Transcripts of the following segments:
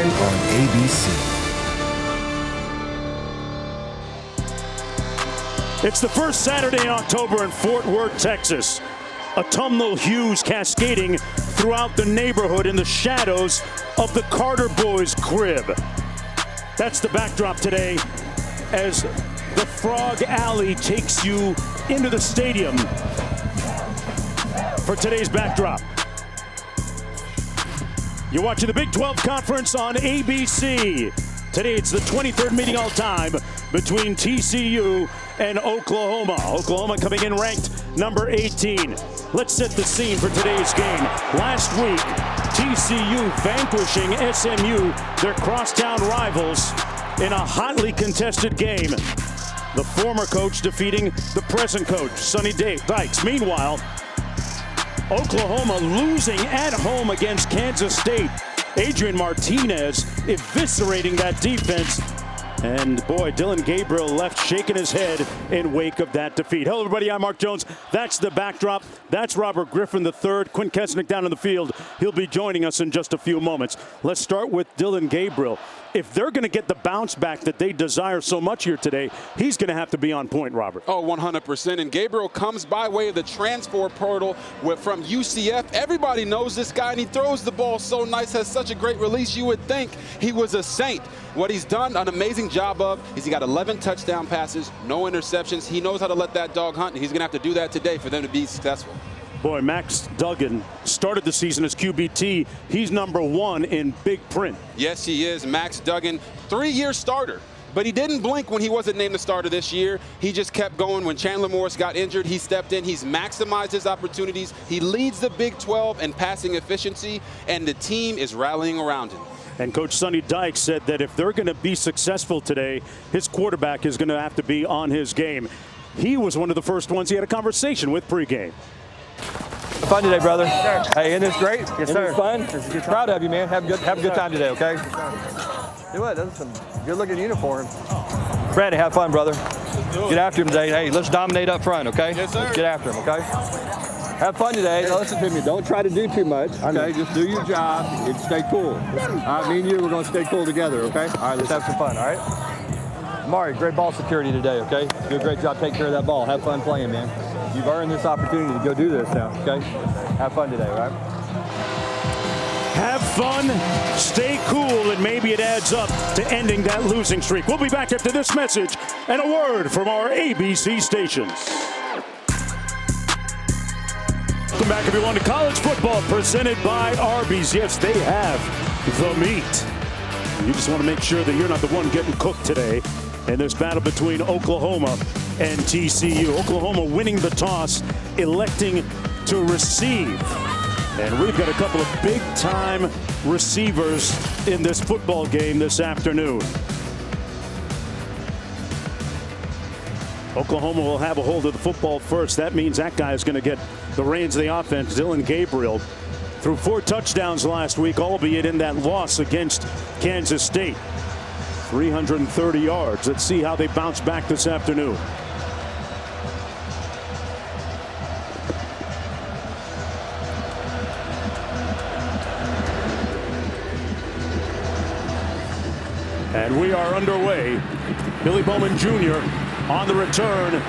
and on ABC. It's the first Saturday in October in Fort Worth, Texas. Autumnal hues cascading throughout the neighborhood in the shadows of the Carter boys' crib. That's the backdrop today as the Frog Alley takes you into the stadium for today's backdrop. You're watching the Big 12 Conference on ABC. Today it's the 23rd meeting all time between TCU and Oklahoma. Oklahoma coming in ranked number 18. Let's set the scene for today's game. Last week, TCU vanquishing SMU, their crosstown rivals, in a hotly contested game. The former coach defeating the present coach, Sonny Dykes. Meanwhile, Oklahoma losing at home against Kansas State. Adrian Martinez eviscerating that defense. And boy, Dillon Gabriel left shaking his head in wake of that defeat. Hello, everybody. I'm Mark Jones. That's the backdrop. That's Robert Griffin III. Quinn Kesnick down in the field. He'll be joining us in just a few moments. Let's start with Dillon Gabriel. If they're going to get the bounce back that they desire so much here today, he's going to have to be on point, Robert. Oh, 100%. And Gabriel comes by way of the transfer portal from UCF. Everybody knows this guy, and he throws the ball so nice, has such a great release. You would think he was a saint. What he's done an amazing job of is he got 11 touchdown passes, no interceptions. He knows how to let that dog hunt, and he's going to have to do that today for them to be successful. Boy, Max Duggan started the season as QB. He's number 1 in big print. Yes, he is. Max Duggan, 3-year starter. But he didn't blink when he wasn't named the starter this year. He just kept going. When Chandler Morris got injured, he stepped in. He's maximized his opportunities. He leads the Big 12 in passing efficiency, and the team is rallying around him. And Coach Sonny Dykes said that if they're going to be successful today, his quarterback is going to have to be on his game. He was one of the first ones he had a conversation with pregame. Fun today, brother. Yes, hey, isn't this great? Yes, sir. Isn't this fun? Proud of you, man. Have a good time today, okay? Do what? Those are some good-looking uniforms. Brady, have fun, brother. Get after him today. Hey, let's dominate up front, okay? Yes, sir. Let's get after him, okay? Have fun today. Now listen to me. Don't try to do too much, okay? Just do your job and stay cool. All right, me and you, we're going to stay cool together, okay? All right, let's have some fun, all right? Mari, great ball security today, okay? Do a great job taking care of that ball. Have fun playing, man. You've earned this opportunity to go do this now, okay? Have fun today, all right? Have fun, stay cool, and maybe it adds up to ending that losing streak. We'll be back after this message and a word from our ABC stations. Welcome back, everyone, to college football presented by Arby's. Yes, they have the meat. You just want to make sure that you're not the one getting cooked today in this battle between Oklahoma and TCU. Oklahoma winning the toss, electing to receive. And we've got a couple of big-time receivers in this football game this afternoon. Oklahoma will have a hold of the football first. That means that guy is going to get the reins of the offense. Dillon Gabriel threw 4 touchdowns last week, albeit in that loss against Kansas State. 330 yards. Let's see how they bounce back this afternoon. And we are underway. Billy Bowman Jr. on the return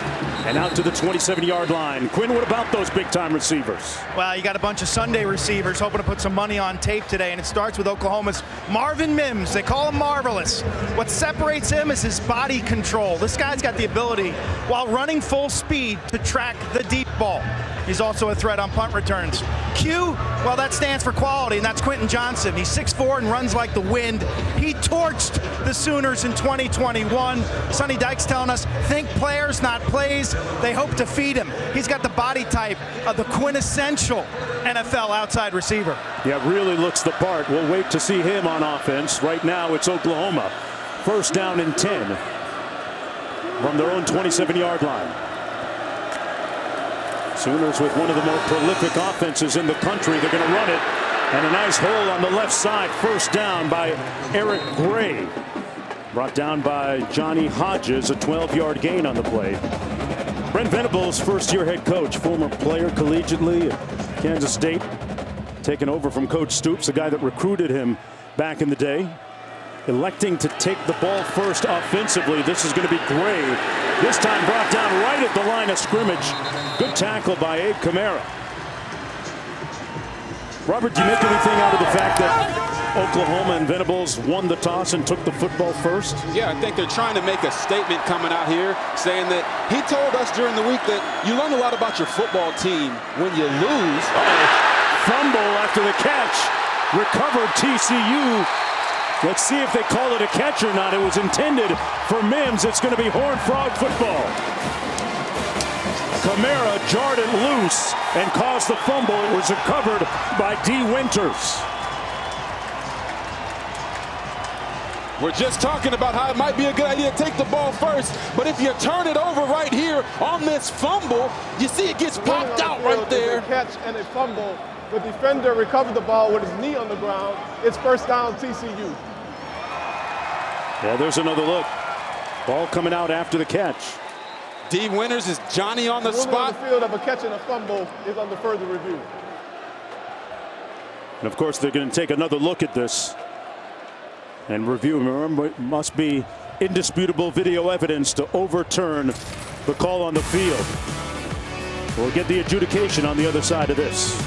and out to the 27-yard line. Quinn, what about those big-time receivers? Well, you got a bunch of Sunday receivers hoping to put some money on tape today, and it starts with Oklahoma's Marvin Mims. They call him Marvelous. What separates him is his body control. This guy's got the ability, while running full speed, to track the deep ball. He's also a threat on punt returns. Q, well, that stands for quality, and that's Quentin Johnson. He's 6'4" and runs like the wind. He torched the Sooners in 2021. Sonny Dykes telling us, think players, not plays. They hope to feed him. He's got the body type of the quintessential NFL outside receiver. Yeah, really looks the part. We'll wait to see him on offense. Right now, it's Oklahoma. First down and 10 from their own 27-yard line. Sooners with one of the more prolific offenses in the country. They're going to run it. And a nice hole on the left side. First down by Eric Gray. Brought down by Johnny Hodges. A 12-yard gain on the play. Brent Venables, first-year head coach. Former player collegiately at Kansas State. Taken over from Coach Stoops, the guy that recruited him back in the day. Electing to take the ball first offensively. This is going to be Gray. This time brought down right at the line of scrimmage. Good tackle by Abe Kamara. Robert, do you make anything out of the fact that Oklahoma and Venables won the toss and took the football first? Yeah, I think they're trying to make a statement coming out here saying that he told us during the week that you learn a lot about your football team when you lose. Fumble after the catch. Recovered TCU. Let's see if they call it a catch or not. It was intended for Mims. It's going to be Horned Frog football. Kamara jarred it loose and caused the fumble. It was recovered by D. Winters. We're just talking about how it might be a good idea to take the ball first, but if you turn it over right here on this fumble, you see it gets popped out right there. A catch and a fumble. The defender recovered the ball with his knee on the ground. It's first down TCU. Yeah, there's another look. Ball coming out after the catch. D. Winters is Johnny on the spot. The field of a catch and a fumble is under further review. And of course, they're going to take another look at this and review. Remember, it must be indisputable video evidence to overturn the call on the field. We'll get the adjudication on the other side of this.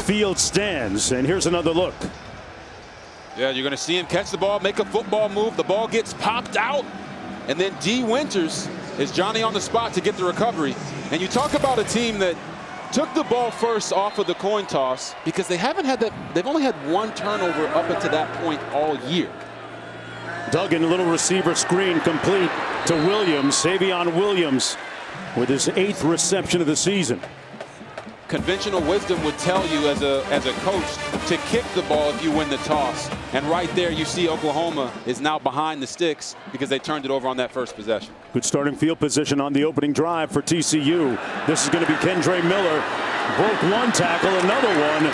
Field stands, and here's another look. Yeah, you're going to see him catch the ball, make a football move. The ball gets popped out, and then D. Winters is Johnny on the spot to get the recovery. And you talk about a team that took the ball first off of the coin toss because they haven't had that. They've only had one turnover up until that point all year. Duggan, little receiver screen complete to Williams. Savion Williams with his 8th reception of the season. Conventional wisdom would tell you as a coach to kick the ball if you win the toss. And right there you see Oklahoma is now behind the sticks because they turned it over on that first possession. Good starting field position on the opening drive for TCU. This is going to be Kendre Miller. Broke one tackle, another one,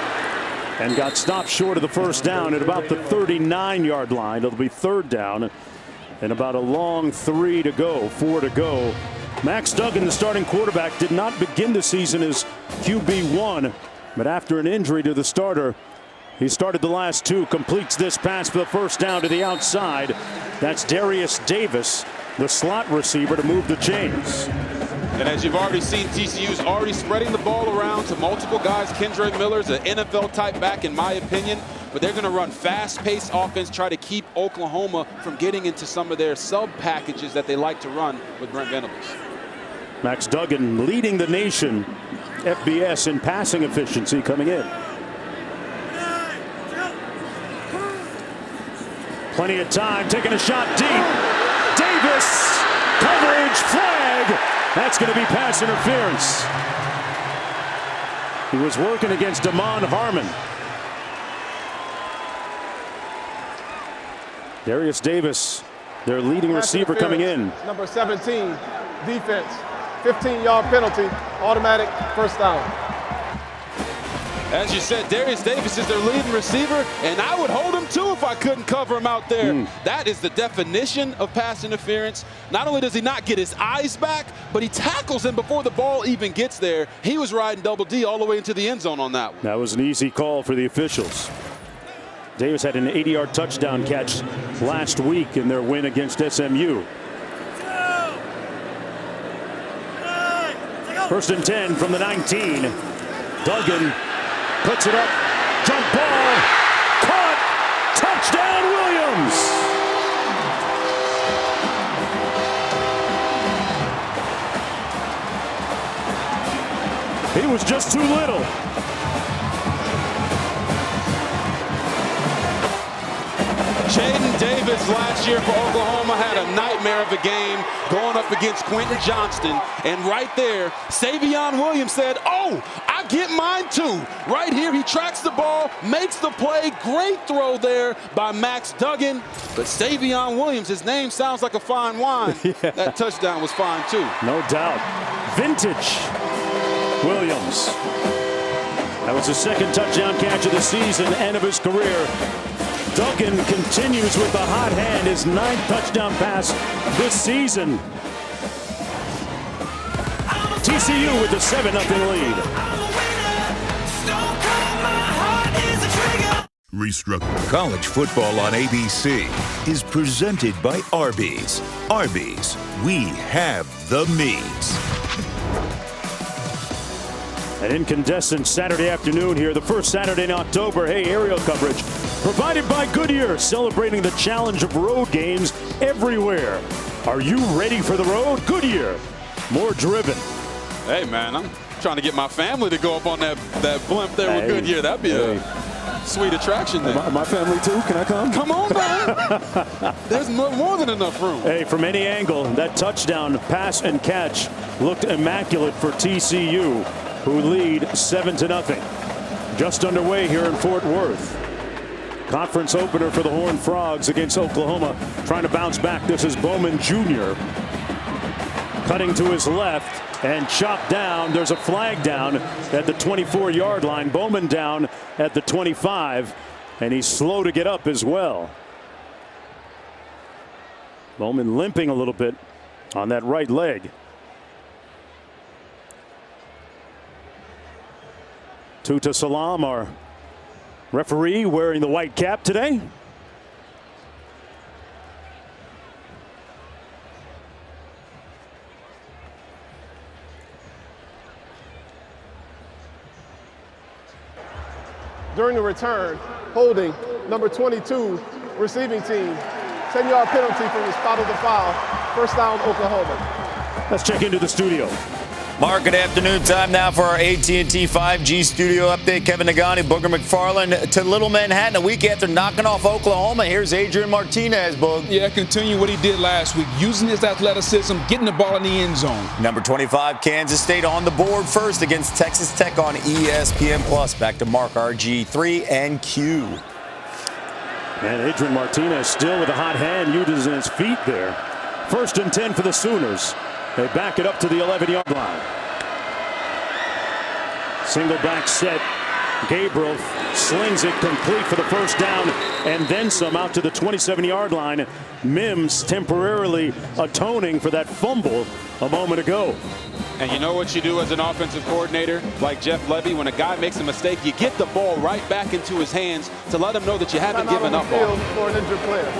and got stopped short of the first down at about the 39-yard line. It'll be 3rd down and about a long 4 to go. Max Duggan, the starting quarterback, did not begin the season as QB1, but after an injury to the starter, he started the last 2, completes this pass for the first down to the outside. That's Darius Davis, the slot receiver, to move the chains. And as you've already seen, TCU's already spreading the ball around to multiple guys. Kendre Miller's an NFL-type back, in my opinion, but they're going to run fast-paced offense, try to keep Oklahoma from getting into some of their sub-packages that they like to run with Brent Venables. Max Duggan leading the nation, FBS in passing efficiency coming in. Plenty of time, taking a shot deep. Davis, coverage, flag. That's going to be pass interference. He was working against Damon Harmon. Darius Davis, their leading receiver, coming in. Number 17, defense. 15-yard penalty, automatic first down. As you said, Darius Davis is their leading receiver, and I would hold him too if I couldn't cover him out there. That is the definition of pass interference. Not only does he not get his eyes back, but he tackles him before the ball even gets there. He was riding double D all the way into the end zone on that one. That was an easy call for the officials. Davis had an 80-yard touchdown catch last week in their win against SMU. 1st and 10 from the 19. Duggan puts it up. Jump ball. Caught. Touchdown, Williams. He was just too little. Jaden Davis last year for Oklahoma had a nightmare of a game going up against Quentin Johnston. And right there, Savion Williams said, oh, I get mine too. Right here, he tracks the ball, makes the play. Great throw there by Max Duggan. But Savion Williams, his name sounds like a fine wine. Yeah. That touchdown was fine too. No doubt. Vintage Williams. That was his 2nd touchdown catch of the season and of his career. Duggan continues with the hot hand, his 9th touchdown pass this season. TCU with a 7-0 lead. restructured. College football on ABC is presented by Arby's. Arby's, we have the meats. An incandescent Saturday afternoon here, the first Saturday in October. Hey, aerial coverage provided by Goodyear, celebrating the challenge of road games everywhere. Are you ready for the road? Goodyear, more driven. Hey, man, I'm trying to get my family to go up on that blimp there with Goodyear. That'd be a sweet attraction there. My family too, can I come? Come on, man. There's more than enough room. Hey, from any angle, that touchdown pass and catch looked immaculate for TCU, who lead 7-0. Just underway here in Fort Worth. Conference opener for the Horned Frogs against Oklahoma, trying to bounce back. This is Bowman Jr. cutting to his left and chopped down. There's a flag down at the 24-yard line. Bowman down at the 25, and he's slow to get up as well. Bowman limping a little bit on that right leg. Tuta Salam, our referee, wearing the white cap today. During the return, holding number 22 receiving team. 10-yard penalty from the spot of the foul. First down, Oklahoma. Let's check into the studio. Mark, good afternoon. Time now for our AT&T 5G studio update. Kevin Nagani, Booger McFarland to Little Manhattan a week after knocking off Oklahoma. Here's Adrian Martinez, Boog. Yeah, continue what he did last week, using his athleticism, getting the ball in the end zone. Number 25, Kansas State on the board first against Texas Tech on ESPN+. Back to Mark, RG3 and Q. And Adrian Martinez still with a hot hand, uses his feet there. 1st and 10 for the Sooners. They back it up to the 11-yard line. Single back set. Gabriel slings it complete for the first down and then some out to the 27-yard line. Mims temporarily atoning for that fumble a moment ago. And you know what you do as an offensive coordinator like Jeff Levy? When a guy makes a mistake, you get the ball right back into his hands to let him know that you haven't given up on him. For an injured player.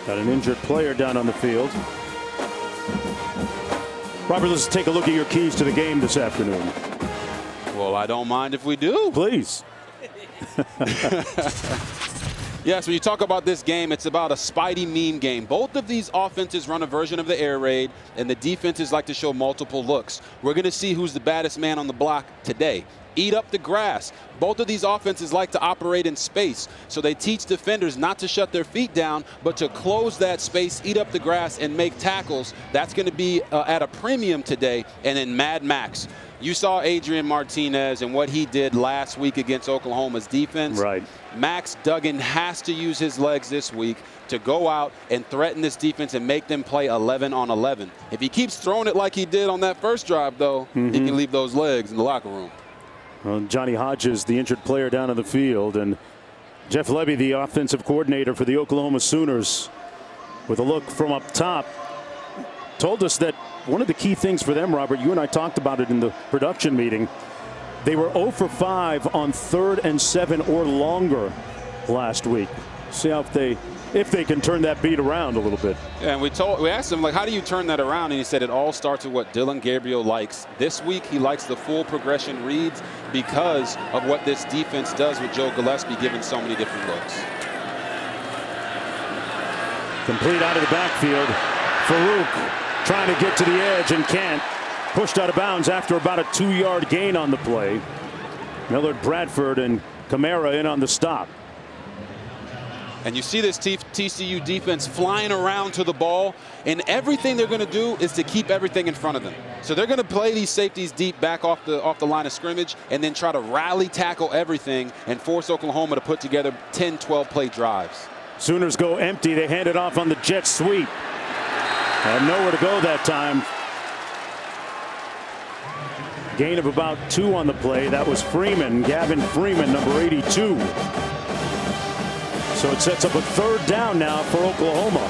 Got an injured player down on the field. Robert, let's take a look at your keys to the game this afternoon. Well, I don't mind if we do. Please. Yes, when you talk about this game, it's about a Spidey meme game. Both of these offenses run a version of the air raid, and the defenses like to show multiple looks. We're going to see who's the baddest man on the block today. Eat up the grass. Both of these offenses like to operate in space, so they teach defenders not to shut their feet down, but to close that space, eat up the grass, and make tackles. That's going to be at a premium today. And then Mad Max. You saw Adrian Martinez and what he did last week against Oklahoma's defense. Right. Max Duggan has to use his legs this week to go out and threaten this defense and make them play 11 on 11. If he keeps throwing it like he did on that first drive, though, he can leave those legs in the locker room. Well, Johnny Hodges, the injured player down on the field, and Jeff Levy, the offensive coordinator for the Oklahoma Sooners, with a look from up top, told us that one of the key things for them, Robert, you and I talked about it in the production meeting, they were 0 for 5 on 3rd and 7 or longer last week. See how if they can turn that beat around a little bit. And we asked him, like, how do you turn that around? And he said it all starts with what Dylan Gabriel likes. This week he likes the full progression reads because of what this defense does with Joe Gillespie giving so many different looks. Complete out of the backfield. Farouk trying to get to the edge and can't. Pushed out of bounds after about a 2-yard gain on the play. Millard Bradford and Kamara in on the stop. And you see this TCU defense flying around to the ball, and everything they're going to do is to keep everything in front of them. So they're going to play these safeties deep back off the line of scrimmage and then try to rally tackle everything and force Oklahoma to put together 10, 12-play drives. Sooners go empty. They hand it off on the jet sweep. And nowhere to go that time. Gain of about 2 on the play. That was Freeman, Gavin Freeman, number 82. So it sets up a 3rd down now for Oklahoma.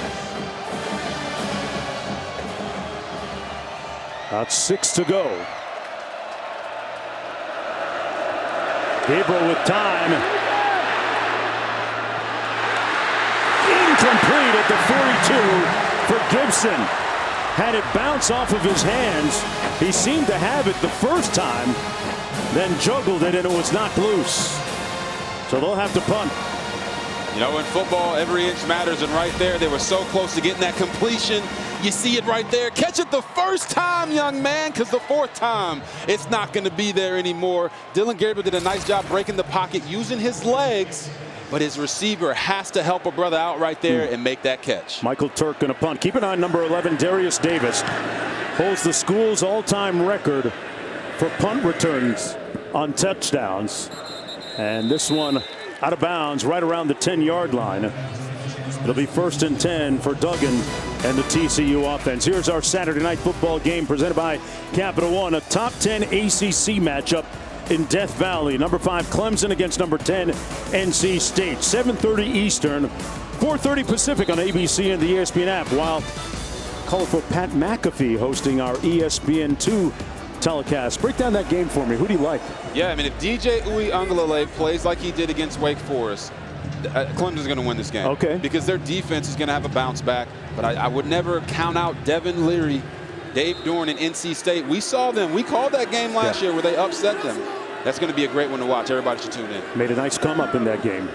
About 6 to go. Gabriel with time. Incomplete at the 42 for Gibson. Had it bounce off of his hands. He seemed to have it the first time, then juggled it and it was knocked loose. So they'll have to punt. You know, in football, every inch matters, and right there, they were so close to getting that completion. You see it right there. Catch it the first time, young man, because the fourth time, it's not going to be there anymore. Dillon Gabriel did a nice job breaking the pocket, using his legs, but his receiver has to help a brother out right there and make that catch. Michael Turk going to punt. Keep an eye on number 11, Darius Davis. Holds the school's all-time record for punt returns on touchdowns. And this one out of bounds right around the 10-yard line. It'll be 1st and 10 for Duggan and the TCU offense. Here's our Saturday night football game presented by Capital One, a top 10 ACC matchup in Death Valley. Number 5 Clemson against number 10 NC State. 7:30 Eastern, 4:30 Pacific on ABC and the ESPN app. While colorful Pat McAfee hosting our ESPN2 telecast. Break down that game for me. Who do you like? Yeah, I mean, if DJ Uiagalelei plays like he did against Wake Forest, Clemson's going to win this game. Okay. Because their defense is going to have a bounce back. But I would never count out Devin Leary, Dave Dorn, and NC State. We saw them. We called that game last year where they upset them. That's going to be a great one to watch. Everybody should tune in. Made a nice come up in that game.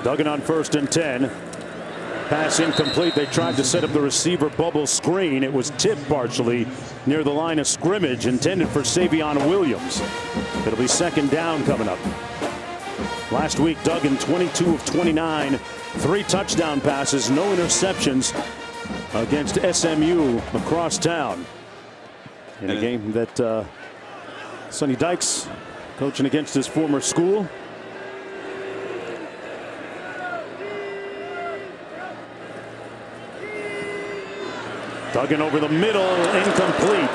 Duggan on 1st and 10. Pass incomplete. They tried to set up the receiver bubble screen. It was tipped partially near the line of scrimmage, intended for Savion Williams. It'll be 2nd down coming up. Last week, Duggan 22 of 29, 3 touchdown passes, no interceptions against SMU across town. In a game that Sonny Dykes coaching against his former school. Duggan over the middle, incomplete.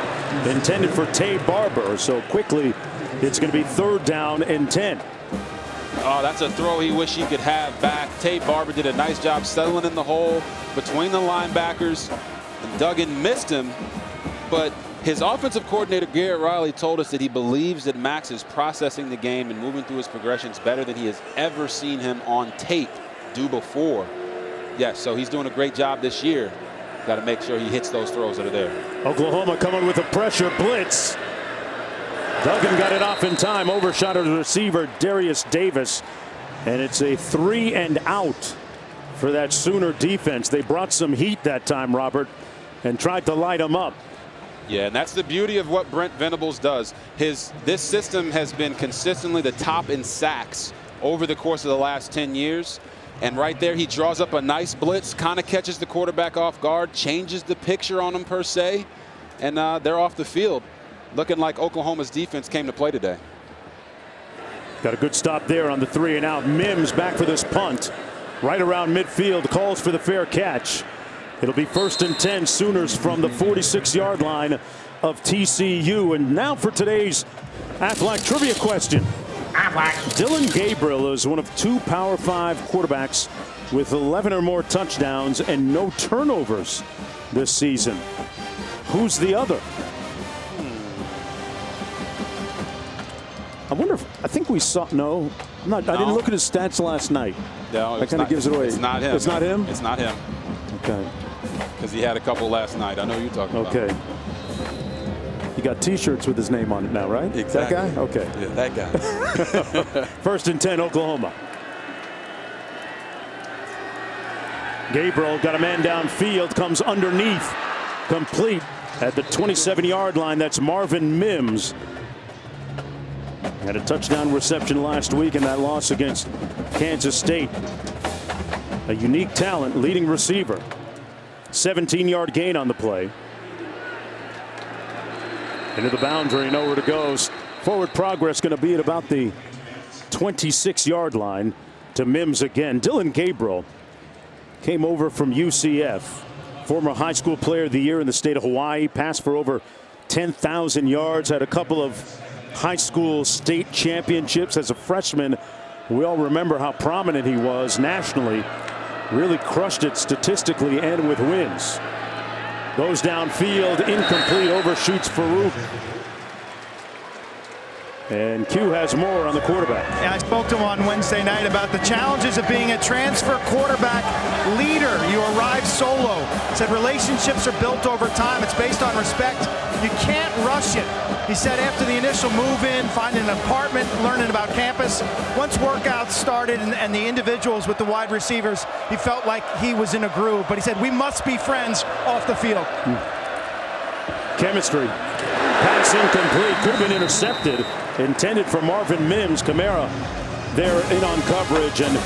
Intended for Tay Barber, so quickly it's going to be 3rd down and 10. Oh, that's a throw he wished he could have back. Tay Barber did a nice job settling in the hole between the linebackers. And Duggan missed him, but his offensive coordinator, Garrett Riley, told us that he believes that Max is processing the game and moving through his progressions better than he has ever seen him on tape do before. Yes, so he's doing a great job this year. Got to make sure he hits those throws that are there. Oklahoma coming with a pressure blitz. Duggan got it off in time, overshot the receiver Darius Davis, and it's a 3 and out for that Sooner defense. They brought some heat that time, Robert, and tried to light them up. Yeah, and that's the beauty of what Brent Venables does. This system has been consistently the top in sacks over the course of the last 10 years. And right there, he draws up a nice blitz, kind of catches the quarterback off guard, changes the picture on him per se, and they're off the field. Looking like Oklahoma's defense came to play today. Got a good stop there on the 3 and out. Mims back for this punt. Right around midfield, calls for the fair catch. It'll be 1st and 10, Sooners from the 46-yard line of TCU. And now for today's Aflac trivia question. Dillon Gabriel is one of 2 Power 5 quarterbacks with 11 or more touchdowns and no turnovers this season. Who's the other? I wonder if, I think we saw, no, I didn't look at his stats last night. No, that kind of gives it away. It's not him. It's not him? It's not him. Okay. Because he had a couple last night. I know you're talking about. Okay. You got T-shirts with his name on it now, right? Exactly. That guy? Okay. Yeah, that guy. 1st and 10, Oklahoma. Gabriel got a man downfield, comes underneath, complete at the 27-yard line. That's Marvin Mims. Had a touchdown reception last week in that loss against Kansas State. A unique talent, leading receiver. 17-yard gain on the play. Into the boundary, nowhere to go. Forward progress going to be at about the 26-yard line to Mims again. Dillon Gabriel came over from UCF. Former high school player of the year in the state of Hawaii. Passed for over 10,000 yards. Had a couple of high school state championships as a freshman. We all remember how prominent he was nationally. Really crushed it statistically and with wins. Goes downfield, incomplete, overshoots Farouk. And Q has more on the quarterback. Yeah, I spoke to him on Wednesday night about the challenges of being a transfer quarterback leader. You arrive solo. Said relationships are built over time. It's based on respect. You can't rush it. He said after the initial move in, finding an apartment, learning about campus, once workouts started and the individuals with the wide receivers, he felt like he was in a groove. But he said, we must be friends off the field. Chemistry. Pass incomplete. Could have been intercepted. Intended for Marvin Mims. Kamara there in on coverage, and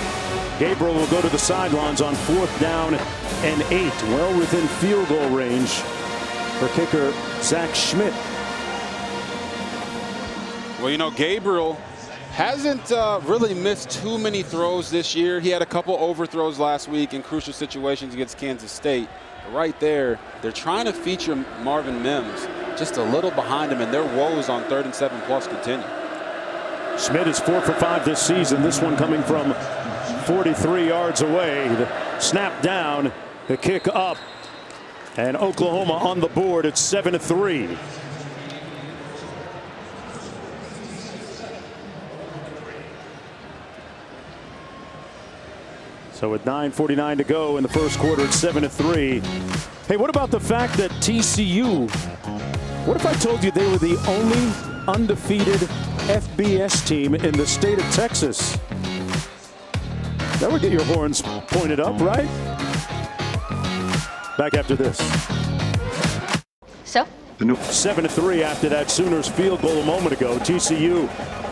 Gabriel will go to the sidelines on 4th down and 8. Well within field goal range for kicker Zach Schmidt. Well, you know, Gabriel hasn't really missed too many throws this year. He had a couple overthrows last week in crucial situations against Kansas State. But right there, they're trying to feature Marvin Mims just a little behind him, and their woes on 3rd and 7+ continue. Schmidt is 4 for 5 this season. This one coming from 43 yards away. The snap down, the kick up, and Oklahoma on the board at 7-3. So with 9:49 to go in the first quarter, it's 7-3. Hey, what about the fact that TCU, what if I told you they were the only undefeated FBS team in the state of Texas? That would get your horns pointed up, right? Back after this. So? 7-3 after that Sooners field goal a moment ago. TCU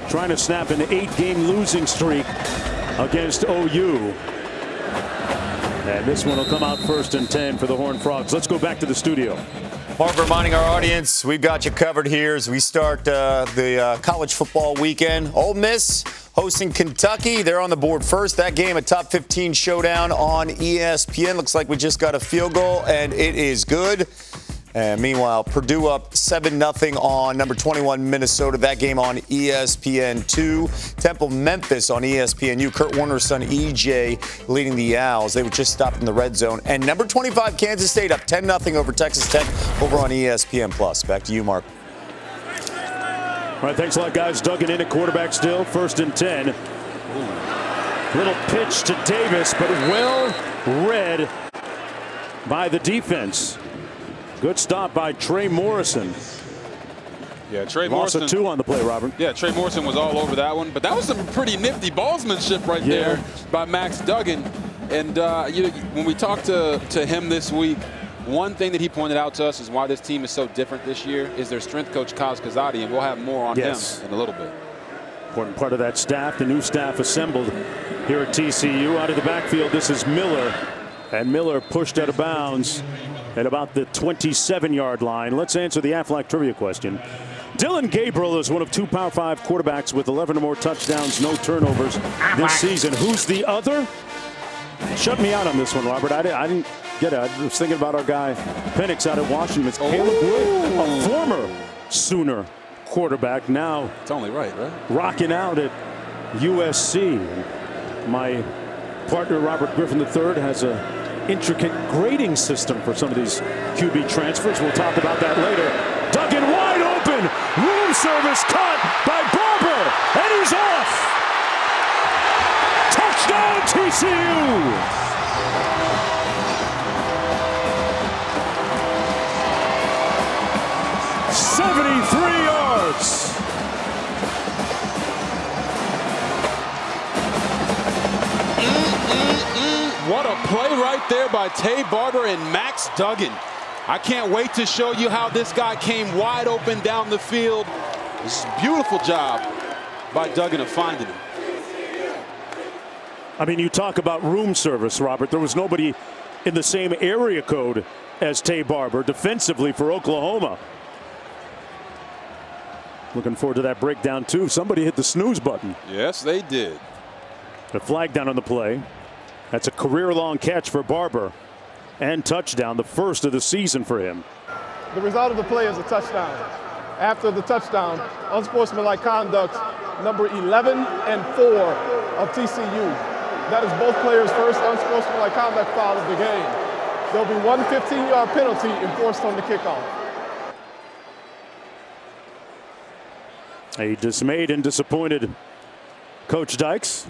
trying to snap an 8-game losing streak against OU. And this one will come out 1st and 10 for the Horned Frogs. Let's go back to the studio. Mark, reminding our audience, we've got you covered here as we start the college football weekend. Ole Miss hosting Kentucky. They're on the board first. That game, a top 15 showdown on ESPN. Looks like we just got a field goal, and it is good. And meanwhile, Purdue up 7-0 on number 21 Minnesota. That game on ESPN2. Temple Memphis on ESPNU. Kurt Warner's son EJ leading the Owls. They were just stopped in the red zone. And number 25 Kansas State up 10-0 over Texas Tech over on ESPN Plus. Back to you, Mark. All right, thanks a lot, guys. Duggan in at quarterback still. 1st and 10. Little pitch to Davis, but well read by the defense. Good stop by Trey Morrison. Yeah, Trey Loss Morrison. Of 2 on the play, Robert. Yeah, Trey Morrison was all over that one. But that was some pretty nifty ballsmanship right there by Max Duggan. And when we talked to him this week, one thing that he pointed out to us is why this team is so different this year is their strength coach, Kaz Kazadi, and we'll have more on him in a little bit. Important part of that staff, the new staff assembled here at TCU. Out of the backfield, this is Miller. And Miller pushed out of bounds at about the 27-yard line. Let's answer the Aflac trivia question. Dillon Gabriel is one of 2 Power 5 quarterbacks with 11 or more touchdowns, no turnovers this season. Who's the other? Shut me out on this one, Robert. I didn't get it. I was thinking about our guy Penix out at Washington. It's Caleb Wood, a former Sooner quarterback, now it's only right? Rocking out at USC. My partner Robert Griffin III has a intricate grading system for some of these QB transfers. We'll talk about that later. Duggan wide open. Room service caught by Barber. And he's off. Touchdown TCU. '73 yards. What a play right there by Tay Barber and Max Duggan. I can't wait to show you how this guy came wide open down the field. This is a beautiful job by Duggan of finding him. I mean, you talk about room service, Robert. There was nobody in the same area code as Tay Barber defensively for Oklahoma. Looking forward to that breakdown, too. Somebody hit the snooze button. Yes, they did. The flag down on the play. That's a career-long catch for Barber. And touchdown, the first of the season for him. The result of the play is a touchdown. After the touchdown, unsportsmanlike conduct, number 11 and 4 of TCU. That is both players' first unsportsmanlike conduct foul of the game. There'll be one 15-yard penalty enforced on the kickoff. A dismayed and disappointed Coach Dykes.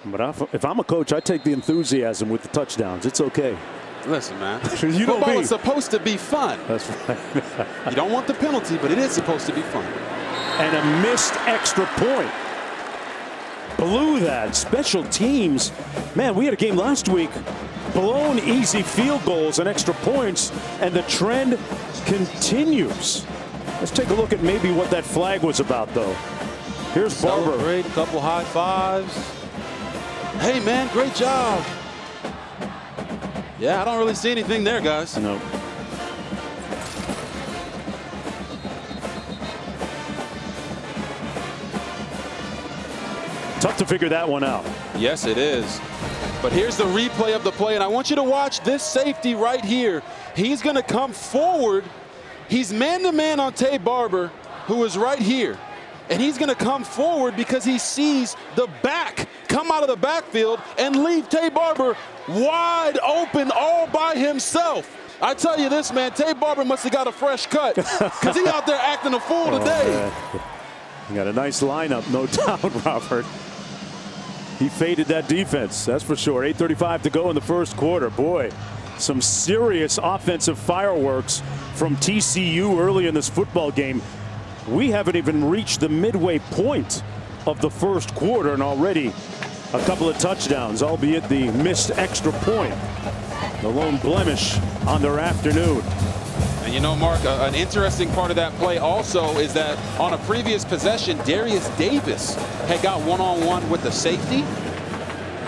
But if I'm a coach, I take the enthusiasm with the touchdowns. It's okay. Listen, man. Football is supposed to be fun. That's right. You don't want the penalty, but it is supposed to be fun. And a missed extra point. Blew that. Special teams. Man, we had a game last week. Blown easy field goals and extra points, and the trend continues. Let's take a look at maybe what that flag was about, though. Here's Barber. Celebrate, a couple high fives. Hey, man, great job. Yeah, I don't really see anything there, guys. No. Tough to figure that one out. Yes, it is. But here's the replay of the play, and I want you to watch this safety right here. He's going to come forward. He's man-to-man on Tay Barber, who is right here. And he's going to come forward because he sees the back come out of the backfield and leave Tay Barber wide open all by himself. I tell you this, man, Tay Barber must have got a fresh cut because he's out there acting a fool today. You got a nice lineup, no doubt, Robert. He faded that defense, that's for sure. 8:35 to go in the first quarter. Boy, some serious offensive fireworks from TCU early in this football game. We haven't even reached the midway point of the first quarter, and already a couple of touchdowns, albeit the missed extra point. The lone blemish on their afternoon. And you know, Mark, an interesting part of that play also is that on a previous possession, Darius Davis had got one-on-one with the safety,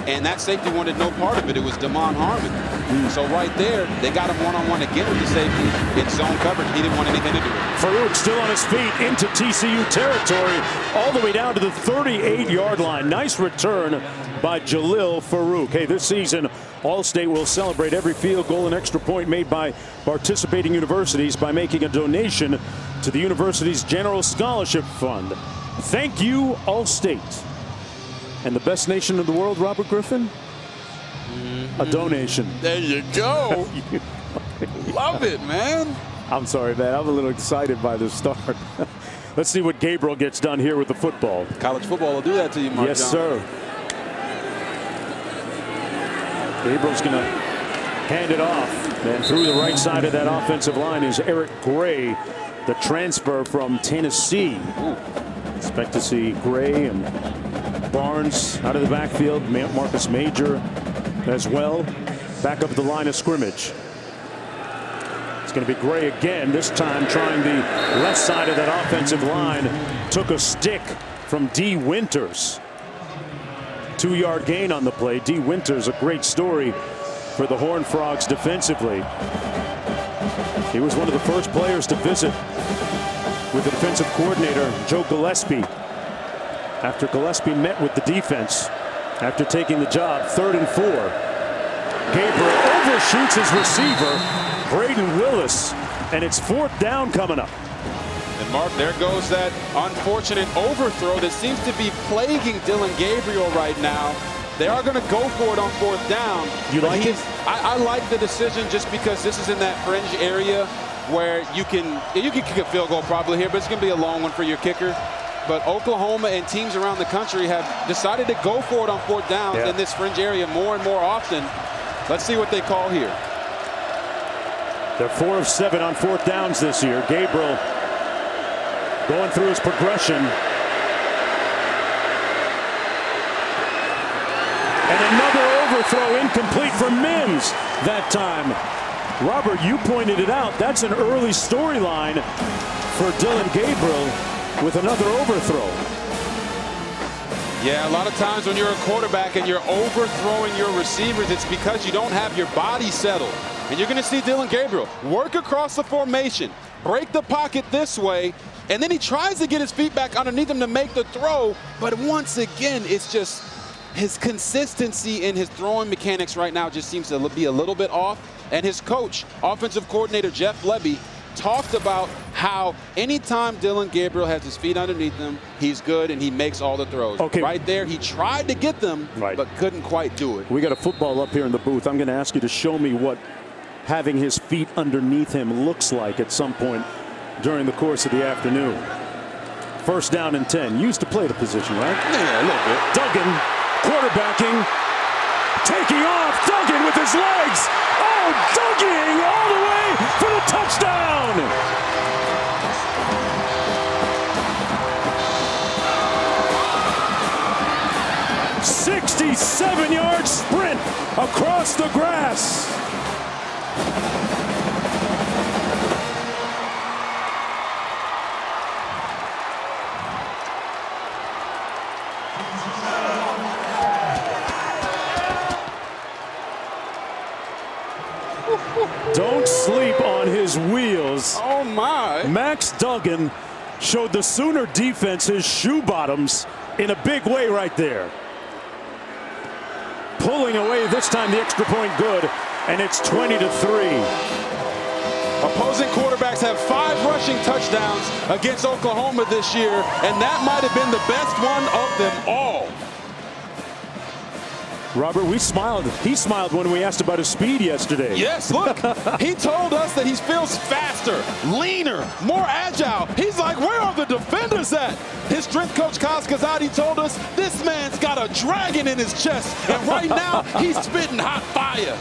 and that safety wanted no part of it. It was Damon Harmon. So right there, they got him one-on-one again with the safety in zone coverage. He didn't want anything to do with it. Farouk still on his feet into TCU territory, all the way down to the 38-yard line. Nice return by Jalil Farouk. Hey, this season, All-State will celebrate every field goal and extra point made by participating universities by making a donation to the university's General Scholarship Fund. Thank you, All-State. And the best nation in the world, Robert Griffin? A donation. There you go. Love it, man. I'm sorry, man. I'm a little excited by the start. Let's see what Gabriel gets done here with the football. College football will do that to you, Mark. Yes, John. sir. Gabriel's going to hand it off. And through the right side of that offensive line is Eric Gray, the transfer from Tennessee. Ooh. Expect to see Gray and Barnes out of the backfield. Marcus Major as well. Back up at the line of scrimmage. It's going to be Gray again, this time trying the left side of that offensive line. Took a stick from D. Winters. 2-yard gain on the play. D. Winters, a great story for the Horned Frogs defensively. He was one of the first players to visit with the defensive coordinator, Joe Gillespie. After Gillespie met with the defense after taking the job, 3rd and 4. Gabriel overshoots his receiver, Braden Willis, and it's 4th down coming up. And Mark, there goes that unfortunate overthrow that seems to be plaguing Dillon Gabriel right now. They are going to go for it on 4th down. You like it? I like the decision just because this is in that fringe area where you can kick a field goal probably here, but it's going to be a long one for your kicker. But Oklahoma and teams around the country have decided to go for it on 4th downs in this fringe area more and more often. Let's see what they call here. They're 4 of 7 on 4th downs this year. Gabriel going through his progression. And another overthrow incomplete for Mims that time. Robert, you pointed it out. That's an early storyline for Dillon Gabriel with another overthrow. Yeah, a lot of times when you're a quarterback and you're overthrowing your receivers, it's because you don't have your body settled. And you're going to see Dillon Gabriel work across the formation, break the pocket this way, and then he tries to get his feet back underneath him to make the throw. But once again, it's just his consistency in his throwing mechanics right now just seems to be a little bit off. And his coach, offensive coordinator Jeff Lebby, talked about how anytime Dillon Gabriel has his feet underneath him, he's good and he makes all the throws. Okay. Right there, he tried to get them, but couldn't quite do it. We got a football up here in the booth. I'm going to ask you to show me what having his feet underneath him looks like at some point during the course of the afternoon. First down and 10. Used to play the position, right? Yeah, a little bit. Duggan quarterbacking, taking off. Duggan with his legs. Oh, Duggan all the way for the touchdown. 67-yard sprint across the grass. Don't sleep on his wheels. Oh, my. Max Duggan showed the Sooner defense his shoe bottoms in a big way right there. Pulling away this time, the extra point good, and it's 20-3. Opposing quarterbacks have 5 rushing touchdowns against Oklahoma this year, and that might have been the best one of them all. Robert, we smiled. He smiled when we asked about his speed yesterday. Yes, look, he told us that he feels faster, leaner, more agile. He's like, where are the defenders at? His strength coach, Kaz Kazadi, told us this man's got a dragon in his chest, and right now he's spitting hot fire.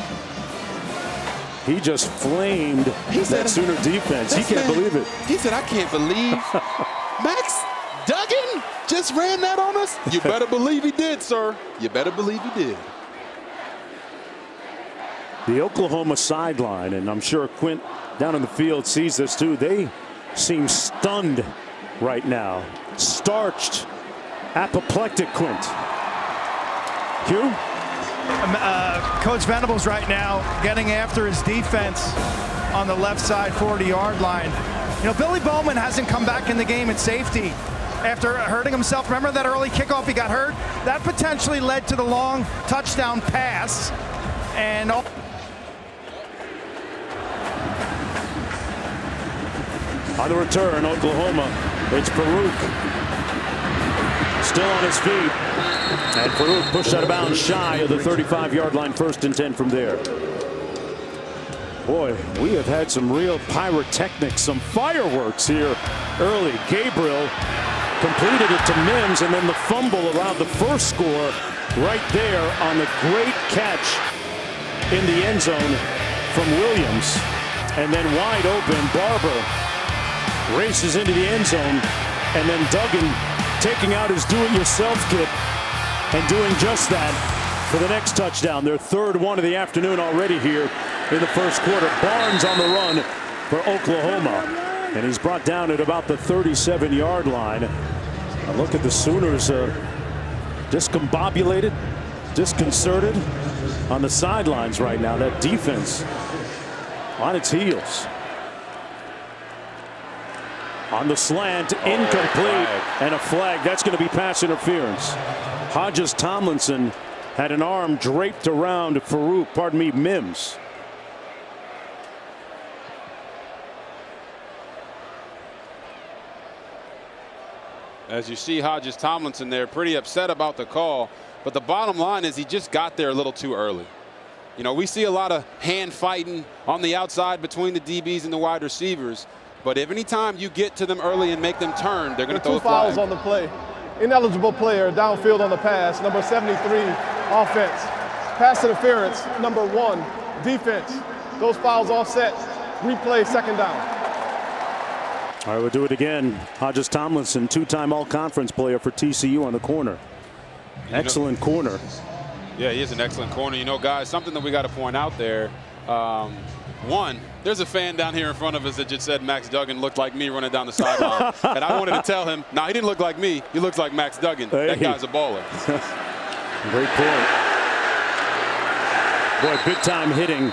He just flamed that Sooner defense. He can't believe it. He said, I can't believe Max Duggan just ran that on us. You better believe he did, sir. You better believe he did. The Oklahoma sideline, and I'm sure Quint down in the field sees this too. They seem stunned right now. Starched, apoplectic Quint. Q? Coach Venables right now getting after his defense on the left side 40-yard line. You know, Billy Bowman hasn't come back in the game at safety after hurting himself. Remember that early kickoff he got hurt? That potentially led to the long touchdown pass. And on the return, Oklahoma, it's Farouk. Still on his feet. And Farouk pushed out of bounds shy of the 35-yard line, 1st and 10 from there. Boy, we have had some real pyrotechnics, some fireworks here early. Gabriel completed it to Mims, and then the fumble allowed the first score right there on the great catch in the end zone from Williams. And then wide open, Barber races into the end zone, and then Duggan taking out his do-it-yourself kit and doing just that for the next touchdown. Their 3rd one of the afternoon already here in the first quarter. Barnes on the run for Oklahoma, and he's brought down at about the 37-yard line. A look at the Sooners discombobulated, disconcerted on the sidelines right now. That defense on its heels. On the slant, incomplete, and a flag. That's going to be pass interference. Hodges Tomlinson had an arm draped around Mims. As you see Hodges Tomlinson there, pretty upset about the call. But the bottom line is he just got there a little too early. You know, we see a lot of hand fighting on the outside between the DBs and the wide receivers. But if any time you get to them early and make them turn, they're going to throw a flag. 2 fouls on the play. Ineligible player downfield on the pass, number 73, offense. Pass interference, number 1, defense. Those fouls offset. Replay, 2nd down. All right, we'll do it again. Hodges Tomlinson, 2-time all-conference player for TCU on the corner. Excellent corner. Yeah, he is an excellent corner. You know, guys, something that we got to point out there. One, there's a fan down here in front of us that just said Max Duggan looked like me running down the sideline. And I wanted to tell him, no, he didn't look like me. He looks like Max Duggan. Hey. That guy's a baller. Great point. Boy, big time hitting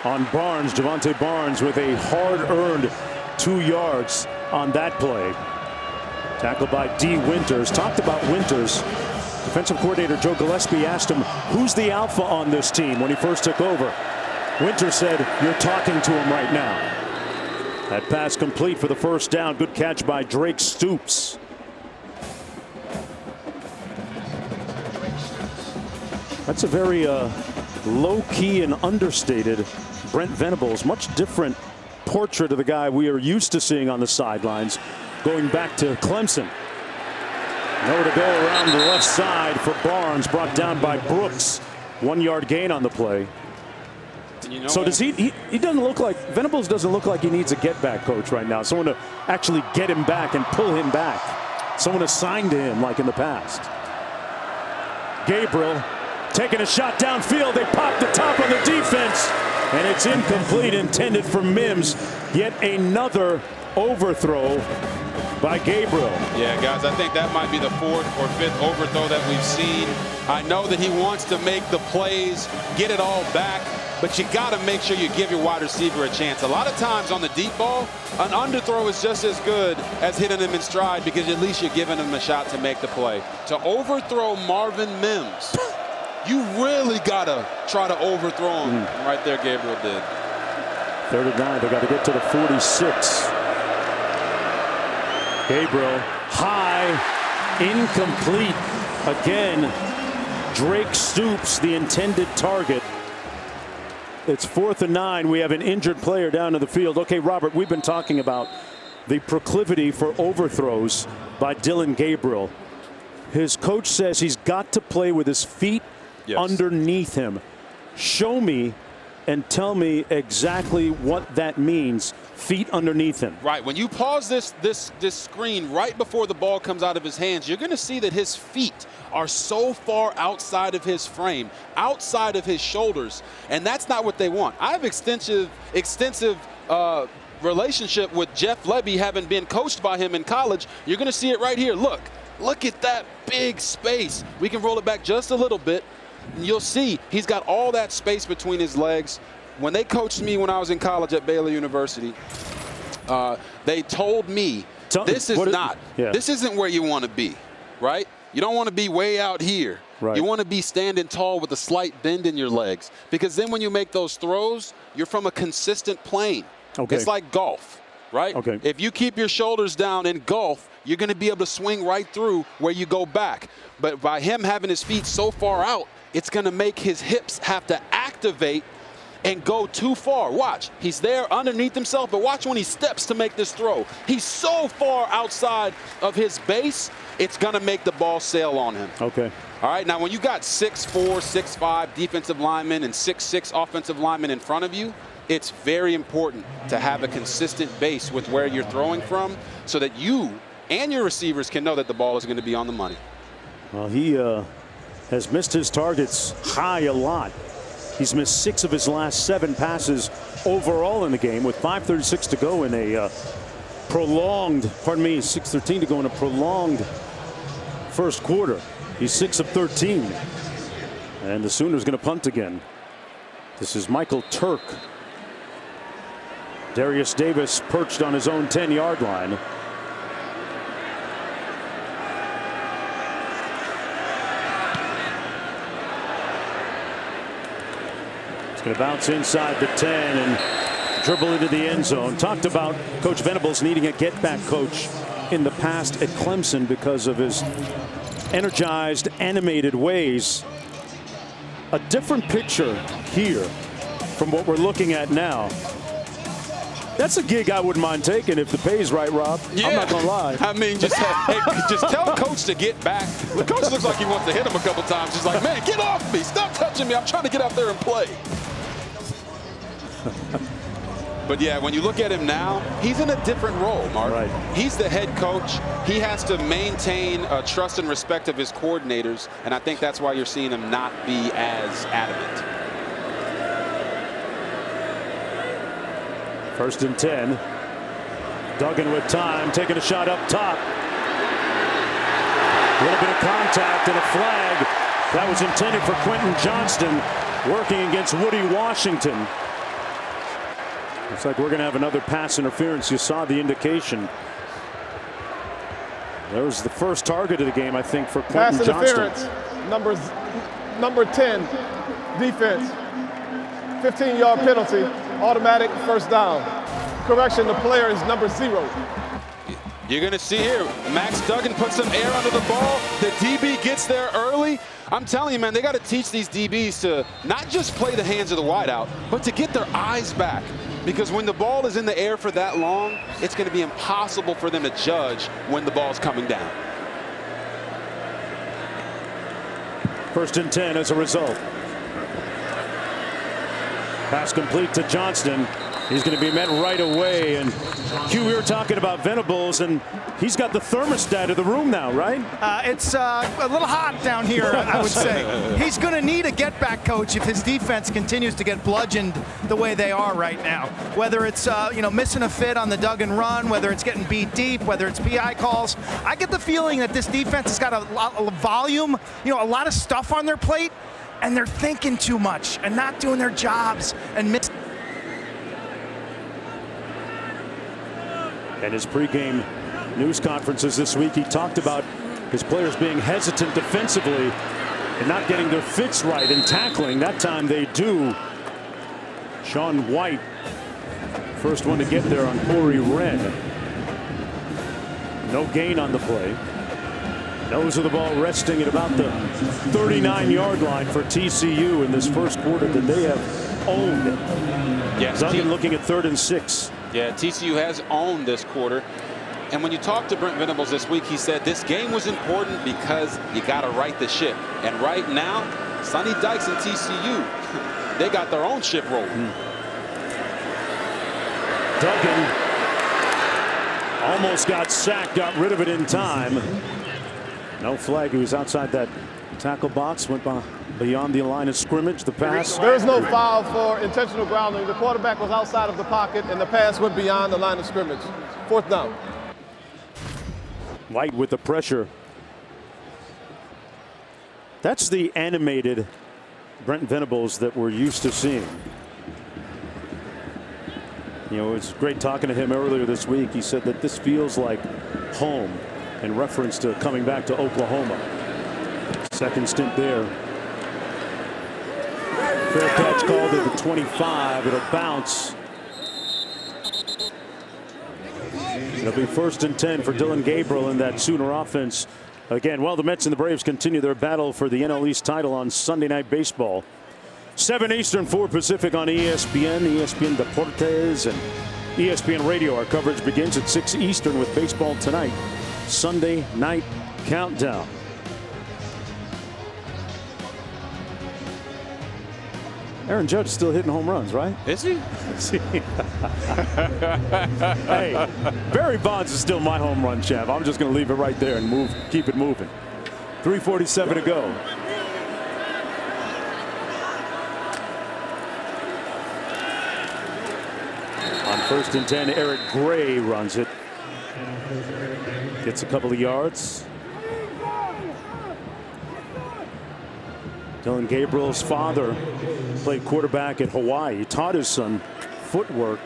on Barnes. Javante Barnes with a hard-earned 2 yards on that play. Tackled by D. Winters. Talked about Winters. Defensive coordinator Joe Gillespie asked him, who's the alpha on this team when he first took over? Winter said, you're talking to him right now. That pass complete for the first down. Good catch by Drake Stoops. That's a very low-key and understated Brent Venables. Much different portrait of the guy we are used to seeing on the sidelines going back to Clemson. Nowhere to go around the left side for Barnes, brought down by Brooks. 1 yard gain on the play. You know, so does he doesn't look like, Venables doesn't look like he needs a get back coach right now. Someone to actually get him back and pull him back. Someone assigned to him like in the past. Gabriel taking a shot downfield. They pop the top of the defense. And it's incomplete, intended for Mims. Yet another overthrow by Gabriel. Yeah, guys, I think that might be the 4th or 5th overthrow that we've seen. I know that he wants to make the plays, get it all back, but you got to make sure you give your wide receiver a chance. A lot of times on the deep ball, an underthrow is just as good as hitting him in stride because at least you're giving him a shot to make the play. To overthrow Marvin Mims, you really got to try to overthrow him. Right there, Gabriel did. 3rd and 9, they got to get to the 46. Gabriel, high, incomplete. Again, Drake Stoops, the intended target. It's 4th and 9. We have an injured player down in the field. Okay, Robert, we've been talking about the proclivity for overthrows by Dylan Gabriel. His coach says he's got to play with his feet underneath him. Show me and tell me exactly what that means. Feet underneath him. Right. When you pause this screen right before the ball comes out of his hands, you're going to see that his feet are so far outside of his frame, outside of his shoulders, and that's not what they want. I have extensive relationship with Jeff Lebby, having been coached by him in college. You're going to see it right here. Look at that big space. We can roll it back just a little bit. And you'll see he's got all that space between his legs. When they coached me when I was in college at Baylor University, they told me this isn't where you want to be, right? You don't want to be way out here. Right. You want to be standing tall with a slight bend in your legs, because then when you make those throws, you're from a consistent plane. Okay. It's like golf, right? Okay. If you keep your shoulders down in golf, you're going to be able to swing right through where you go back. But by him having his feet so far out, it's going to make his hips have to activate and go too far. Watch, he's there underneath himself, but watch when he steps to make this throw. He's so far outside of his base, it's gonna make the ball sail on him. Okay. All right, now when you got 6'4", 6'5" defensive linemen and 6'6" offensive linemen in front of you, it's very important to have a consistent base with where you're throwing from so that you and your receivers can know that the ball is gonna be on the money. Well, he has missed his targets high a lot. He's missed 6 of his last 7 passes overall in the game, with 5:36 to go in a prolonged, 6:13 to go in a prolonged first quarter. He's 6 of 13. And the Sooners going to punt again. This is Michael Turk. Darius Davis perched on his own 10-yard line. Going to bounce inside the 10 and dribble into the end zone. Talked about Coach Venables needing a get-back coach in the past at Clemson because of his energized, animated ways. A different picture here from what we're looking at now. That's a gig I wouldn't mind taking if the pay's right, Rob. Yeah. I'm not going to lie. I mean, just tell Coach to get back. The coach looks like he wants to hit him a couple times. He's like, man, get off me. Stop touching me. I'm trying to get out there and play. But yeah, when you look at him now, he's in a different role, Mark. Right. He's the head coach. He has to maintain trust and respect of his coordinators, and I think that's why you're seeing him not be as adamant. 1st and 10. Duggan with time, taking a shot up top. A little bit of contact and a flag. That was intended for Quentin Johnston, working against Woody Washington. Looks like we're going to have another pass interference. You saw the indication. There was the first target of the game, I think, for Quentin Johnston. Pass interference, number 10, defense. 15-yard penalty, automatic first down. Correction, the player is number 0. You're going to see here, Max Duggan puts some air under the ball. The DB gets there early. I'm telling you, man, they got to teach these DBs to not just play the hands of the wideout, but to get their eyes back. Because when the ball is in the air for that long, it's going to be impossible for them to judge when the ball's coming down. 1st and 10 as a result. Pass complete to Johnston. He's going to be met right away. And Q, we were talking about Venables, and he's got the thermostat of the room now, right? It's a little hot down here, I would say. He's going to need a get-back coach if his defense continues to get bludgeoned the way they are right now. Whether it's missing a fit on the dug and run, whether it's getting beat deep, whether it's PI calls. I get the feeling that this defense has got a lot of volume, a lot of stuff on their plate, and they're thinking too much and not doing their jobs and missing. And his pregame news conferences this week, he talked about his players being hesitant defensively and not getting their fits right in tackling. That time they do. Sean White, first one to get there on Corey Wren. No gain on the play. Nose of the ball resting at about the 39-yard line for TCU in this first quarter that they have owned. Yeah, Duggan looking at 3rd and 6. Yeah, TCU has owned this quarter. And when you talk to Brent Venables this week, he said this game was important because you got to right the ship. And right now, Sonny Dykes and TCU, they got their own ship rolling. Duggan almost got sacked, got rid of it in time. No flag. He was outside that tackle box, went beyond the line of scrimmage. The pass. There is no foul for intentional grounding. The quarterback was outside of the pocket, and the pass went beyond the line of scrimmage. 4th down. White with the pressure. That's the animated Brent Venables that we're used to seeing. It was great talking to him earlier this week. He said that this feels like home in reference to coming back to Oklahoma. Second stint there. Fair catch called at the 25. It'll bounce. It'll be 1st and 10 for Dylan Gabriel in that Sooner offense. Again, the Mets and the Braves continue their battle for the NL East title on Sunday Night Baseball. 7 Eastern, 4 Pacific on ESPN, ESPN Deportes, and ESPN Radio. Our coverage begins at 6 Eastern with Baseball Tonight. Sunday Night Countdown. Aaron Judge still hitting home runs, right? Is he? Hey, Barry Bonds is still my home run champ. I'm just going to leave it right there and keep it moving. 3:47 to go. On 1st and 10, Eric Gray runs it. Gets a couple of yards. Dylan Gabriel's father played quarterback at Hawaii. He taught his son footwork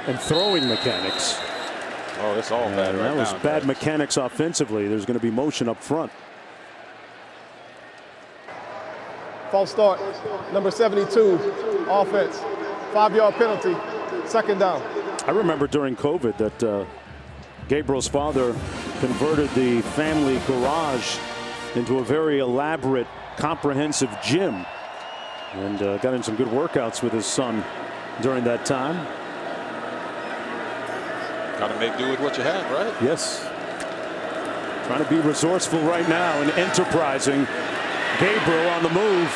and throwing mechanics. Oh, that's all bad right now. That was bad mechanics offensively. There's going to be motion up front. False start. Number 72, offense. 5-yard penalty. 2nd down. I remember during COVID that Gabriel's father converted the family garage into a very elaborate, comprehensive gym, and got in some good workouts with his son during that time. Got to make do with what you have, right? Yes. Trying to be resourceful right now and enterprising. Gabriel on the move.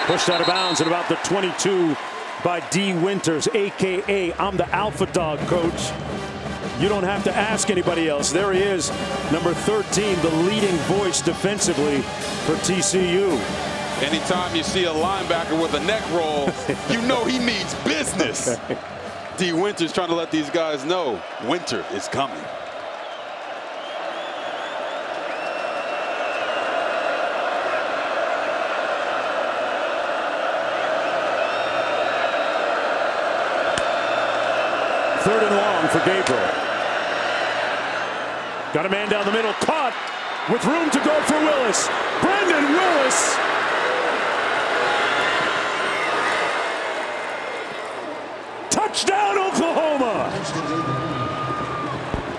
Pushed out of bounds at about the 22 by D. Winters, a.k.a. I'm the alpha dog, coach. You don't have to ask anybody else. There he is, number 13, the leading voice defensively for TCU. Anytime you see a linebacker with a neck roll, you know he means business. D. Winters trying to let these guys know winter is coming. Third and long for Gabriel. Got a man down the middle, caught with room to go for Willis. Brandon Willis. Touchdown, Oklahoma.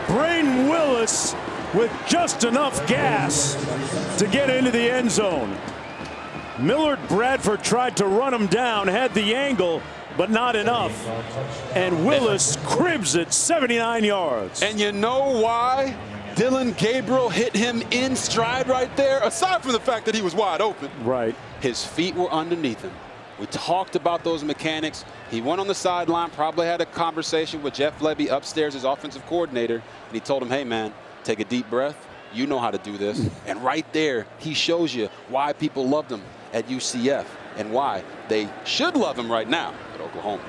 Braden Willis with just enough gas to get into the end zone. Millard Bradford tried to run him down, had the angle, but not enough. And Willis cribs it 79 yards. And you know why Dillon Gabriel hit him in stride right there? Aside from the fact that he was wide open. Right. His feet were underneath him. We talked about those mechanics. He went on the sideline, probably had a conversation with Jeff Lebby upstairs, his offensive coordinator, and he told him, hey, man, take a deep breath. You know how to do this. And right there, he shows you why people loved him at UCF and why they should love him right now at Oklahoma.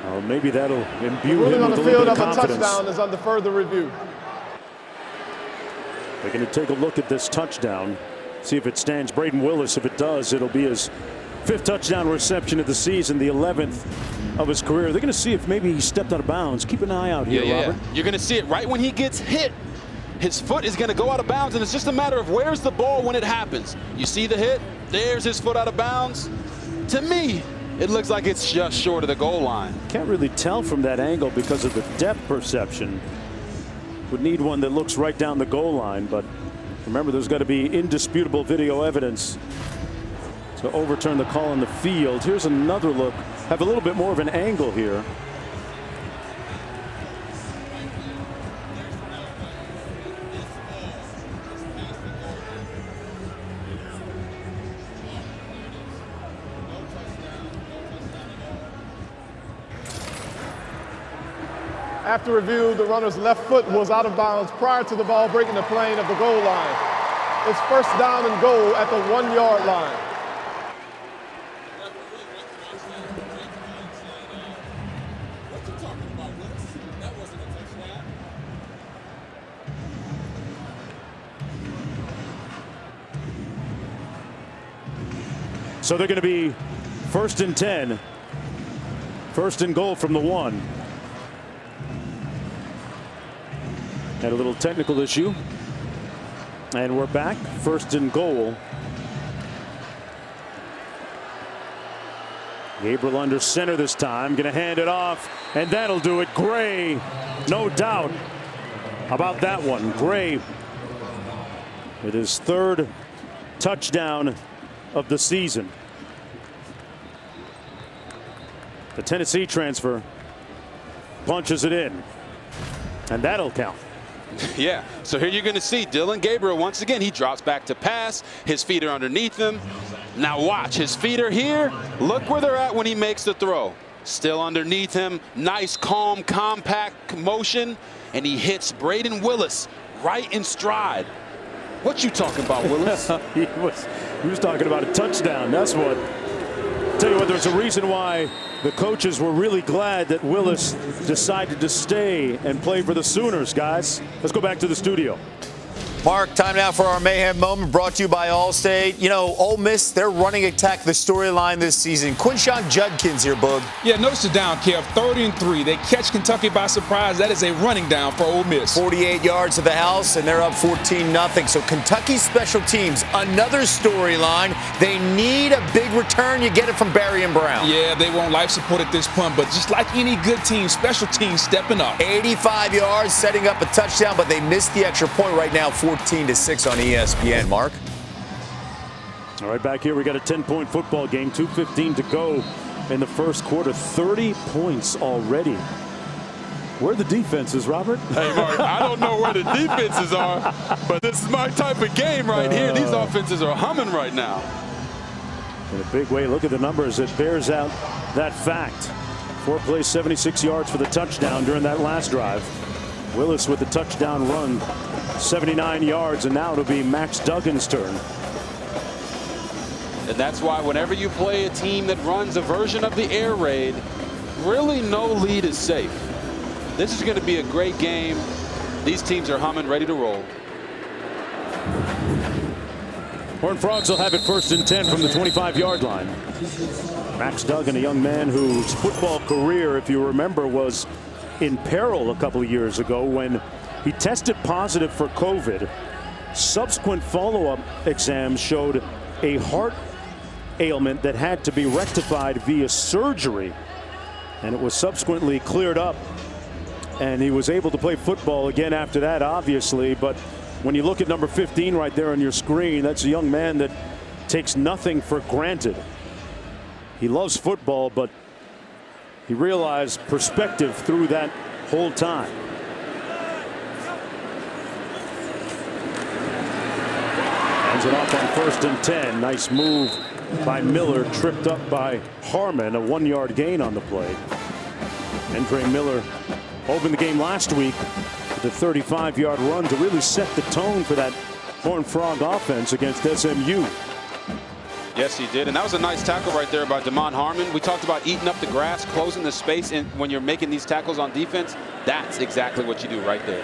Well, maybe that'll imbue Ruling him on with the a little field bit of of a confidence. touchdown is under further review. They're going to take a look at this touchdown, see if it stands. Braden Willis, if it does, it'll be his 5th touchdown reception of the season, the 11th of his career. They're going to see if maybe he stepped out of bounds. Keep an eye out here, Robert. You're going to see it right when he gets hit. His foot is going to go out of bounds, and it's just a matter of where's the ball when it happens. You see the hit? There's his foot out of bounds. To me, it looks like it's just short of the goal line. Can't really tell from that angle because of the depth perception. Would need one that looks right down the goal line, but remember, there's got to be indisputable video evidence to overturn the call on the field. Here's another look. Have a little bit more of an angle here. After review, the runner's left foot was out of bounds prior to the ball breaking the plane of the goal line. It's first down and goal at the 1-yard line. So they're going to be 1st and 10. 1st and goal from the 1. Had a little technical issue. And we're back. 1st and goal. Gabriel under center this time. Going to hand it off. And that'll do it. Gray. No doubt about that one. Gray with his 3rd touchdown of the season. The Tennessee transfer punches it in. And that'll count. Yeah, so here you're going to see Dillon Gabriel once again. He drops back to pass. His feet are underneath him. Now watch, his feet are here. Look where they're at when he makes the throw. Still underneath him. Nice, calm, compact motion. And he hits Braden Willis right in stride. What you talking about, Willis? he was talking about a touchdown. That's what. Tell you what, there's a reason why the coaches were really glad that Willis decided to stay and play for the Sooners, guys. Let's go back to the studio. Mark, time now for our Mayhem Moment, brought to you by Allstate. You know, Ole Miss, their running attack, the storyline this season. Quinshon Judkins here, Boog. Yeah, notice the down, Kev. 3rd and 3. They catch Kentucky by surprise. That is a running down for Ole Miss. 48 yards to the house, and they're up 14-0. So Kentucky's special teams, another storyline. They need a big return. You get it from Barry and Brown. Yeah, they want life support at this point, but just like any good team, special teams stepping up. 85 yards, setting up a touchdown, but they missed the extra point right now. 14-6 on ESPN. Mark. All right, back here we got a 10-point football game. 2:15 to go in the first quarter. 30 points already. Where are the defenses, Robert? Hey, Mark, I don't know where the defenses are, but this is my type of game right here. These offenses are humming right now. In a big way, look at the numbers. It bears out that fact. 4 plays, 76 yards for the touchdown during that last drive. Willis with the touchdown run, 79 yards, and now it'll be Max Duggan's turn. And that's why whenever you play a team that runs a version of the air raid, really no lead is safe. This is going to be a great game. These teams are humming, ready to roll. Horned Frogs will have it 1st and 10 from the 25-yard line. Max Duggan, a young man whose football career, if you remember, was in peril a couple of years ago when he tested positive for COVID. Subsequent follow-up exams showed a heart ailment that had to be rectified via surgery, and it was subsequently cleared up, and he was able to play football again after that, obviously. But when you look at number 15 right there on your screen, that's a young man that takes nothing for granted. He loves football, but he realized perspective through that whole time. Hands it off on 1st and 10. Nice move by Miller, tripped up by Harmon. A 1-yard gain on the play. Andre Miller opened the game last week with a 35-yard run to really set the tone for that Horned Frog offense against SMU. Yes, he did. And that was a nice tackle right there by Damon Harmon. We talked about eating up the grass, closing the space, and when you're making these tackles on defense, that's exactly what you do right there.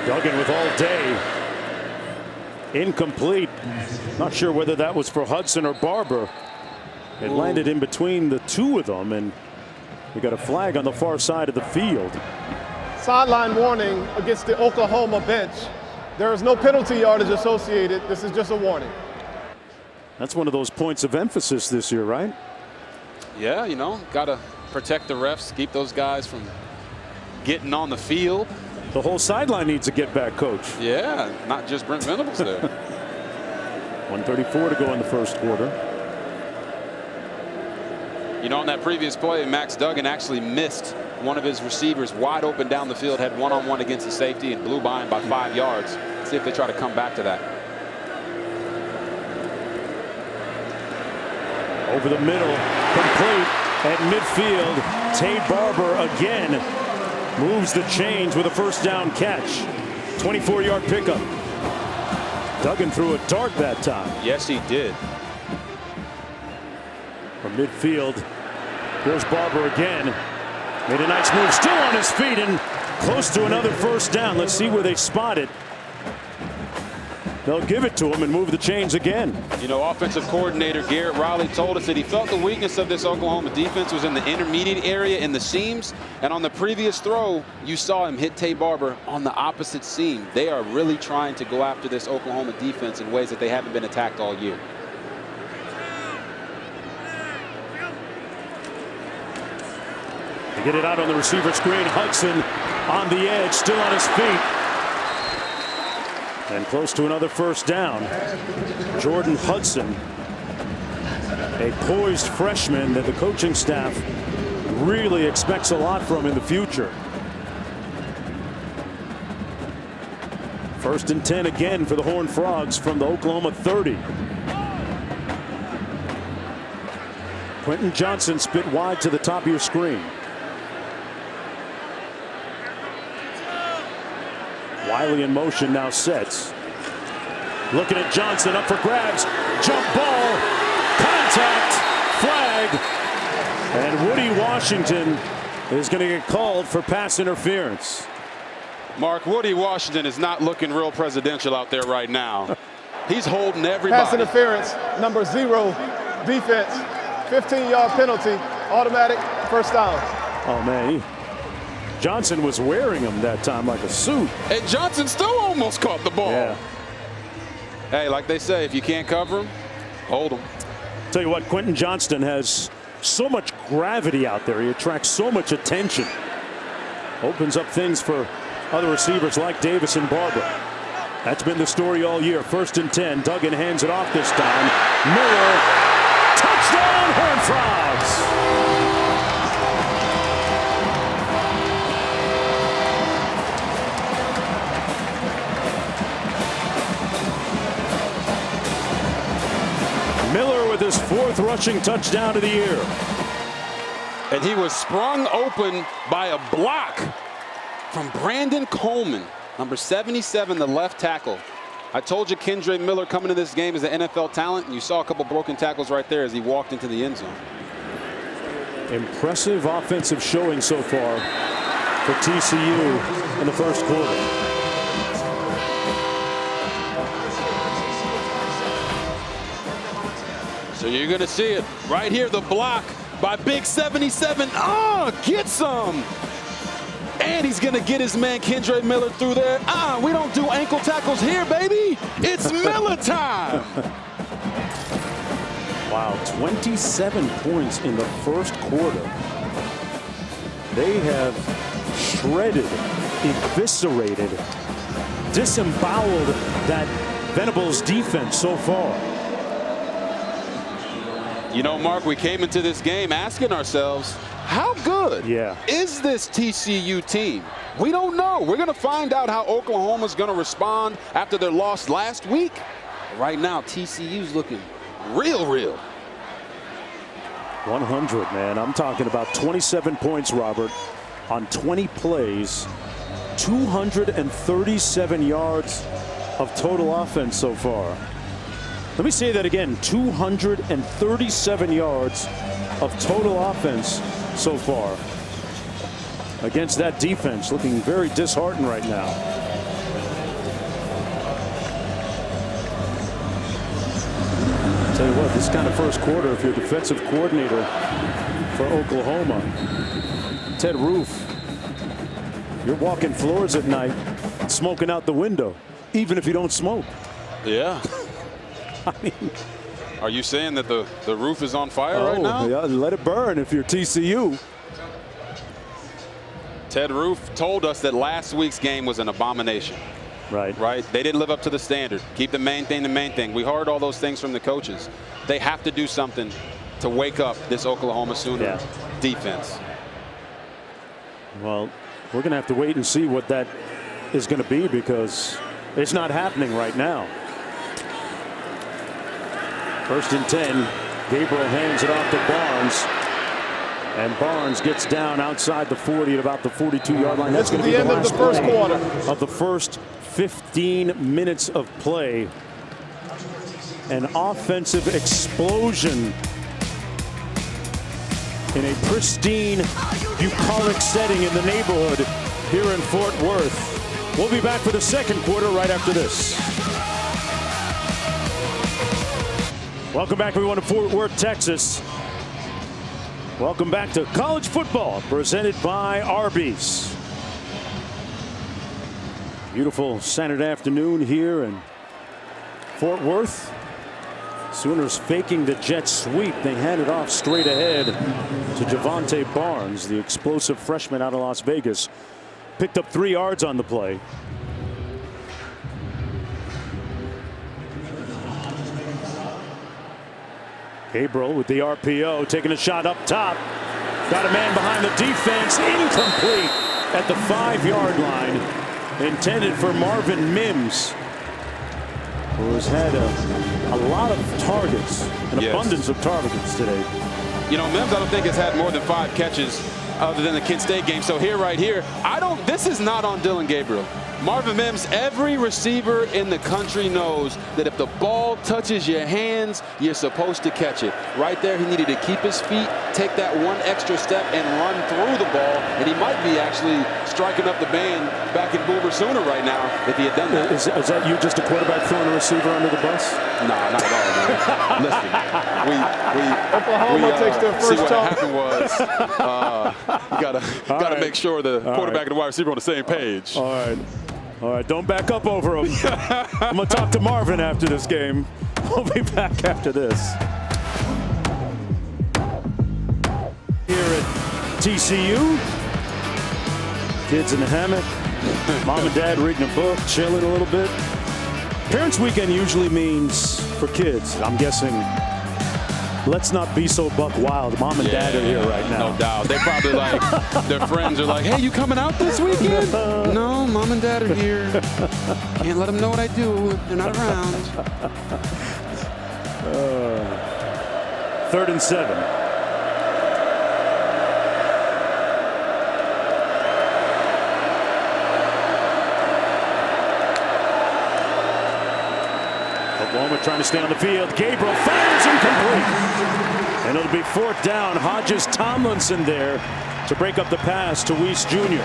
Duggan with all day. Incomplete. Not sure whether that was for Hudson or Barber. It landed in between the two of them, and we got a flag on the far side of the field. Sideline warning against the Oklahoma bench. There is no penalty yardage associated. This is just a warning. That's one of those points of emphasis this year, right? Yeah, you know, got to protect the refs, keep those guys from getting on the field. The whole sideline needs a get back coach. Yeah, not just Brent Venables there. 1:34 to go in the first quarter. You know, on that previous play, Max Duggan actually missed one of his receivers wide open down the field, had one-on-one against the safety and blew by him by 5 yards. See if they try to come back to that. Over the middle, complete at midfield. Tay Barber again moves the chains with a first down catch. 24-yard pickup. Duggan threw a dart that time. Yes, he did. From midfield, here's Barber again. Made a nice move, still on his feet and close to another first down. Let's see where they spot it. They'll give it to him and move the chains again. You know, offensive coordinator Garrett Riley told us that he felt the weakness of this Oklahoma defense was in the intermediate area in the seams. And on the previous throw, you saw him hit Tay Barber on the opposite seam. They are really trying to go after this Oklahoma defense in ways that they haven't been attacked all year. They get it out on the receiver screen. Hudson on the edge, still on his feet. And close to another first down. Jordan Hudson, a poised freshman that the coaching staff really expects a lot from in the future. 1st and 10 again for the Horned Frogs from the Oklahoma 30. Quentin Johnson spit wide to the top of your screen. Wiley in motion now sets. Looking at Johnson, up for grabs. Jump ball. Contact. Flag. And Woody Washington is going to get called for pass interference. Mark, Woody Washington is not looking real presidential out there right now. He's holding everybody. Pass interference, number 0, defense, 15-yard penalty, automatic, first down. Oh, man. Johnson was wearing him that time like a suit. And Johnson still almost caught the ball. Yeah. Hey, like they say, if you can't cover him, hold him. Tell you what, Quentin Johnston has so much gravity out there. He attracts so much attention. Opens up things for other receivers like Davis and Barber. That's been the story all year. 1st and 10. Duggan hands it off this time. Miller. Touchdown, Horned Frogs. Miller with his 4th rushing touchdown of the year. And he was sprung open by a block from Brandon Coleman, number 77, the left tackle. I told you Kendre Miller coming to this game is an NFL talent, and you saw a couple broken tackles right there as he walked into the end zone. Impressive offensive showing so far for TCU in the first quarter. So you're going to see it right here, the block by Big 77. Oh, get some. And he's going to get his man Kendre Miller through there. We don't do ankle tackles here, baby. It's Miller time. Wow, 27 points in the first quarter. They have shredded, eviscerated, disemboweled that Venables defense so far. You know, Mark, we came into this game asking ourselves, how good is this TCU team? We don't know. We're going to find out how Oklahoma's going to respond after their loss last week. Right now, TCU's looking real. 100, man. I'm talking about 27 points, Robert, on 20 plays, 237 yards of total offense so far. Let me say that again, 237 yards of total offense so far against that defense, looking very disheartened right now. I'll tell you what, this kind of first quarter, if you're defensive coordinator for Oklahoma, Ted Roof, you're walking floors at night, smoking out the window, even if you don't smoke. Yeah. I mean, are you saying that the roof is on fire right now? Yeah, let it burn if you're TCU. Ted Roof told us that last week's game was an abomination. Right. They didn't live up to the standard. Keep the main thing the main thing. We heard all those things from the coaches. They have to do something to wake up this Oklahoma Sooner defense. Well, we're going to have to wait and see what that is going to be, because it's not happening right now. 1st and 10. Gabriel hands it off to Barnes. And Barnes gets down outside the 40 at about the 42-yard line. That's going to be the end of the first quarter of the first 15 minutes of play. An offensive explosion in a pristine, bucolic setting in the neighborhood here in Fort Worth. We'll be back for the second quarter right after this. Welcome back, everyone, to Fort Worth, Texas. Welcome back to college football, presented by Arby's. Beautiful Saturday afternoon here in Fort Worth. Sooners faking the jet sweep. They hand it off straight ahead to Javonte Barnes, the explosive freshman out of Las Vegas. Picked up 3 yards on the play. Gabriel with the RPO, taking a shot up top. Got a man behind the defense. Incomplete at the 5-yard line. Intended for Marvin Mims, who has had a lot of targets, an abundance of targets today. You know, Mims, I don't think has had more than 5 catches other than the Kent State game. So right here, this is not on Dillon Gabriel. Marvin Mims, every receiver in the country knows that if the ball touches your hands, you're supposed to catch it. Right there, he needed to keep his feet, take that one extra step, and run through the ball. And he might be actually striking up the band back in Boomer Sooner right now if he had done that. Is that you, just a quarterback throwing a receiver under the bus? Nah, not at all, man. Listen, Oklahoma takes their first see what talk. happened was you gotta make sure the quarterback and the wide receiver are on the same page. All right, don't back up over him. I'm going to talk to Marvin after this game. We'll be back after this. Here at TCU, kids in the hammock, mom and dad reading a book, chilling a little bit. Parents' weekend usually means, for kids, I'm guessing, let's not be so buck wild. Mom and dad are here right now. No doubt. They probably their friends are like, hey, you coming out this weekend? No, mom and dad are here. Can't let them know what I do. They're not around. 3rd and 7. Oklahoma trying to stay on the field. Gabriel fires incomplete. And it'll be 4th down. Hodges Tomlinson there to break up the pass to Weiss Jr.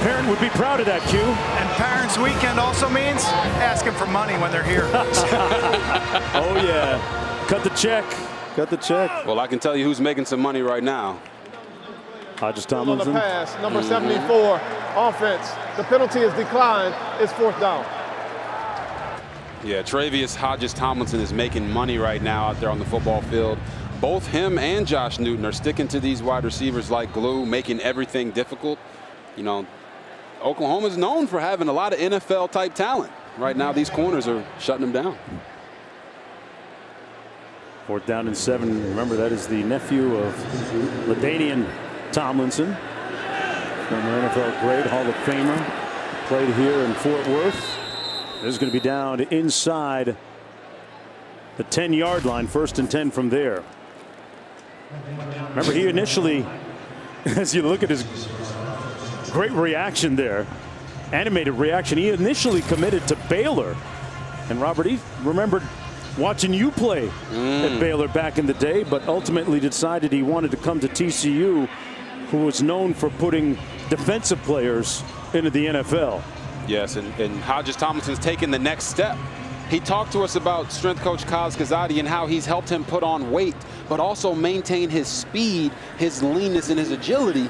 Parent would be proud of that, Q. And Parents' Weekend also means asking for money when they're here. Oh, yeah. Cut the check. Cut the check. Well, I can tell you who's making some money right now. Hodges Tomlinson. On the pass, number 74, offense. The penalty is declined. It's 4th down. Yeah, Travius Hodges Tomlinson is making money right now out there on the football field. both him and Josh Newton are sticking to these wide receivers like glue, making everything difficult. You know, Oklahoma's known for having a lot of NFL-type talent. Right now, these corners are shutting them down. 4th down and 7. Remember, that is the nephew of LaDainian Tomlinson, former NFL great, Hall of Famer. Played here in Fort Worth. This is going to be down inside the 10-yard line. 1st and 10 from there. Remember, he initially, as you look at his great reaction there, animated reaction, he initially committed to Baylor. And Robert, he remembered watching you play at Baylor back in the day, but ultimately decided he wanted to come to TCU, who was known for putting defensive players into the NFL. Yes, and Hodges Tomlinson's taken the next step. He talked to us about strength coach Kaz Kazadi and how he's helped him put on weight, but also maintain his speed, his leanness, and his agility.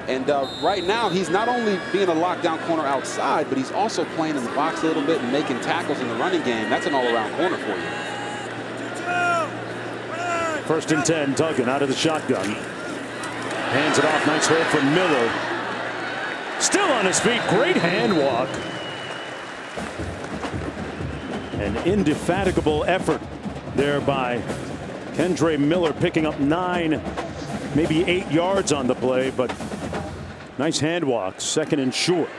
And right now, he's not only being a lockdown corner outside, but he's also playing in the box a little bit and making tackles in the running game. That's an all-around corner for you. 1st and 10, Duggan out of the shotgun. Hands it off, nice hold from Miller. Still on his feet, great hand walk. An indefatigable effort there by Kendre Miller, picking up 9, maybe 8 yards on the play, but nice hand walk. 2nd and short.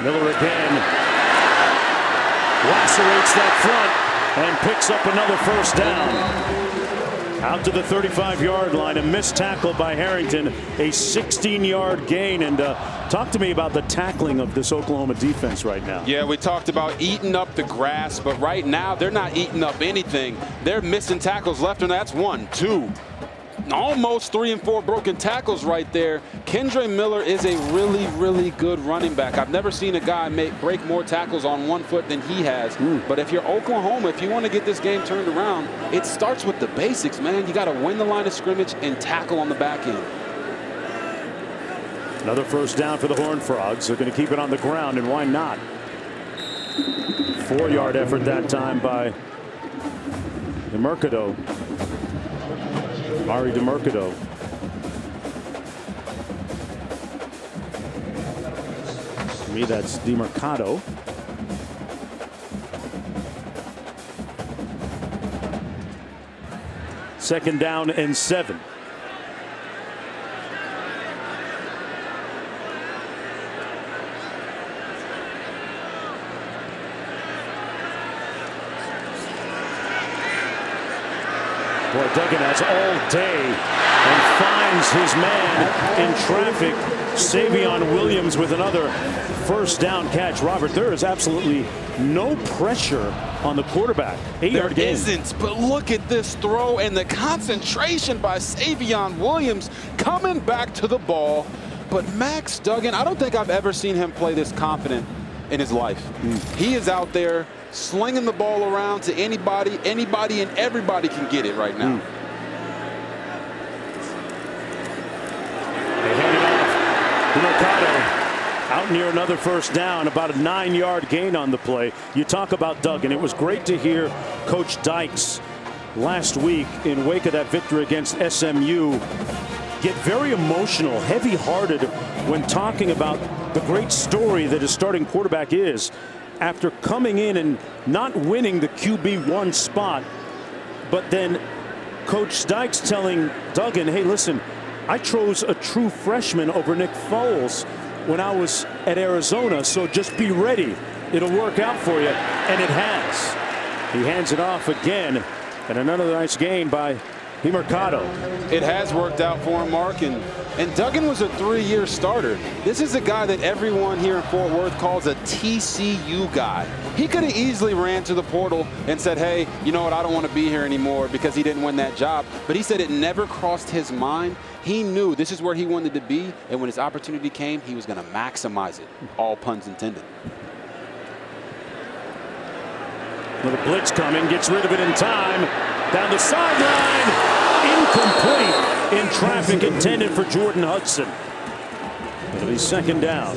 Miller again lacerates that front and picks up another 1st down. Out to the 35-yard line, a missed tackle by Harrington, a 16-yard gain. And talk to me about the tackling of this Oklahoma defense right now. Yeah, we talked about eating up the grass, but right now they're not eating up anything. They're missing tackles left, and that's 1, 2. Almost 3 and 4 broken tackles right there. Kendre Miller is a really, really good running back. I've never seen a guy break more tackles on 1 foot than he has. But if you're Oklahoma, if you want to get this game turned around, it starts with the basics, man. You got to win the line of scrimmage and tackle on the back end. Another 1st down for the Horned Frogs. They're going to keep it on the ground, and why not? 4-yard effort that time by DeMercado. Ari DeMercado. To me, that's DeMercado. Second down and 7. Boy, Duggan has all day and finds his man in traffic. Savion Williams with another 1st down catch. Robert, there is absolutely no pressure on the quarterback. 8-yard gain. There isn't, but look at this throw and the concentration by Savion Williams coming back to the ball. But Max Duggan, I don't think I've ever seen him play this confident in his life. He is out there slinging the ball around to anybody, and everybody can get it right now. They hand it off. DeMercado out near another 1st down, about a 9-yard gain on the play. You talk about Duggan. It was great to hear Coach Dykes last week in wake of that victory against SMU get very emotional, heavy-hearted when talking about the great story that his starting quarterback is. After coming in and not winning the QB1 spot, but then Coach Dykes telling Duggan, hey, listen, I chose a true freshman over Nick Foles when I was at Arizona, so just be ready. It'll work out for you, and it has. He hands it off again, and another nice gain by DeMercado. It has worked out for him, Mark, and Duggan was a 3-year starter. This is a guy that everyone here in Fort Worth calls a TCU guy. He could have easily ran to the portal and said, hey, you know what, I don't want to be here anymore because he didn't win that job. But he said it never crossed his mind. He knew this is where he wanted to be, and when his opportunity came, he was going to maximize it. All puns intended. Little blitz coming, gets rid of it in time. Down the sideline, incomplete in traffic intended for Jordan Hudson. It'll be 2nd down.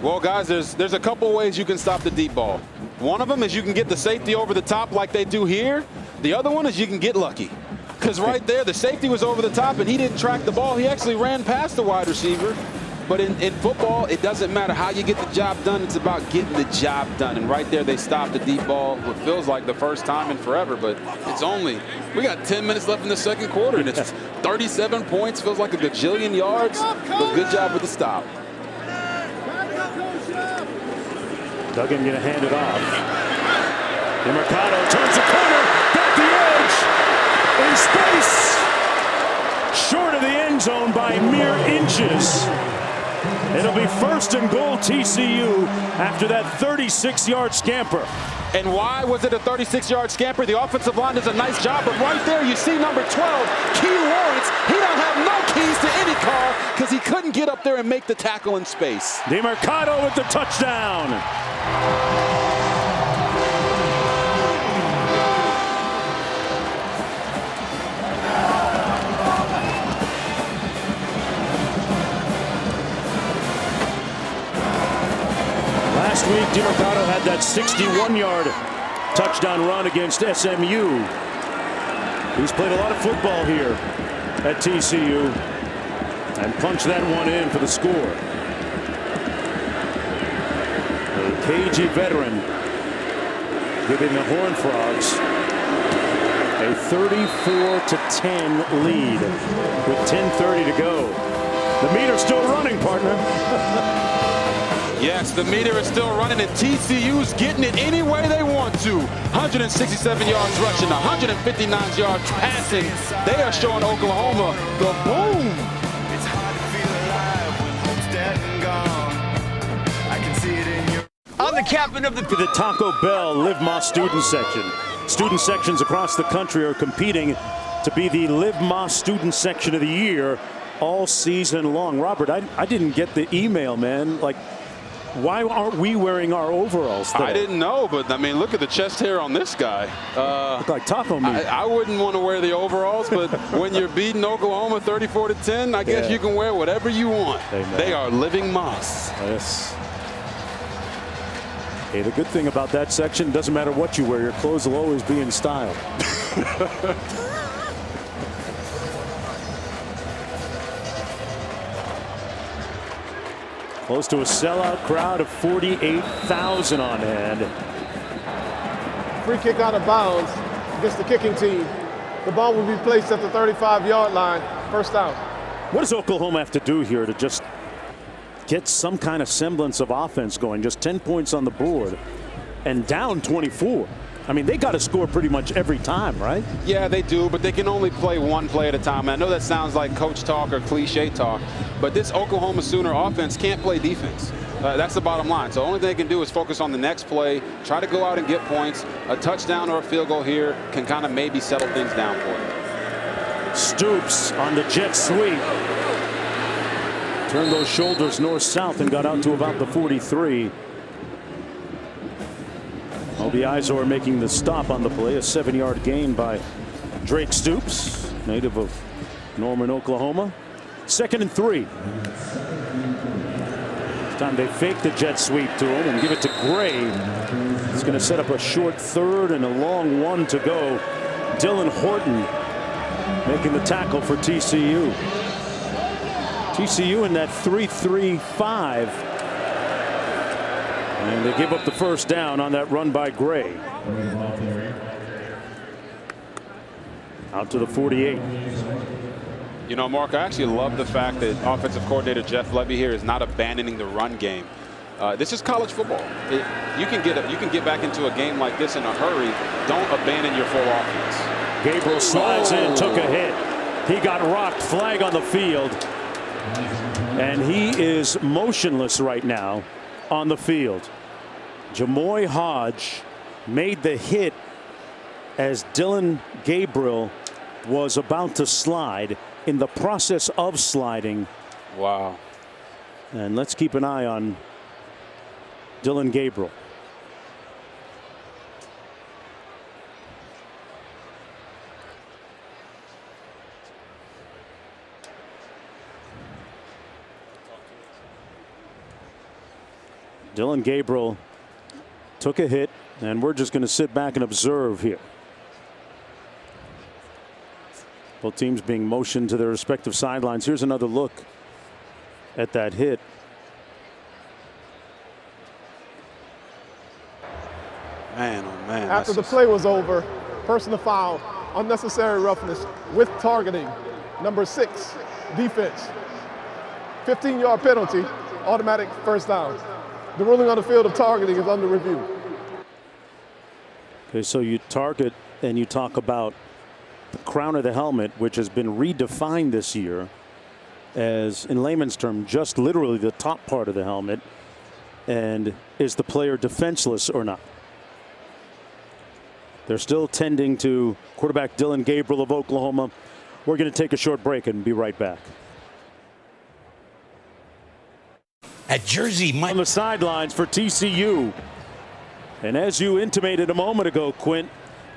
Well, guys, there's a couple ways you can stop the deep ball. One of them is you can get the safety over the top like they do here. The other one is you can get lucky. Because right there, the safety was over the top, and he didn't track the ball. He actually ran past the wide receiver. But in football, it doesn't matter how you get the job done. It's about getting the job done. And right there, they stopped the deep ball. It feels like the first time in forever, but we got 10 minutes left in the second quarter, and it's 37 points. Feels like a gajillion yards. But good job with the stop. Duggan going to hand it off. DeMercado turns the corner, got the edge, in space, short of the end zone by mere inches. It'll be 1st and goal TCU after that 36-yard scamper. And why was it a 36-yard scamper? The offensive line does a nice job, but right there you see number 12, Key Lawrence. He don't have no keys to any car because he couldn't get up there and make the tackle in space. DeMercado with the touchdown. Last week, DeMercado had that 61-yard touchdown run against SMU. He's played a lot of football here at TCU and punched that one in for the score. A KG veteran giving the Horned Frogs a 34-10 lead with 10:30 to go. The meter's still running, partner. Yes, the meter is still running, and TCU's getting it any way they want to. 167 yards rushing, 159 yards passing. They are showing Oklahoma the boom. It's hard to feel alive when hope's dead and gone. I can see it in your... I'm the captain of the Taco Bell Live Más student section. Student sections across the country are competing to be the Live Más student section of the year all season long. Robert, I didn't get the email, man. Like, why aren't we wearing our overalls today? I didn't know, but I mean, look at the chest hair on this guy. Look like taco meat. I wouldn't want to wear the overalls, but when you're beating Oklahoma 34-10, I guess you can wear whatever you want. They are living moss. Yes. Hey, the good thing about that section, doesn't matter what you wear, your clothes will always be in style. Close to a sellout crowd of 48,000 on hand. Free kick out of bounds against the kicking team. The ball will be placed at the 35-yard line. First down. What does Oklahoma have to do here to just get some kind of semblance of offense going? Just 10 points on the board and down 24. I mean, they got to score pretty much every time, right? Yeah, they do, but they can only play one play at a time. I know that sounds like coach talk or cliche talk, but this Oklahoma Sooner offense can't play defense. That's the bottom line. So the only thing they can do is focus on the next play, try to go out and get points. A touchdown or a field goal here can kind of maybe settle things down for them. Stoops on the jet sweep. Turned those shoulders north-south and got out to about the 43. Obi Izor making the stop on the play. A 7-yard gain by Drake Stoops, native of Norman, Oklahoma. 2nd and 3. This time they fake the jet sweep to him and give it to Gray. It's going to set up a short 3rd and a long 1 to go. Dylan Horton making the tackle for TCU. TCU in that 3-3-5. And they give up the first down on that run by Gray. Out to the 48. You know, Mark, I actually love the fact that offensive coordinator Jeff Levy here is not abandoning the run game. This is college football. You can get back into a game like this in a hurry. Don't abandon your full offense. Gabriel slides in, took a hit. He got rocked, flag on the field. And he is motionless right now on the field. Jamoy Hodge made the hit as Dylan Gabriel was about to slide, in the process of sliding. Wow. And let's keep an eye on Dylan Gabriel. Dillon Gabriel took a hit, and we're just going to sit back and observe here. Both teams being motioned to their respective sidelines. Here's another look at that hit. Man, oh man. After the play was over, personal foul, unnecessary roughness with targeting. Number 6, defense. 15-yard penalty, automatic first down. The ruling on the field of targeting is under review. Okay, so you target and you talk about the crown of the helmet, which has been redefined this year as, in layman's term, just literally the top part of the helmet. And is the player defenseless or not? They're still tending to quarterback Dillon Gabriel of Oklahoma. We're going to take a short break and be right back. At Jersey, on the sidelines for TCU. And as you intimated a moment ago, Quint,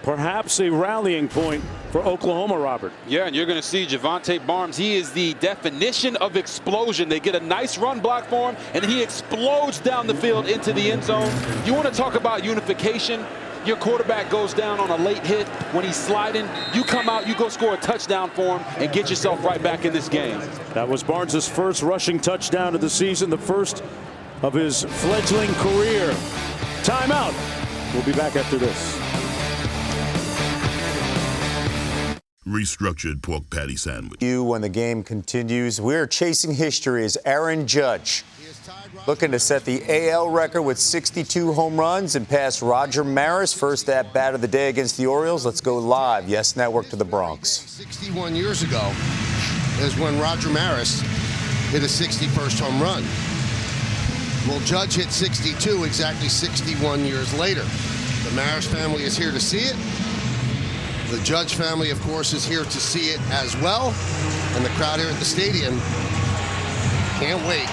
perhaps a rallying point for Oklahoma, Robert. Yeah, and you're going to see Javonte Barnes. He is the definition of explosion. They get a nice run block for him, and he explodes down the field into the end zone. You want to talk about unification? Your quarterback goes down on a late hit when he's sliding. You come out, you go score a touchdown for him and get yourself right back in this game. That was Barnes' first rushing touchdown of the season, the first of his fledgling career. Timeout. We'll be back after this. Restructured pork patty sandwich. When the game continues, we're chasing history as Aaron Judge looking to set the AL record with 62 home runs and pass Roger Maris first at bat of the day against the Orioles. Let's go live. Yes Network to the Bronx. 61 years ago is when Roger Maris hit his 61st home run. Well, Judge hit 62 exactly 61 years later. The Maris family is here to see it. The Judge family, of course, is here to see it as well. And the crowd here at the stadium can't wait.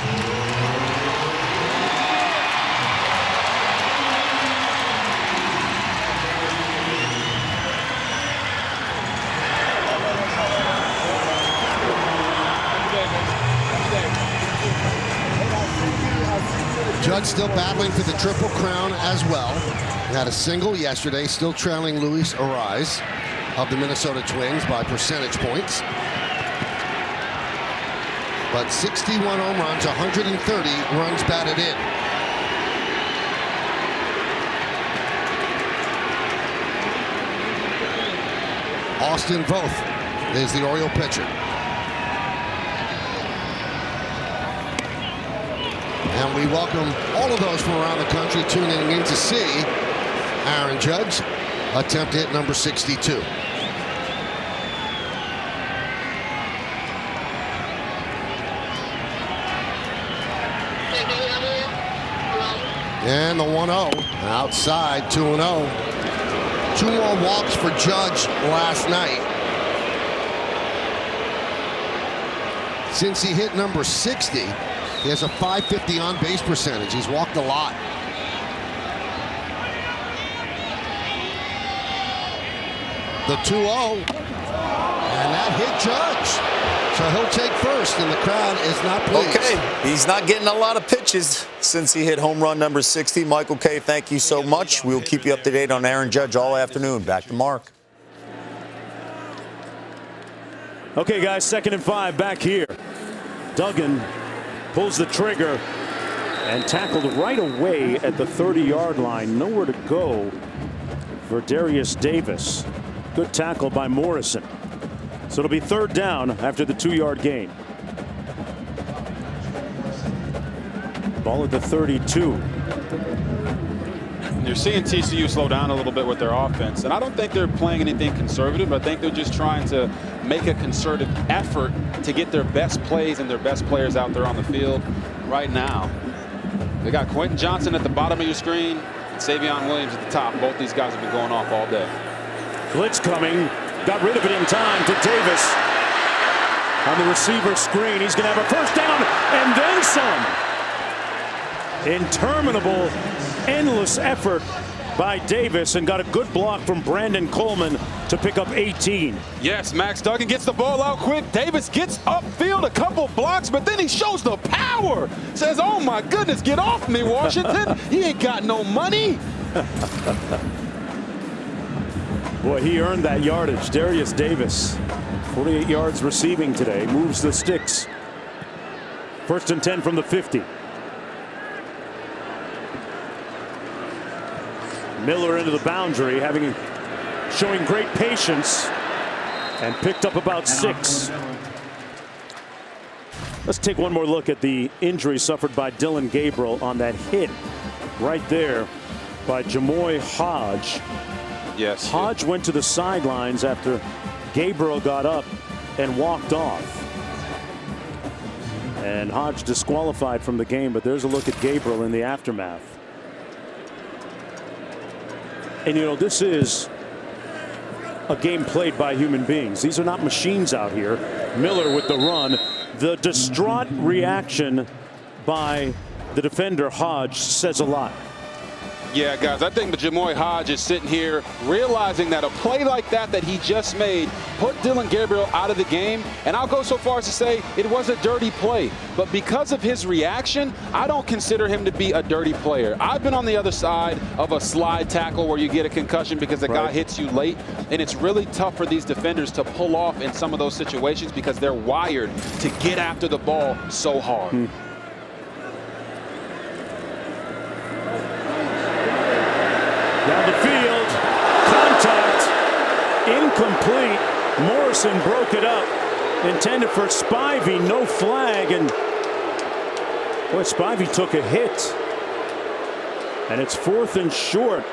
Judge still battling for the Triple Crown as well. He had a single yesterday, still trailing Luis Ariz of the Minnesota Twins by percentage points. But 61 home runs, 130 runs batted in. Austin Voth is the Oriole pitcher. And we welcome all of those from around the country tuning in to see Aaron Judge attempt hit number 62. And the 1-0 outside, 2-0. 2 more walks for Judge last night. Since he hit number 60, he has a .550 on-base percentage. He's walked a lot. The 2-0. And that hit Judge. So he'll take first, and the crowd is not pleased. Okay, he's not getting a lot of pitches since he hit home run number 60. Michael Kay, thank you so much. We'll keep you up to date on Aaron Judge all afternoon. Back to Mark. Okay, guys, 2nd and 5 back here. Duggan pulls the trigger and tackled right away at the 30-yard line. Nowhere to go for Darius Davis. Good tackle by Morrison. So it'll be 3rd down after the 2-yard gain. Ball at the 32. You're seeing TCU slow down a little bit with their offense, and I don't think they're playing anything conservative. I think they're just trying to make a concerted effort to get their best plays and their best players out there on the field right now. They got Quentin Johnson at the bottom of your screen and Savion Williams at the top. Both these guys have been going off all day. Blitz coming. Got rid of it in time to Davis. On the receiver screen, he's going to have a first down and then some. Interminable, endless effort by Davis and got a good block from Brandon Coleman to pick up 18. Yes, Max Duggan gets the ball out quick. Davis gets upfield a couple blocks, but then he shows the power. Says, oh my goodness, get off me, Washington. He ain't got no money. Boy, he earned that yardage. Darius Davis, 48 yards receiving today, moves the sticks. 1st and 10 from the 50. Miller into the boundary, showing great patience, and picked up about 6. Let's take one more look at the injury suffered by Dillon Gabriel on that hit right there by Jamoy Hodge. Yes. Hodge went to the sidelines after Gabriel got up and walked off. And Hodge disqualified from the game, but there's a look at Gabriel in the aftermath. And, you know, this is a game played by human beings. These are not machines out here. Miller with the run. The distraught reaction by the defender, Hodge, says a lot. Yeah, guys, I think Jamoy Hodge is sitting here realizing that a play like that he just made put Dillon Gabriel out of the game. And I'll go so far as to say it was a dirty play. But because of his reaction, I don't consider him to be a dirty player. I've been on the other side of a slide tackle where you get a concussion because the guy hits you late. And it's really tough for these defenders to pull off in some of those situations because they're wired to get after the ball so hard. Down the field, contact, incomplete. Morrison broke it up, intended for Spivey, no flag, and boy, Spivey took a hit. And it's 4th and short.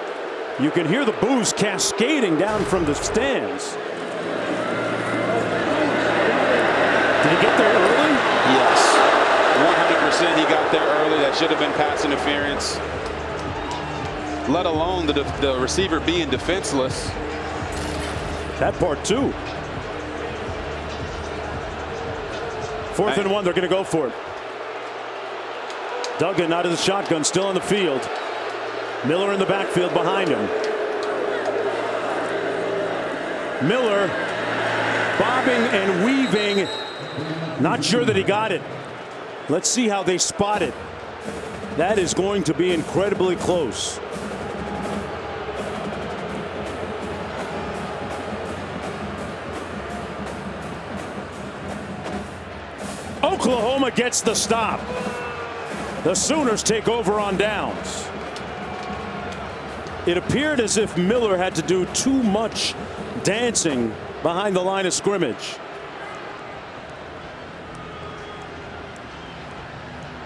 You can hear the boos cascading down from the stands. Did he get there early? Yes, 100% he got there early. That should have been pass interference. Let alone the receiver being defenseless. That part too. 4th and 1, they're going to go for it. Duggan out of the shotgun, still on the field. Miller in the backfield behind him. Miller bobbing and weaving. Not sure that he got it. Let's see how they spot it. That is going to be incredibly close. Oklahoma gets the stop. The Sooners take over on downs. It appeared as if Miller had to do too much dancing behind the line of scrimmage.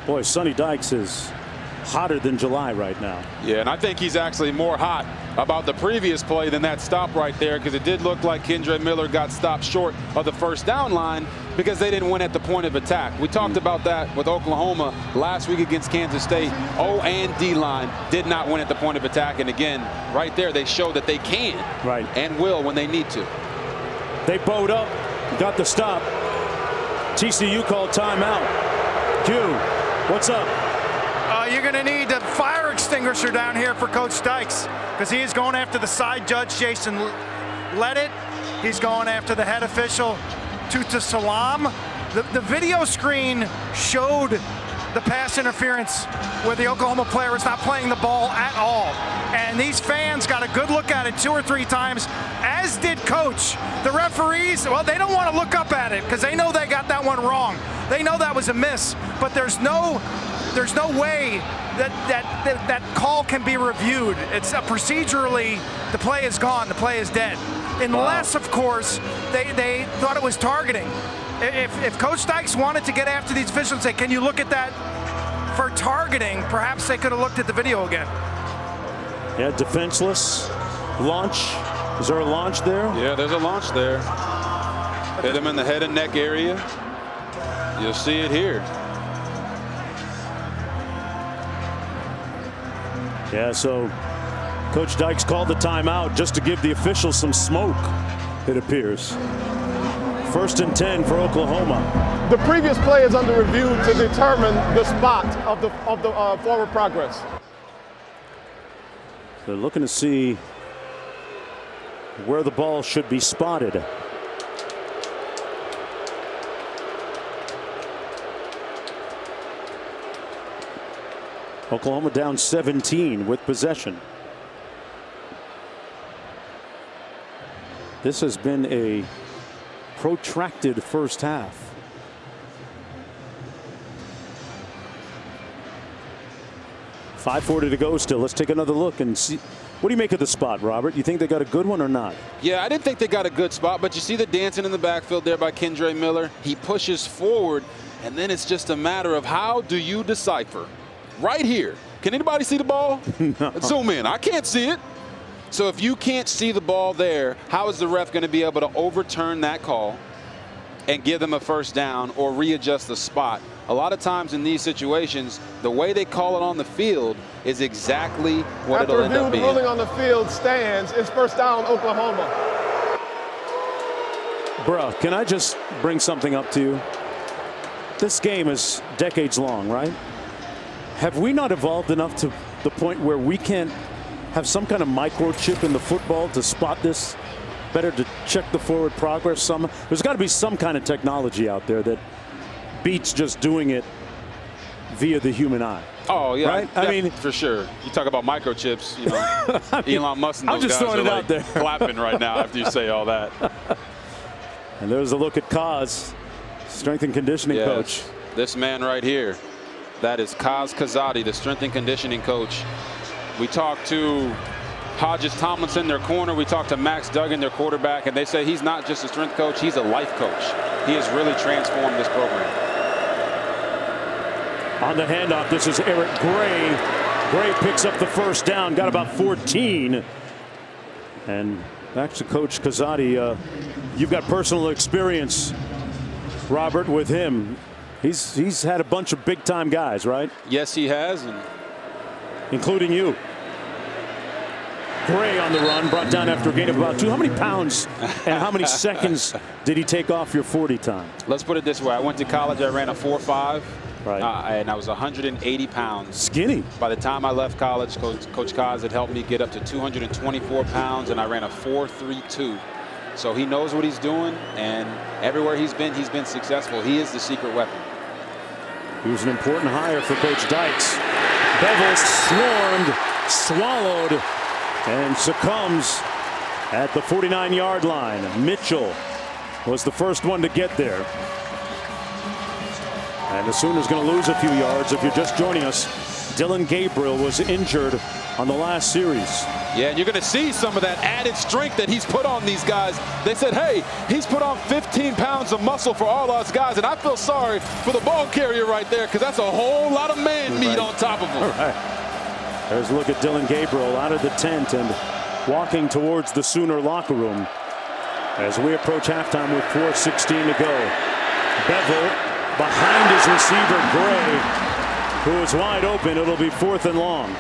Boy, Sonny Dykes is hotter than July right now. Yeah, and I think he's actually more hot about the previous play than that stop right there, because it did look like Kendre Miller got stopped short of the first down line because they didn't win at the point of attack. We talked about that with Oklahoma last week against Kansas State. O and D line did not win at the point of attack, and again, right there, they showed that they can and will when they need to. They bowed up, got the stop. TCU called timeout. Q, what's up? You're going to need a fire extinguisher down here for Coach Dykes, because he is going after the side judge, Jason Leddit. He's going after the head official, Tuta Salam. The video screen showed the pass interference where the Oklahoma player is not playing the ball at all. And these fans got a good look at it 2 or 3 times, as did Coach. The referees, well, they don't want to look up at it because they know they got that one wrong. They know that was a miss, but there's no way that call can be reviewed. It's procedurally, the play is gone, the play is dead. Unless, of course, they thought it was targeting. If Coach Dykes wanted to get after these officials and say, can you look at that for targeting, perhaps they could have looked at the video again. Yeah, defenseless. Launch. Is there a launch there? Yeah, there's a launch there. Hit him in the head and neck area. You'll see it here. Yeah, so Coach Dykes called the timeout just to give the officials some smoke, it appears. 1st and 10 for Oklahoma. The previous play is under review to determine the spot of the forward progress. They're looking to see where the ball should be spotted. Oklahoma down 17 with possession. This has been a protracted first half. .540 to go still. Let's take another look and see. What do you make of the spot, Robert? You think they got a good one or not? Yeah, I didn't think they got a good spot, but you see the dancing in the backfield there by Kendre Miller. He pushes forward, and then it's just a matter of how do you decipher? Right here. Can anybody see the ball? No. Zoom in. I can't see it. So if you can't see the ball there, how is the ref going to be able to overturn that call and give them a first down or readjust the spot? A lot of times in these situations, the way they call it on the field is exactly what it'll end up being. The ruling on the field stands. It's first down, Oklahoma. Bruh, can I just bring something up to you? This game is decades long, right? Have we not evolved enough to the point where we can't have some kind of microchip in the football to spot this better, to check the forward progress? There's got to be some kind of technology out there that beats just doing it via the human eye. Oh, yeah. Right? I mean, for sure. You talk about microchips, you know, I mean, Elon Musk and those I'm just guys throwing are it like out there. clapping right now after you say all that. And there's a look at Kaz, strength and conditioning coach. This man right here, that is Kaz Kazadi, the strength and conditioning coach. We talked to Hodges Tomlinson, their corner. We talked to Max Duggan, their quarterback, and they say he's not just a strength coach, he's a life coach. He has really transformed this program. On the handoff, this is Eric Gray. Gray picks up the first down, got about 14. And back to Coach Kazadi. You've got personal experience, Robert, with him. He's had a bunch of big-time guys, right? Yes, he has. Including you. Gray on the run, brought down after a gain of about 2. How many pounds and how many seconds did he take off your 40 time? Let's put it this way. I went to college. I ran a 4.5. Right. And I was 180 pounds. Skinny. By the time I left college, Coach Kaz had helped me get up to 224 pounds, and I ran a 4.32. So he knows what he's doing, and everywhere he's been successful. He is the secret weapon. He was an important hire for Coach Dykes. Bevel swallowed, and succumbs at the 49-yard line. Mitchell was the first one to get there. And the Sooners going to lose a few yards. If you're just joining us, Dylan Gabriel was injured on the last series. Yeah, and you're going to see some of that added strength that he's put on these guys. They said, hey, he's put on 15 pounds of muscle for all us guys, and I feel sorry for the ball carrier right there because that's a whole lot of man meat on top of him. All right. There's a look at Dylan Gabriel out of the tent and walking towards the Sooner locker room as we approach halftime with 4:16 to go. Bevel behind his receiver, Gray, who is wide open. It'll be 4th and long.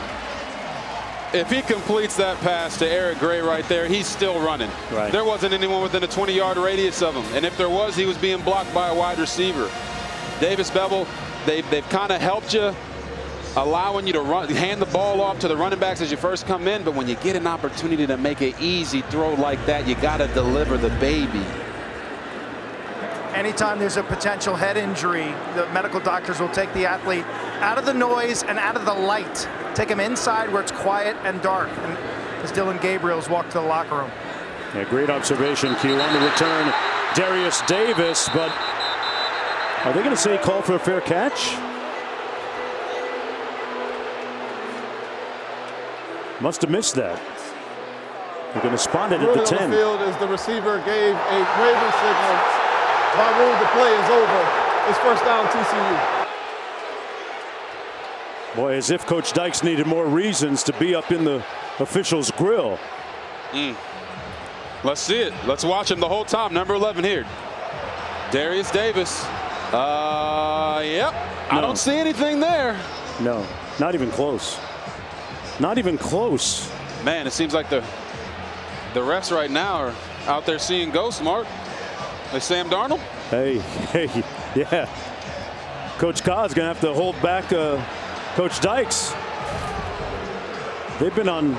If he completes that pass to Eric Gray right there, he's still running. Right. There wasn't anyone within a 20-yard radius of him. And if there was, he was being blocked by a wide receiver. Davis Bevel, they've kind of helped you, allowing you to hand the ball off to the running backs as you first come in. But when you get an opportunity to make an easy throw like that, you got to deliver the baby. Anytime there's a potential head injury, the medical doctors will take the athlete out of the noise and out of the light. Take him inside where it's quiet and dark. And as Dylan Gabriel's walked to the locker room. Yeah, great observation, Q. On the return, Darius Davis, but are they going to say call for a fair catch? Must have missed that. They're going to spot it at the 10. On the field as the receiver gave a waving signal. By rule, the play is over. It's first down, TCU. Boy, as if Coach Dykes needed more reasons to be up in the official's grill. Let's see it. Let's watch him the whole time. Number 11 here. Darius Davis. Yep. I don't see anything there. No, not even close. Not even close. Man, it seems like the refs right now are out there seeing ghosts, Mark. Like Sam Darnold? Hey, yeah. Coach Kaz going to have to hold back Coach Dykes. They've been on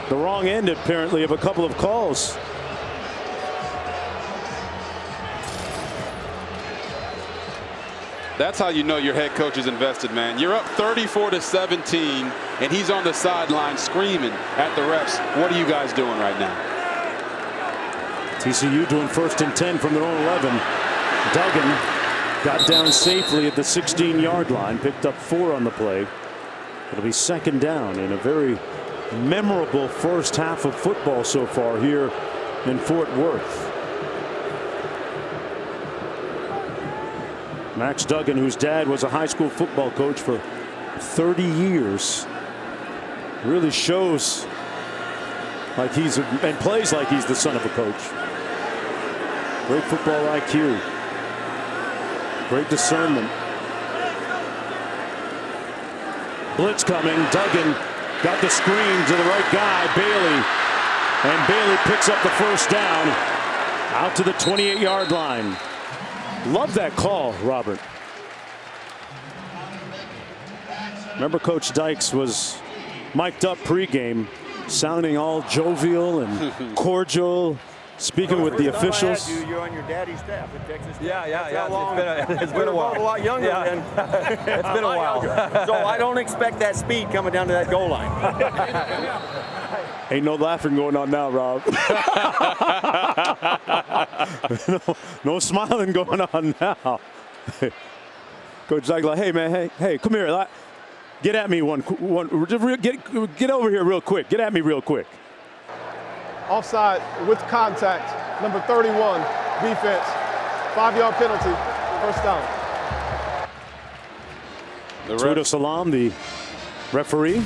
the wrong end, apparently, of a couple of calls. That's how you know your head coach is invested, man. You're up 34-17, and he's on the sideline screaming at the refs. What are you guys doing right now? TCU doing 1st and 10 from their own 11. Duggan got down safely at the 16-yard line, picked up 4 on the play. It'll be 2nd down in a very memorable first half of football so far here in Fort Worth. Max Duggan, whose dad was a high school football coach for 30 years, really shows like he's and plays like he's the son of a coach. Great football IQ, great discernment. Blitz coming. Duggan got the screen to the right guy, Bailey, and Bailey picks up the 1st down out to the 28-yard line. Love that call, Robert. Remember, Coach Dykes was mic'd up pregame, sounding all jovial and cordial, speaking with the officials. You're on your daddy's staff at Texas Tech. Yeah. It's been a while. A lot younger. Yeah. It's been a while. So I don't expect that speed coming down to that goal line. Ain't no laughing going on now, Rob. no smiling going on now. Coach Dykes like, hey man, hey, come here. Get at me get over here real quick. Get at me real quick. Offside with contact, number 31, defense. 5-yard penalty, 1st down. Tudo Salam, the referee.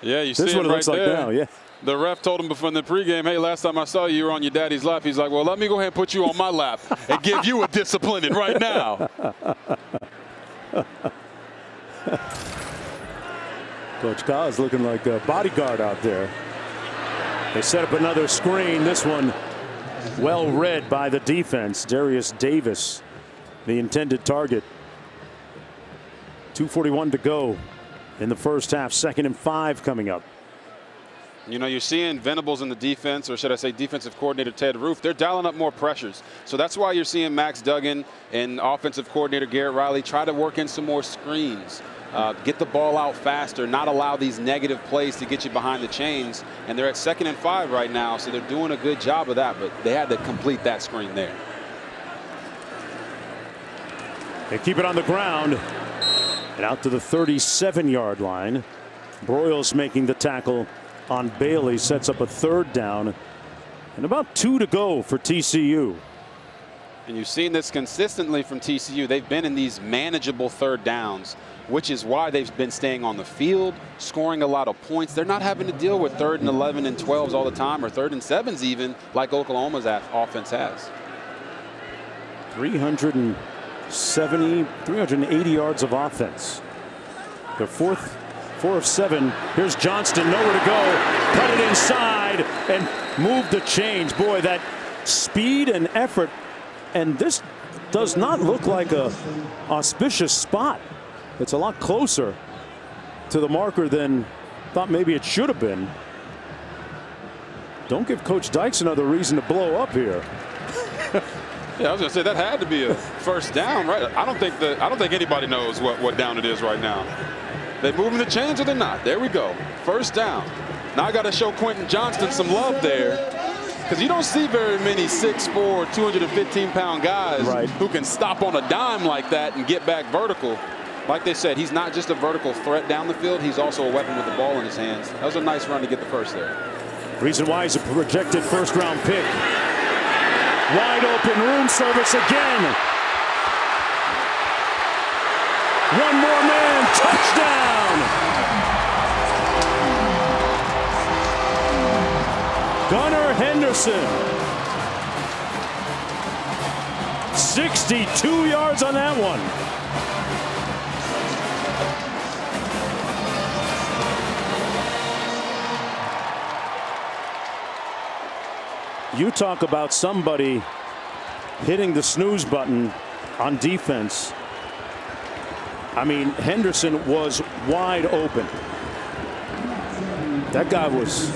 Yeah, you see this is it what it right looks there. like now, yeah. The ref told him before in the pregame, hey, last time I saw you, you were on your daddy's lap. He's like, well, let me go ahead and put you on my lap and give you a disciplining right now. Coach Kaz looking like a bodyguard out there. They set up another screen. This one well read by the defense. Darius Davis, the intended target. 2:41 to go in the first half. 2nd and 5 coming up. You know, you're seeing Venables in the defense, or should I say defensive coordinator Ted Roof, they're dialing up more pressures. So that's why you're seeing Max Duggan and offensive coordinator Garrett Riley try to work in some more screens. Get the ball out faster, not allow these negative plays to get you behind the chains. And they're at 2nd and 5 right now, so they're doing a good job of that, but they had to complete that screen there. They keep it on the ground and out to the 37-yard line. Broyles making the tackle on Bailey, sets up a 3rd down and about 2 to go for TCU. And you've seen this consistently from TCU. They've been in these manageable 3rd downs, which is why they've been staying on the field, scoring a lot of points. They're not having to deal with 3rd and 11 and 12s all the time, or 3rd and 7s even, like Oklahoma's offense has. 380 yards of offense. Their 4 of 7. Here's Johnston, nowhere to go. Cut it inside and move the chains. Boy, that speed and effort. And this does not look like a auspicious spot. It's a lot closer to the marker than thought maybe it should have been. Don't give Coach Dykes another reason to blow up here. Yeah, I was gonna say that had to be a 1st down, right? I don't think anybody knows what down it is right now. They moving the chains or they're not? There we go. 1st down. Now I got to show Quentin Johnston some love there, because you don't see very many 6'4", 215-pound guys who can stop on a dime like that and get back vertical. Like they said, he's not just a vertical threat down the field. He's also a weapon with the ball in his hands. That was a nice run to get the 1st there. Reason why he's a projected 1st-round pick. Wide open room service again. One more man, touchdown. Gunnar Henderson. 62 yards on that one. You talk about somebody hitting the snooze button on defense. I mean, Henderson was wide open. That guy was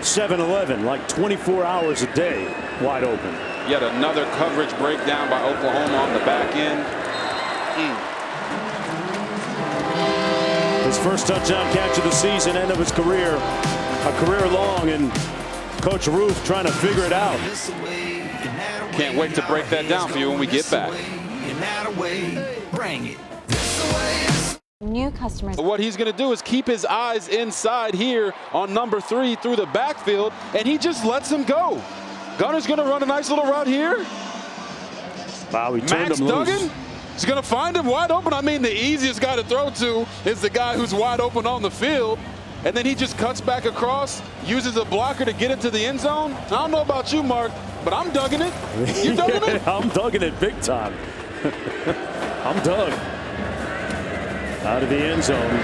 7-11, like 24 hours a day, wide open. Yet another coverage breakdown by Oklahoma on the back end. His first touchdown catch of the season, end of his career, a career long, and Coach Roof trying to figure it out. Can't wait to break that down for you when we get back. New customers. What he's going to do is keep his eyes inside here on number 3 through the backfield, and he just lets him go. Gunner's going to run a nice little route here. Wow, he turned Max him Duggan loose. is going to find him wide open. I mean, the easiest guy to throw to is the guy who's wide open on the field. And then he just cuts back across, uses a blocker to get into the end zone. I don't know about you, Mark, but I'm dugging it. You dugging it? I'm dugging it big time. I'm dug. Out of the end zone.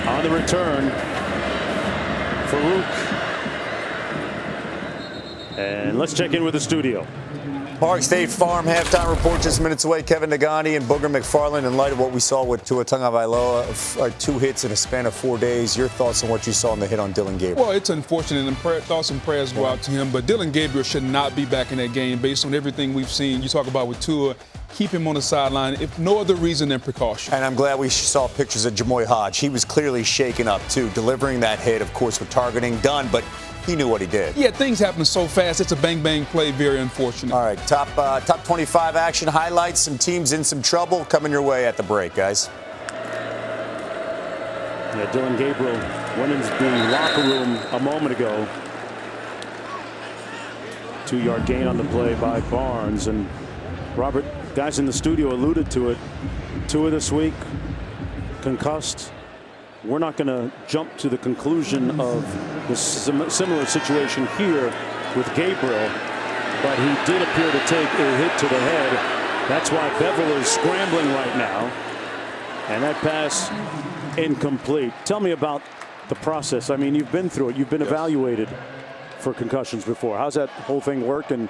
On the return. Farouk. And let's check in with the studio. Park State Farm halftime report just minutes away. Kevin Nagani and Booger McFarland, in light of what we saw with Tua Tagovailoa, 2 hits in a span of 4 days. Your thoughts on what you saw on the hit on Dylan Gabriel? Well, it's unfortunate, and thoughts and prayers go out to him. But Dylan Gabriel should not be back in that game based on everything we've seen. You talk about with Tua, keep him on the sideline, if no other reason than precaution. And I'm glad we saw pictures of Jamoy Hodge. He was clearly shaken up, too, delivering that hit, of course, with targeting done, but he knew what he did. Yeah, things happen so fast. It's a bang-bang play, very unfortunate. All right, top 25 action highlights, some teams in some trouble coming your way at the break, guys. Yeah, Dylan Gabriel went into the locker room a moment ago. 2-yard gain on the play by Barnes. And Robert, guys in the studio alluded to it. Tua this week, concussed. We're not going to jump to the conclusion of the similar situation here with Gabriel, but he did appear to take a hit to the head. That's why Bevel is scrambling right now. And that pass incomplete. Tell me about the process. I mean, you've been through it. You've been evaluated for concussions before. How's that whole thing work? And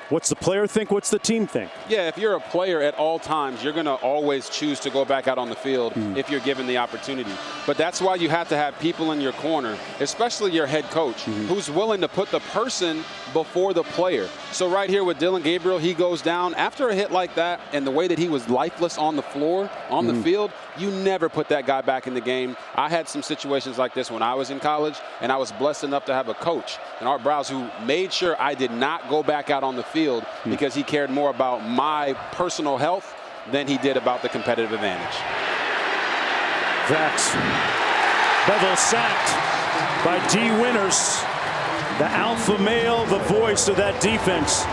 what's the player think? What's the team think? Yeah, if you're a player at all times, you're going to always choose to go back out on the field if you're given the opportunity. But that's why you have to have people in your corner, especially your head coach, who's willing to put the person before the player. So right here with Dylan Gabriel, he goes down after a hit like that, and the way that he was lifeless on the floor, on the field, you never put that guy back in the game. I had some situations like this when I was in college, and I was blessed enough to have a coach, and Art Browse, who made sure I did not go back out on the field because he cared more about my personal health than he did about the competitive advantage. That's Bevel sacked by D. Winters, the alpha male, the voice of that defense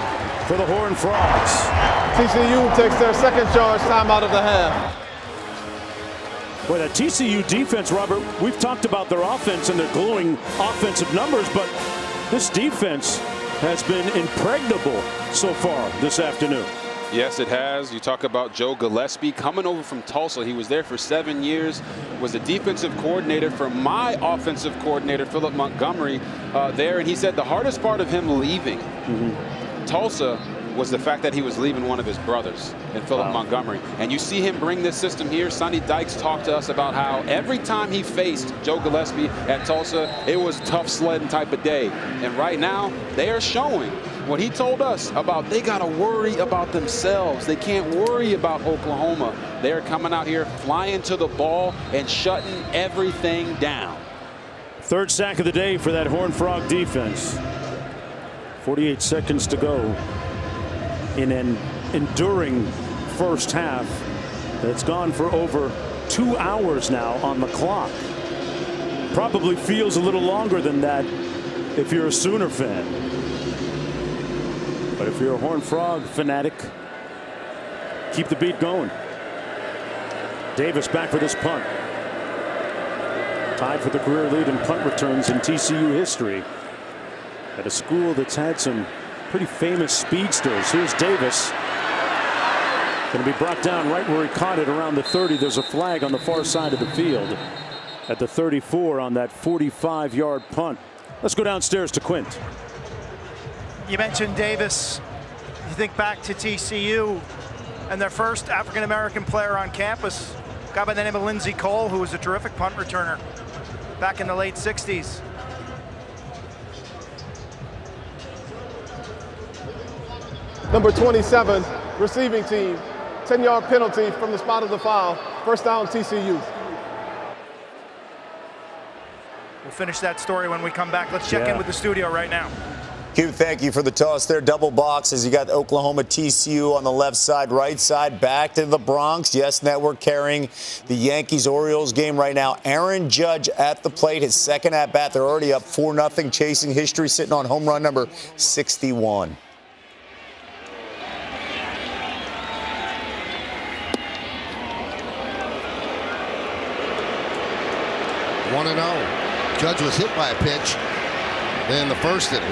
for the Horned Frogs. TCU takes their second charge time out of the half. Boy, that TCU defense, Robert, we've talked about their offense and their glowing offensive numbers, but this defense has been impregnable so far this afternoon. Yes, it has. You talk about Joe Gillespie coming over from Tulsa. He was there for 7 years, was the defensive coordinator for my offensive coordinator, Philip Montgomery, there. And he said the hardest part of him leaving Tulsa was the fact that he was leaving one of his brothers in Philip Montgomery. And you see him bring this system here. Sonny Dykes talked to us about how every time he faced Joe Gillespie at Tulsa, it was tough sledding type of day. And right now, they are showing what he told us about they got to worry about themselves. They can't worry about Oklahoma. They're coming out here flying to the ball and shutting everything down. Third sack of the day for that Horned Frog defense. 48 seconds to go in an enduring first half that's gone for over 2 hours now on the clock. Probably feels a little longer than that if you're a Sooner fan. But if you're a Horned Frog fanatic, keep the beat going. Davis back for this punt. Tied for the career lead in punt returns in TCU history at a school that's had some pretty famous speedsters. Here's Davis. Going to be brought down right where he caught it around the 30. There's a flag on the far side of the field at the 34 on that 45-yard punt. Let's go downstairs to Quint. You mentioned Davis. You think back to TCU and their first African-American player on campus, a guy by the name of Lindsey Cole, who was a terrific punt returner. back in the late 60s. Number 27, receiving team, 10-yard penalty from the spot of the foul. First down, TCU. We'll finish that story when we come back. Let's check in with the studio right now. Q, thank you for the toss there. Double box as you got Oklahoma TCU on the left side, right side, back to the Bronx. Yes Network carrying the Yankees-Orioles game right now. Aaron Judge at the plate, his second at-bat. They're already up 4-0, chasing history, sitting on home run number 61. One and 0. Judge was hit by a pitch in the first inning.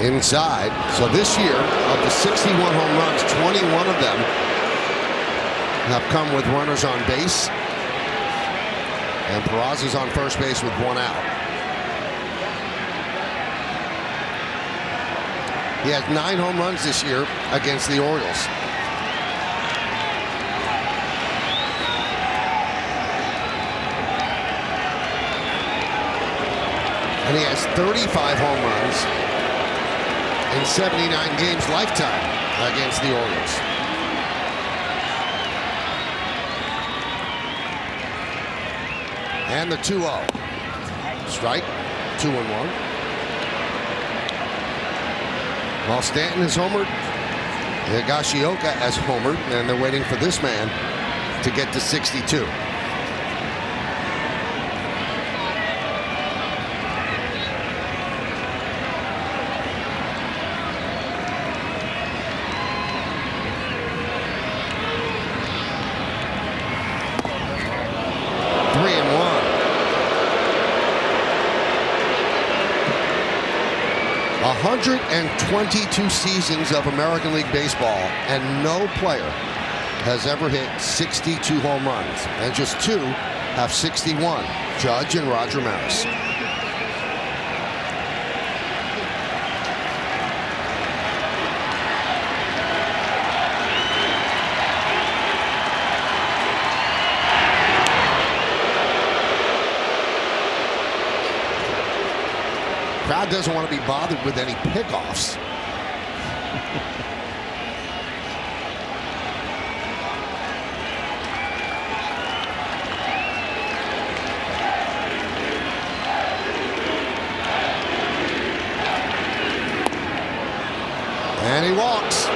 Inside. So this year, of the 61 home runs, 21 of them have come with runners on base. And Peraza's on first base with one out. He has 9 home runs this year against the Orioles. And he has 35 home runs in 79 games lifetime against the Orioles. And the 2-0. Strike, 2-1. While Stanton is homered, Higashioka has homered, and they're waiting for this man to get to 62. And 22 seasons of American League Baseball, and no player has ever hit 62 home runs, and just 2 have 61, Judge and Roger Maris. Crowd doesn't want to be bothered with any pickoffs. And he walks.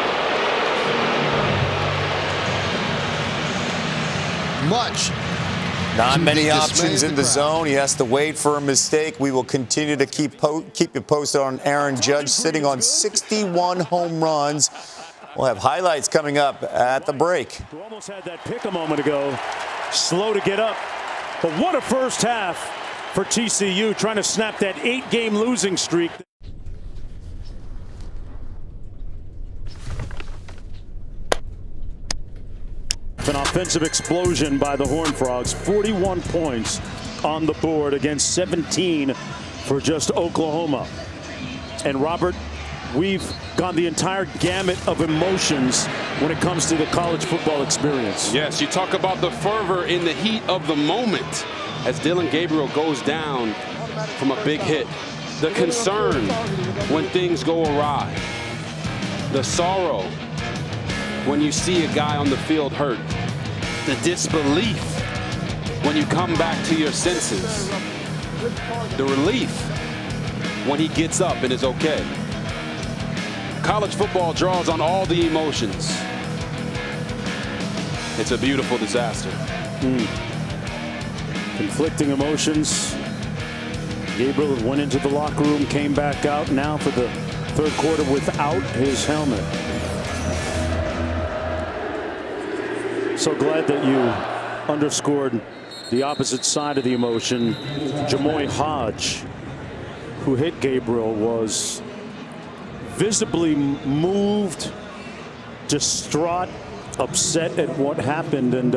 Not many options in the zone. He has to wait for a mistake. We will continue to keep you posted on Aaron Judge, sitting on 61 home runs. We'll have highlights coming up at the break. Who almost had that pick a moment ago. Slow to get up. But what a first half for TCU, trying to snap that 8-game losing streak. An offensive explosion by the Horned Frogs. 41 points on the board against 17 for just Oklahoma. And Robert, we've gone the entire gamut of emotions when it comes to the college football experience. Yes, you talk about the fervor in the heat of the moment as Dillon Gabriel goes down from a big hit. The concern when things go awry. The sorrow when you see a guy on the field hurt. The disbelief when you come back to your senses. The relief when he gets up and is okay. College football draws on all the emotions. It's a beautiful disaster. Conflicting emotions. Gabriel went into the locker room, came back out now for the third quarter without his helmet. So glad that you underscored the opposite side of the emotion. Jamoy Hodge, who hit Gabriel, was visibly moved, distraught, upset at what happened, and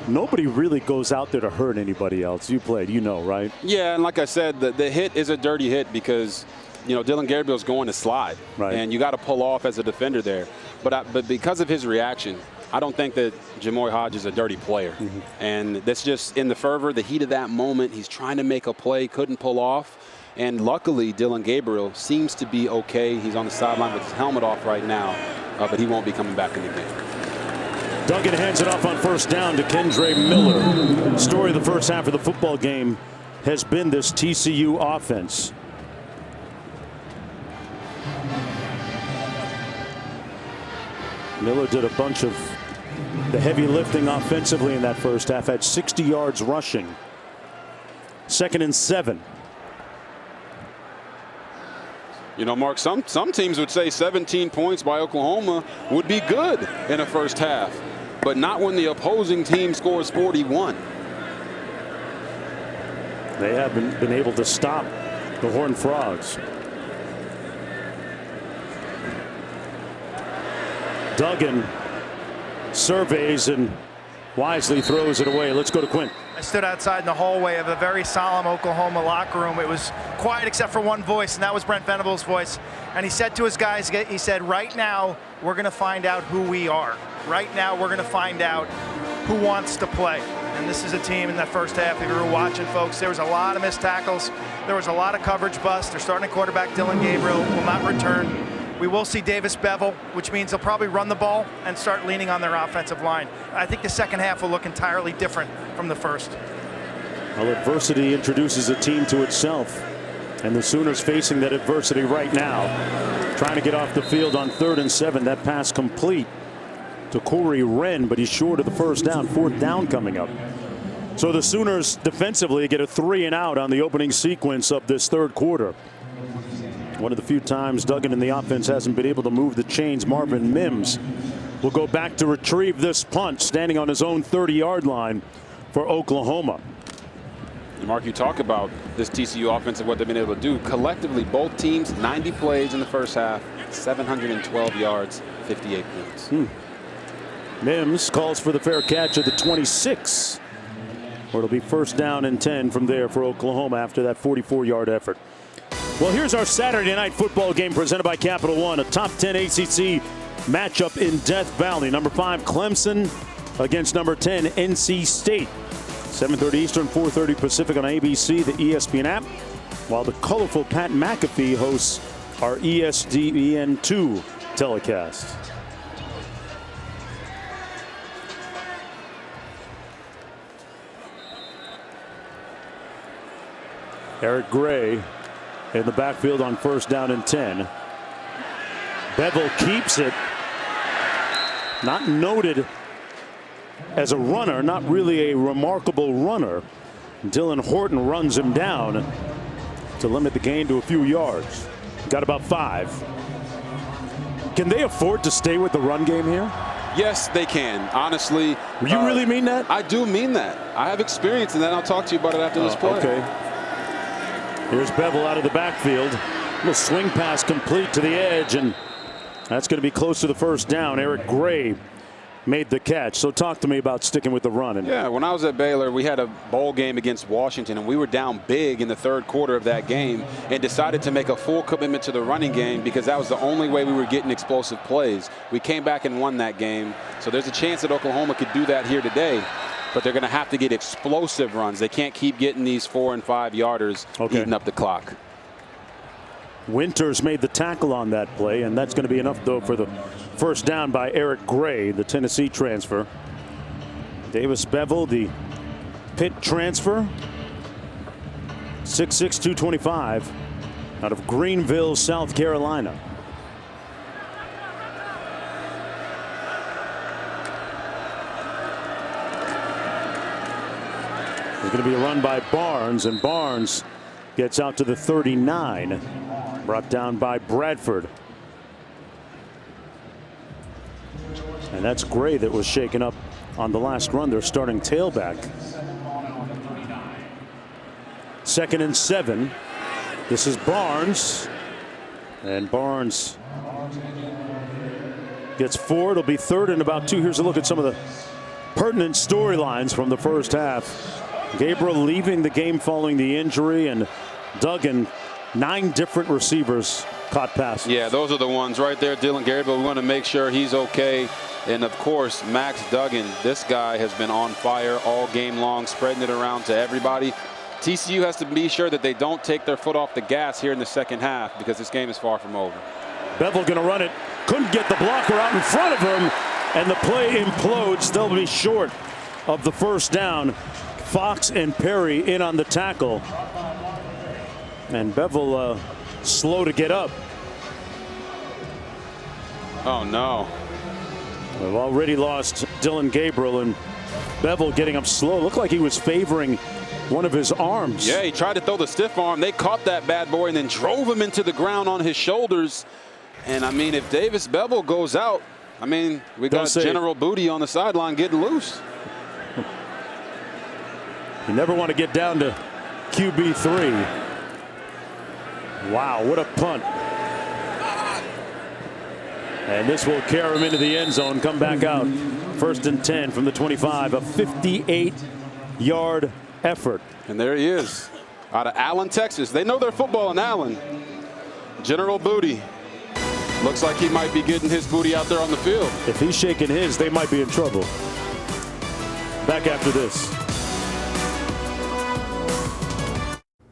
nobody really goes out there to hurt anybody else. You played, you know, right? Yeah, and like I said, the hit is a dirty hit because, Dillon Gabriel's going to slide. Right. And you got to pull off as a defender there. But because of his reaction, I don't think that Jamoy Hodge is a dirty player. Mm-hmm. And that's just in the fervor, the heat of that moment. He's trying to make a play, couldn't pull off. And luckily, Dillon Gabriel seems to be okay. He's on the sideline with his helmet off right now, but he won't be coming back in the game. Duggan hands it off on first down to Kendre Miller. The story of the first half of the football game has been this TCU offense. Miller did a bunch of the heavy lifting offensively in that first half, had 60 yards rushing. 2nd and 7. Mark, some teams would say 17 points by Oklahoma would be good in a first half, but not when the opposing team scores 41. They haven't been able to stop the Horned Frogs. Duggan surveys and wisely throws it away. Let's go to Quint. I stood outside in the hallway of a very solemn Oklahoma locker room. It was quiet except for one voice, and that was Brent Venables' voice. And he said to his guys, he said, right now, we're going to find out who we are. Right now, we're going to find out who wants to play. And this is a team in that first half, if you were watching, folks, there was a lot of missed tackles. There was a lot of coverage busts. Their starting quarterback, Dillon Gabriel, will not return. We will see Davis bevel, which means they'll probably run the ball and start leaning on their offensive line. I think the second half will look entirely different from the first. Well, adversity introduces a team to itself, and the Sooners facing that adversity right now, trying to get off the field on 3rd and 7. That pass complete to Corey Wren, but he's short of the first down. 4th down coming up. So the Sooners defensively get a 3 and out on the opening sequence of this third quarter. One of the few times Duggan in the offense hasn't been able to move the chains. Marvin Mims will go back to retrieve this punt, standing on his own 30-yard line for Oklahoma. Mark, you talk about this TCU offense and what they've been able to do. Collectively, both teams, 90 plays in the first half, 712 yards, 58 points. Mims calls for the fair catch at the 26, where it'll be 1st down and 10 from there for Oklahoma after that 44-yard effort. Well, here's our Saturday night football game presented by Capital One, a top 10 ACC matchup in Death Valley. Number 5 Clemson against number 10 NC State. 7:30 Eastern, 4:30 Pacific on ABC, the ESPN app, while the colorful Pat McAfee hosts our ESPN2 telecast. Eric Gray in the backfield on 1st down and 10. Bevel keeps it. Not noted as a runner, not really a remarkable runner. Dylan Horton runs him down to limit the gain to a few yards. Got about 5. Can they afford to stay with the run game here? Yes, they can. Honestly. You really mean that? I do mean that. I have experience in that. I'll talk to you about it after this play. Okay. Here's Bevel out of the backfield. Little swing pass complete to the edge, and that's going to be close to the 1st down. Eric Gray made the catch. So talk to me about sticking with the run. Yeah, when I was at Baylor, we had a bowl game against Washington, and we were down big in the 3rd quarter of that game and decided to make a full commitment to the running game because that was the only way we were getting explosive plays. We came back and won that game. So there's a chance that Oklahoma could do that here today. But they're going to have to get explosive runs. They can't keep getting these 4 and 5 yarders eating up the clock. Winters made the tackle on that play, and that's going to be enough, though, for the 1st down by Eric Gray, the Tennessee transfer. Davis Bevel, the Pitt transfer. 6'6", 225, out of Greenville, South Carolina. There's going to be a run by Barnes, and Barnes gets out to the 39, brought down by Bradford. And that's Gray that was shaken up on the last run, their starting tailback. 2nd and 7. This is Barnes, and Barnes gets 4. It'll be 3rd and about 2. Here's a look at some of the pertinent storylines from the first half. Gabriel leaving the game following the injury, and Duggan, 9 different receivers caught passes. Yeah, those are the ones right there, Dillon Gabriel. We want to make sure he's okay. And, of course, Max Duggan, this guy has been on fire all game long, spreading it around to everybody. TCU has to be sure that they don't take their foot off the gas here in the second half, because this game is far from over. Bevel going to run it. Couldn't get the blocker out in front of him, and the play implodes. They'll be short of the first down. Fox and Perry in on the tackle. And Bevel slow to get up. Oh, no. We've already lost Dillon Gabriel, and Bevel getting up slow. Looked like he was favoring one of his arms. Yeah, he tried to throw the stiff arm. They caught that bad boy and then drove him into the ground on his shoulders. And, I mean, if Davis Bevel goes out, I mean, we got General Booty on the sideline getting loose. You never want to get down to QB3. Wow, what a punt. And this will carry him into the end zone, come back out. 1st and 10 from the 25, a 58-yard effort. And there he is, out of Allen, Texas. They know their football in Allen. General Booty. Looks like he might be getting his booty out there on the field. If he's shaking his, they might be in trouble. Back after this.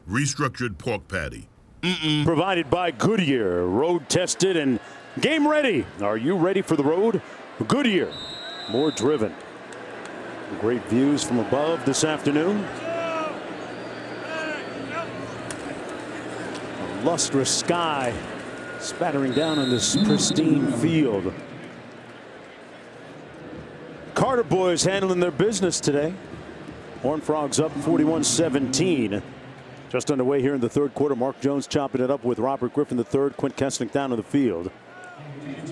Restructured pork patty. Provided by Goodyear, road tested and game ready. Are you ready for the road? Goodyear, more driven. Great views from above this afternoon. A lustrous sky spattering down on this pristine field. Carter boys handling their business today. Horned Frogs up 41-17. Just underway here in the third quarter. Mark Jones chopping it up with Robert Griffin III. Quint Kesnick down on the field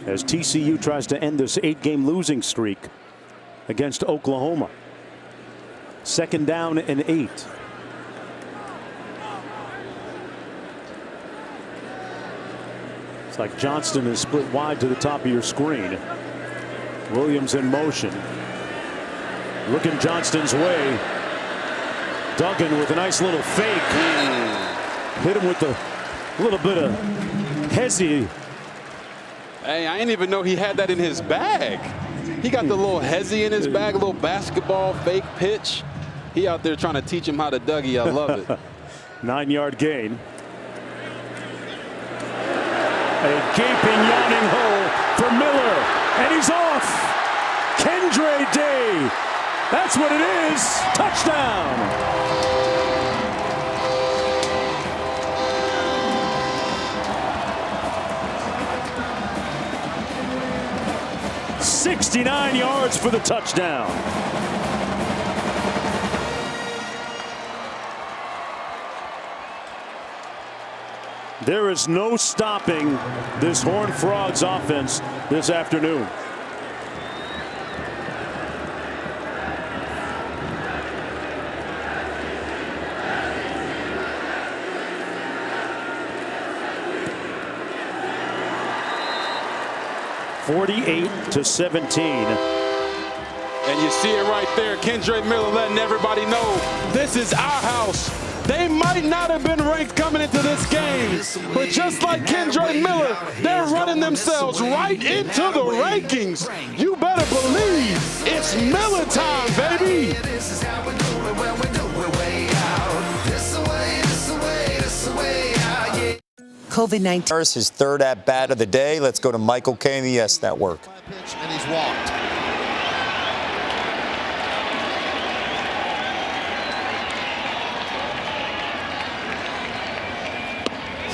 as TCU tries to end this 8-game losing streak against Oklahoma. 2nd down and 8. It's like Johnston is split wide to the top of your screen. Williams in motion. Looking Johnston's way. Duggan with a nice little fake. Hit him with a little bit of hezzy. Hey, I didn't even know he had that in his bag. He got the little hezzy in his bag, a little basketball fake pitch. He out there trying to teach him how to Dougie. I love it. 9-yard gain. A gaping, yawning hole for Miller. And he's off. Kendre Day. That's what it is. Touchdown. "69 yards for the touchdown." There is no stopping this Horned Frogs offense this afternoon. (48-17). And you see it right there. Kendre Miller letting everybody know this is our house. They might not have been ranked coming into this game, but just like Kendre Miller, they're running themselves right into the rankings. You better believe it's Miller time, baby. COVID-19. His 3rd at-bat of the day. Let's go to Michael Kay in the Yes Network. And he's walked.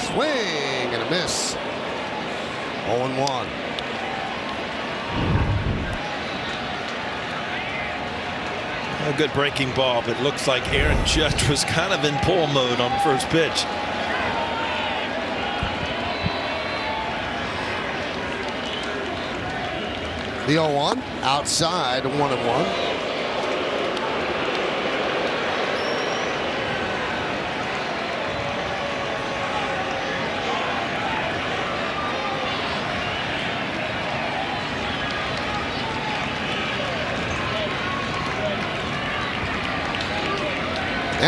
Swing and a miss. 0-1. A good breaking ball, but looks like Aaron Judge was kind of in pull mode on the first pitch. The 0-1 outside, 1-1.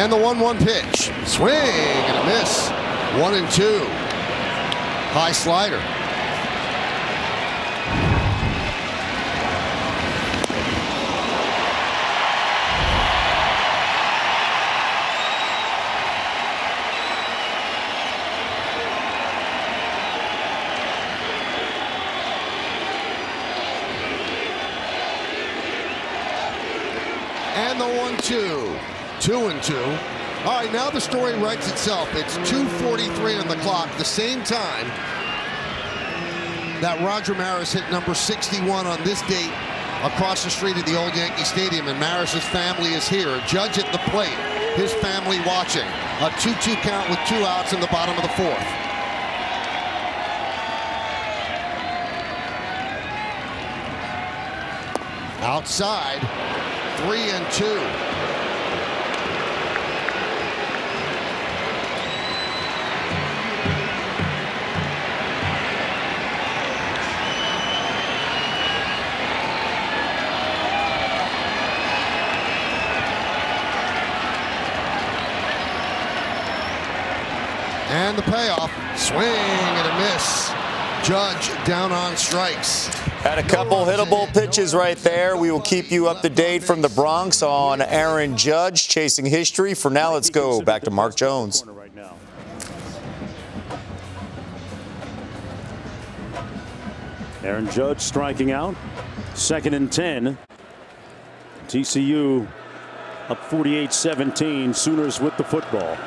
And the 1-1 pitch. Swing and a miss. 1-2. High slider. And the 1-2. 2-2. All right, now the story writes itself. It's 2:43 on the clock, the same time that Roger Maris hit number 61 on this date across the street at the old Yankee Stadium, and Maris's family is here. Judge at the plate, his family watching. A 2-2 count with 2 outs in the bottom of the 4th. Outside, 3-2. And the payoff, swing and a miss. Judge down on strikes. Had a couple hittable pitches right there. We will keep you up to date from the Bronx on Aaron Judge chasing history. For now, let's go back to Mark Jones. Aaron Judge striking out. 2nd and 10. TCU up 48-17. Sooners with the football.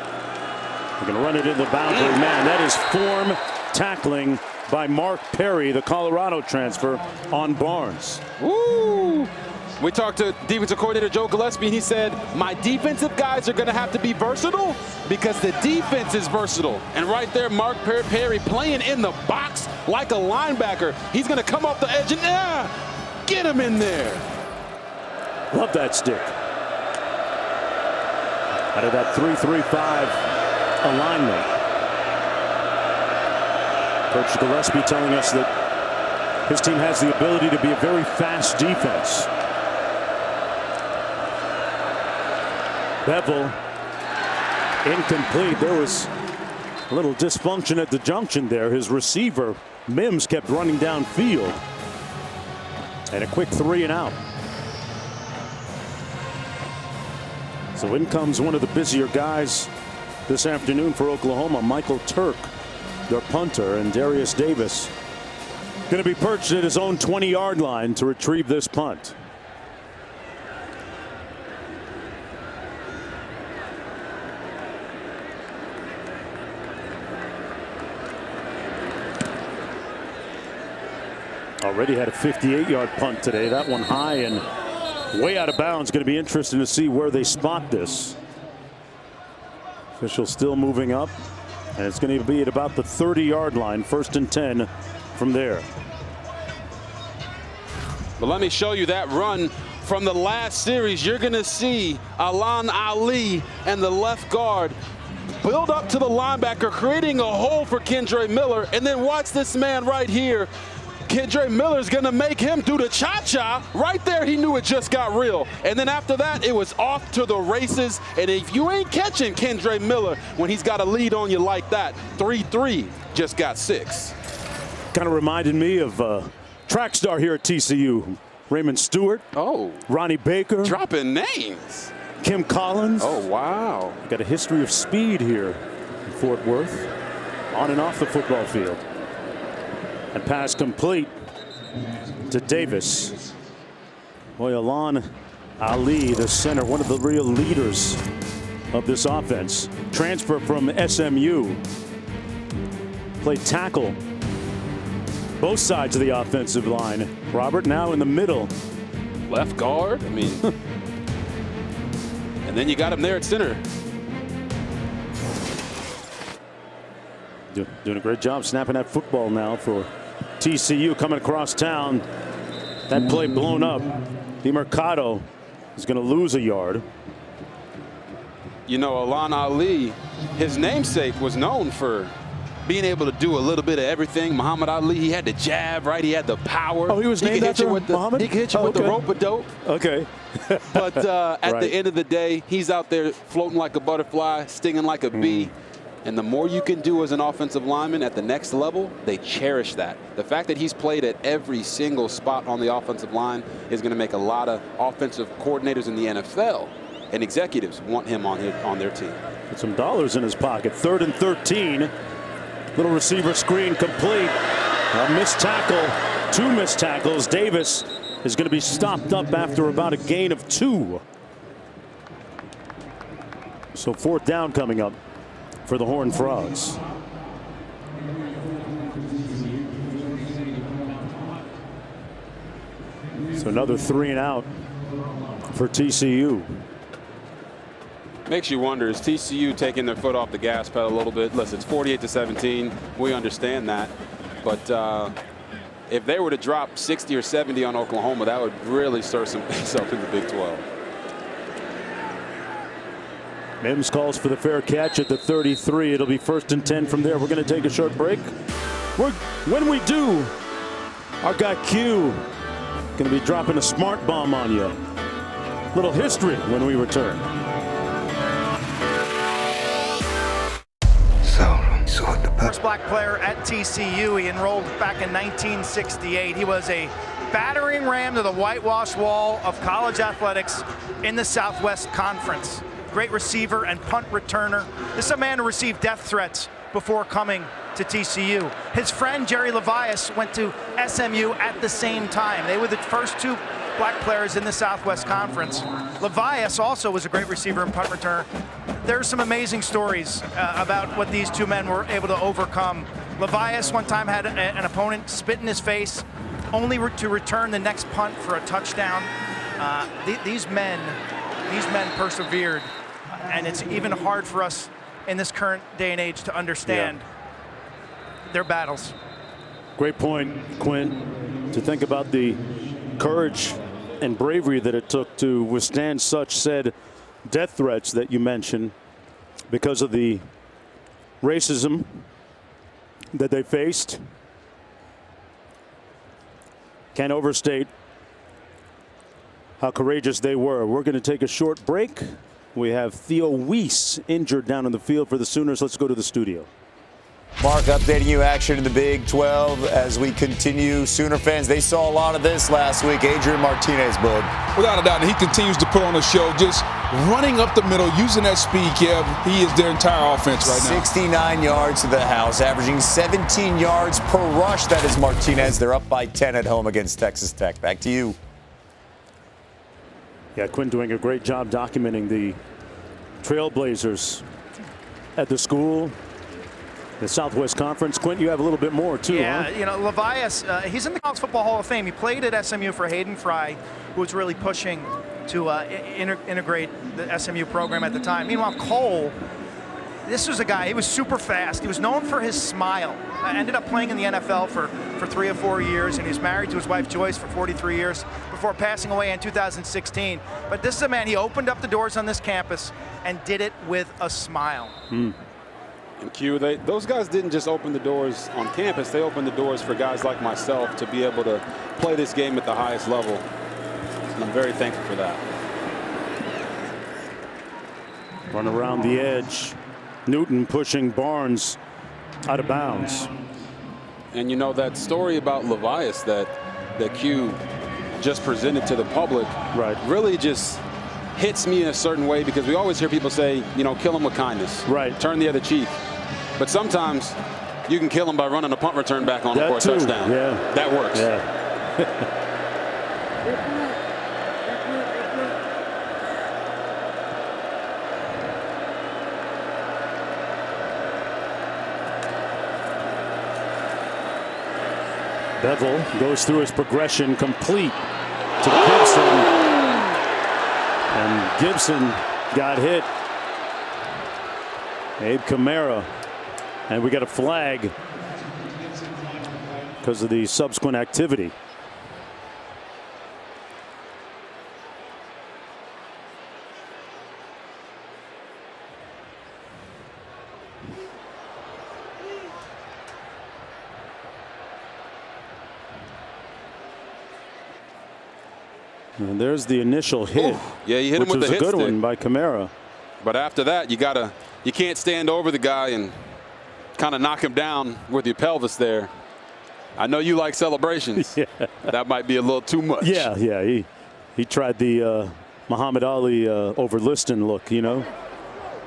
They're going to run it in the boundary. Man, that is form tackling by Mark Perry, the Colorado transfer, on Barnes. Woo! We talked to defensive coordinator Joe Gillespie, and he said, my defensive guys are going to have to be versatile because the defense is versatile. And right there, Mark Perry playing in the box like a linebacker. He's going to come off the edge and get him in there. Love that stick. Out of that 3-3-5 alignment. Coach Gillespie telling us that his team has the ability to be a very fast defense. Bevel incomplete. There was a little dysfunction at the junction there. His receiver Mims kept running downfield, and a quick 3 and out. So in comes one of the busier guys this afternoon for Oklahoma, Michael Turk, their punter, and Darius Davis going to be perched at his own 20-yard line to retrieve this punt. Already had a 58-yard punt today. That one high and way out of bounds. Going to be interesting to see where they spot this. Official still moving up, and it's going to be at about the 30-yard line. 1st and 10 from there. But let me show you that run from the last series. You're going to see Alan Ali and the left guard build up to the linebacker, creating a hole for Kendre Miller. And then watch this man right here. Kendre Miller's going to make him do the cha-cha. Right there, he knew it just got real. And then after that, it was off to the races. And if you ain't catching Kendre Miller when he's got a lead on you like that, 3-3 just got 6. Kind of reminded me of track star here at TCU, Raymond Stewart. Oh. Ronnie Baker. Dropping names. Kim Collins. Oh, wow. Got a history of speed here in Fort Worth, on and off the football field. And pass complete to Davis. Boy, Alan Ali, the center, one of the real leaders of this offense. Transfer from SMU. Played tackle both sides of the offensive line. Robert now in the middle. Left guard, I mean. And then you got him there at center. Doing a great job snapping that football now for TCU coming across town. That play blown up. DeMercado is going to lose a yard. You know, Alan Ali, his namesake was known for being able to do a little bit of everything. Muhammad Ali, he had the jab, right? He had the power. Oh, he was named after Muhammad? He could hit you with the rope-a-dope. Okay. But at the end of the day, he's out there floating like a butterfly, stinging like a bee. And the more you can do as an offensive lineman at the next level, they cherish that. The fact that he's played at every single spot on the offensive line is going to make a lot of offensive coordinators in the NFL and executives want him on their team. Put some dollars in his pocket. 3rd and 13. Little receiver screen complete. A missed tackle. 2 missed tackles. Davis is going to be stopped up after about a gain of 2. So 4th down coming up for the Horned Frogs. So another 3 and out for TCU. Makes you wonder, is TCU taking their foot off the gas pedal a little bit? Listen, it's 48-17. We understand that. But if they were to drop 60 or 70 on Oklahoma, that would really stir some things up in the Big 12. Mims calls for the fair catch at the 33. It'll be 1st and 10 from there. We're going to take a short break. When we do, our guy Q going to be dropping a smart bomb on you. Little history when we return. First black player at TCU. He enrolled back in 1968. He was a battering ram to the whitewashed wall of college athletics in the Southwest Conference. Great receiver and punt returner. This is a man who received death threats before coming to TCU. His friend Jerry Levias went to SMU at the same time. They were the first 2 black players in the Southwest Conference. Levias also was a great receiver and punt returner. There's some amazing stories about what these 2 men were able to overcome. Levias one time had an opponent spit in his face, only to return the next punt for a touchdown. These men persevered, and it's even hard for us in this current day and age to understand their battles. Great point, Quinn, to think about the courage and bravery that it took to withstand such said death threats that you mentioned because of the racism that they faced. Can't overstate how courageous they were. We're going to take a short break. We have Theo Weiss injured down in the field for the Sooners. Let's go to the studio. Mark, updating you action in the Big 12 as we continue. Sooner fans, they saw a lot of this last week. Adrian Martinez, bud. Without a doubt, and he continues to put on a show, just running up the middle, using that speed, Kev. He is their entire offense right now. 69 yards to the house, averaging 17 yards per rush. That is Martinez. They're up by 10 at home against Texas Tech. Back to you. Yeah, Quinn doing a great job documenting the Trailblazers at the school. The Southwest Conference. Quint, you have a little bit more, too, Yeah, huh? you know, Levias, he's in the College Football Hall of Fame. He played at SMU for Hayden Fry, who was really pushing to integrate the SMU program at the time. Meanwhile, Cole, this was a guy, he was super fast. He was known for his smile. Ended up playing in the NFL for 3 or 4 years, and he was married to his wife Joyce for 43 years before passing away in 2016. But this is a man, he opened up the doors on this campus and did it with a smile. And Q, those guys didn't just open the doors on campus. They opened the doors for guys like myself to be able to play this game at the highest level. And I'm very thankful for that. Run around the edge. Newton pushing Barnes out of bounds. And you know that story about Levias that Q just presented to the public really just hits me in a certain way, because we always hear people say, you know, kill him with kindness. Right. Turn the other cheek. But sometimes you can kill him by running a punt return back on him for a touchdown. Yeah. That works. Yeah. Bevel goes through his progression complete to Gibson. And Gibson got hit. Abe Kamara. And we got a flag because of the subsequent activity. And there's the initial hit. Ooh, yeah, he hit him with the hit which was a good stick. one by Kamara. But after that, you can't stand over the guy and kind of knock him down with your pelvis there. I know you like celebrations. Yeah. That might be a little too much. Yeah. He tried the Muhammad Ali over Liston look, you know.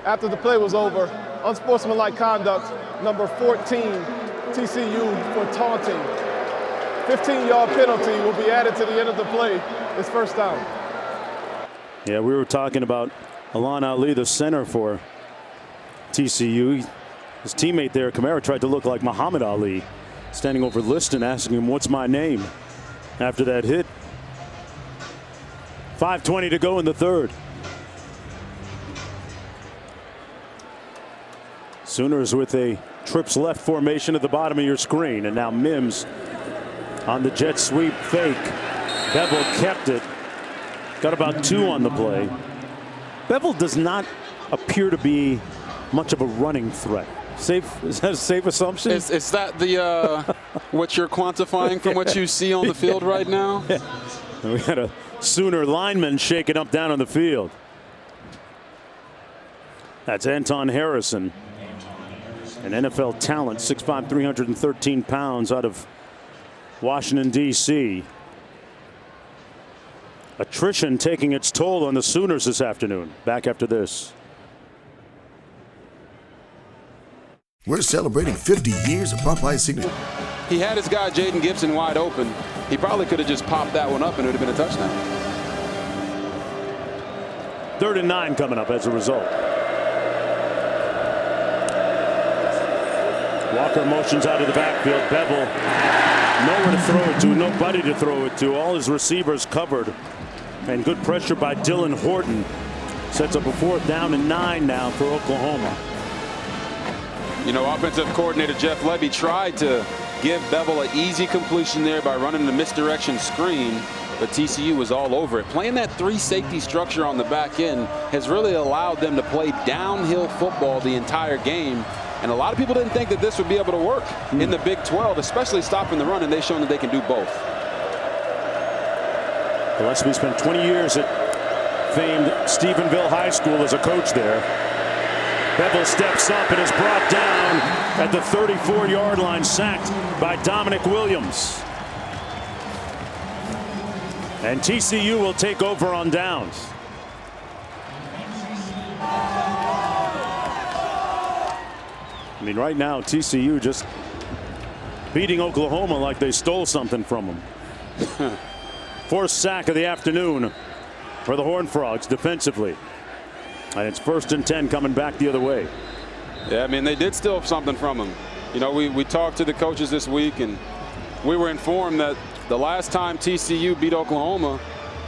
After the play was over, unsportsmanlike conduct, number 14, TCU for taunting. 15-yard penalty will be added to the end of the play. It's first down. Yeah, we were talking about Alon Ali, the center for TCU. His teammate there, Kamara, tried to look like Muhammad Ali, standing over Liston, asking him, "What's my name?" after that hit. 5:20 to go in the third. Sooners with a trips left formation at the bottom of your screen. And now Mims on the jet sweep fake. Bevel kept it. Got about 2 on the play. Bevel does not appear to be much of a running threat. Is that a safe assumption? Is that the what you're quantifying from what you see on the field right now? Yeah. We had a Sooner lineman shaking up down on the field. That's Anton Harrison, an NFL talent, 6'5", 313 pounds, out of Washington, D.C. Attrition taking its toll on the Sooners this afternoon. Back after this. We're celebrating 50 years of Popeye's signature. He had his guy Jaden Gibson wide open. He probably could have just popped that one up and it would have been a touchdown. 3rd and 9 coming up as a result. Walker motions out of the backfield. Bevel nowhere to throw it to, nobody to throw it to. All his receivers covered. And good pressure by Dylan Horton. Sets up a 4th down and 9 now for Oklahoma. You know, offensive coordinator Jeff Lebby tried to give Bevel an easy completion there by running the misdirection screen, but TCU was all over it. Playing that 3 safety structure on the back end has really allowed them to play downhill football the entire game. And a lot of people didn't think that this would be able to work in the Big 12, especially stopping the run, and they've shown that they can do both. Gillespie spent 20 years at famed Stephenville High School as a coach there. Bevel steps up and is brought down at the 34-yard line, sacked by Dominic Williams. And TCU will take over on downs. I mean, right now, TCU just beating Oklahoma like they stole something from them. 4th sack of the afternoon for the Horned Frogs defensively. And it's 1st and 10 coming back the other way. Yeah, I mean, they did steal something from him. You know, we talked to the coaches this week, and we were informed that the last time TCU beat Oklahoma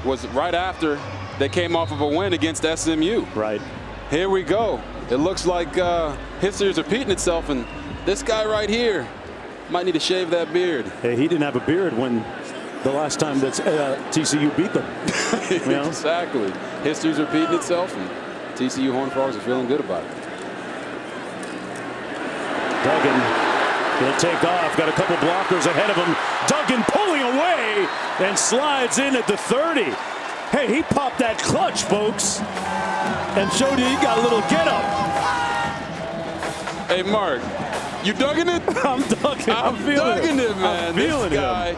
was right after they came off of a win against SMU. Right. Here we go. It looks like history is repeating itself, and this guy right here might need to shave that beard. Hey, he didn't have a beard when the last time that TCU beat them. You know? Exactly. History's repeating itself, and TCU Horned Frogs are feeling good about it. Duggan will take off. Got a couple blockers ahead of him. Duggan pulling away and slides in at the 30. Hey, he popped that clutch, folks, and showed you he got a little get up. Hey, Mark, you dugging it? I'm dugging. I'm feeling it, man. I'm feeling this guy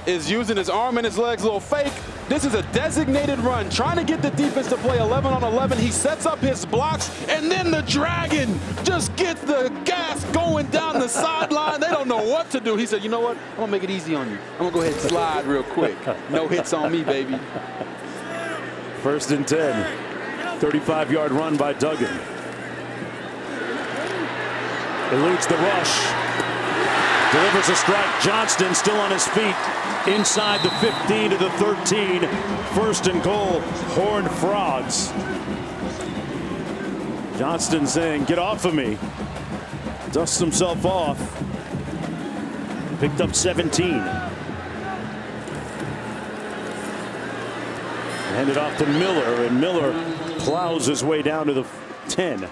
is using his arm and his legs, a little fake. This is a designated run, trying to get the defense to play 11 on 11. He sets up his blocks, and then the Dragon just gets the gas going down the sideline. They don't know what to do. He said, you know what? I'm going to make it easy on you. I'm going to go ahead and slide real quick. No hits on me, baby. 1st and 10. 35-yard run by Duggan. Eludes the rush. Delivers a strike. Johnston still on his feet. Inside the 15 to the 13. 1st and goal. Horned Frogs. Johnston saying, get off of me. Dusts himself off. Picked up 17. Handed off to Miller, and Miller plows his way down to the 10.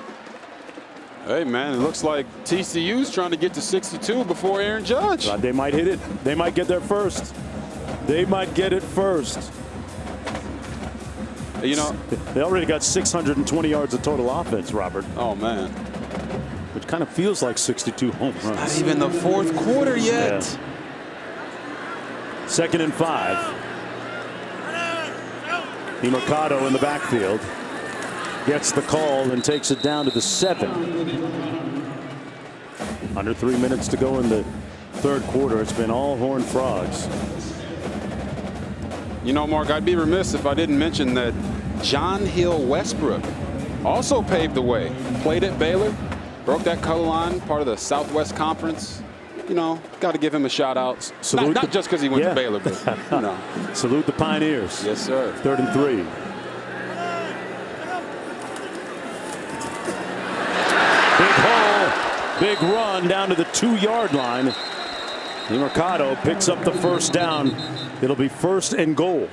Hey, man, it looks like TCU's trying to get to 62 before Aaron Judge. They might hit it. They might get there first. They might get it first. You know, they already got 620 yards of total offense, Robert. Oh, man. Which kind of feels like 62 home runs. Not even the fourth quarter yet. Yeah. 2nd and 5. Mercado in the backfield. Gets the call and takes it down to the 7. Under 3 minutes to go in the third quarter. It's been all Horned Frogs. You know, Mark, I'd be remiss if I didn't mention that John Hill Westbrook also paved the way. Played at Baylor, broke that color line, part of the Southwest Conference. You know, got to give him a shout out. Not just because he went to Baylor, but you know. Salute the Pioneers. Yes, sir. 3rd and 3. Big hole, big run down to the 2-yard line. Mercado picks up the first down. It'll be 1st and goal.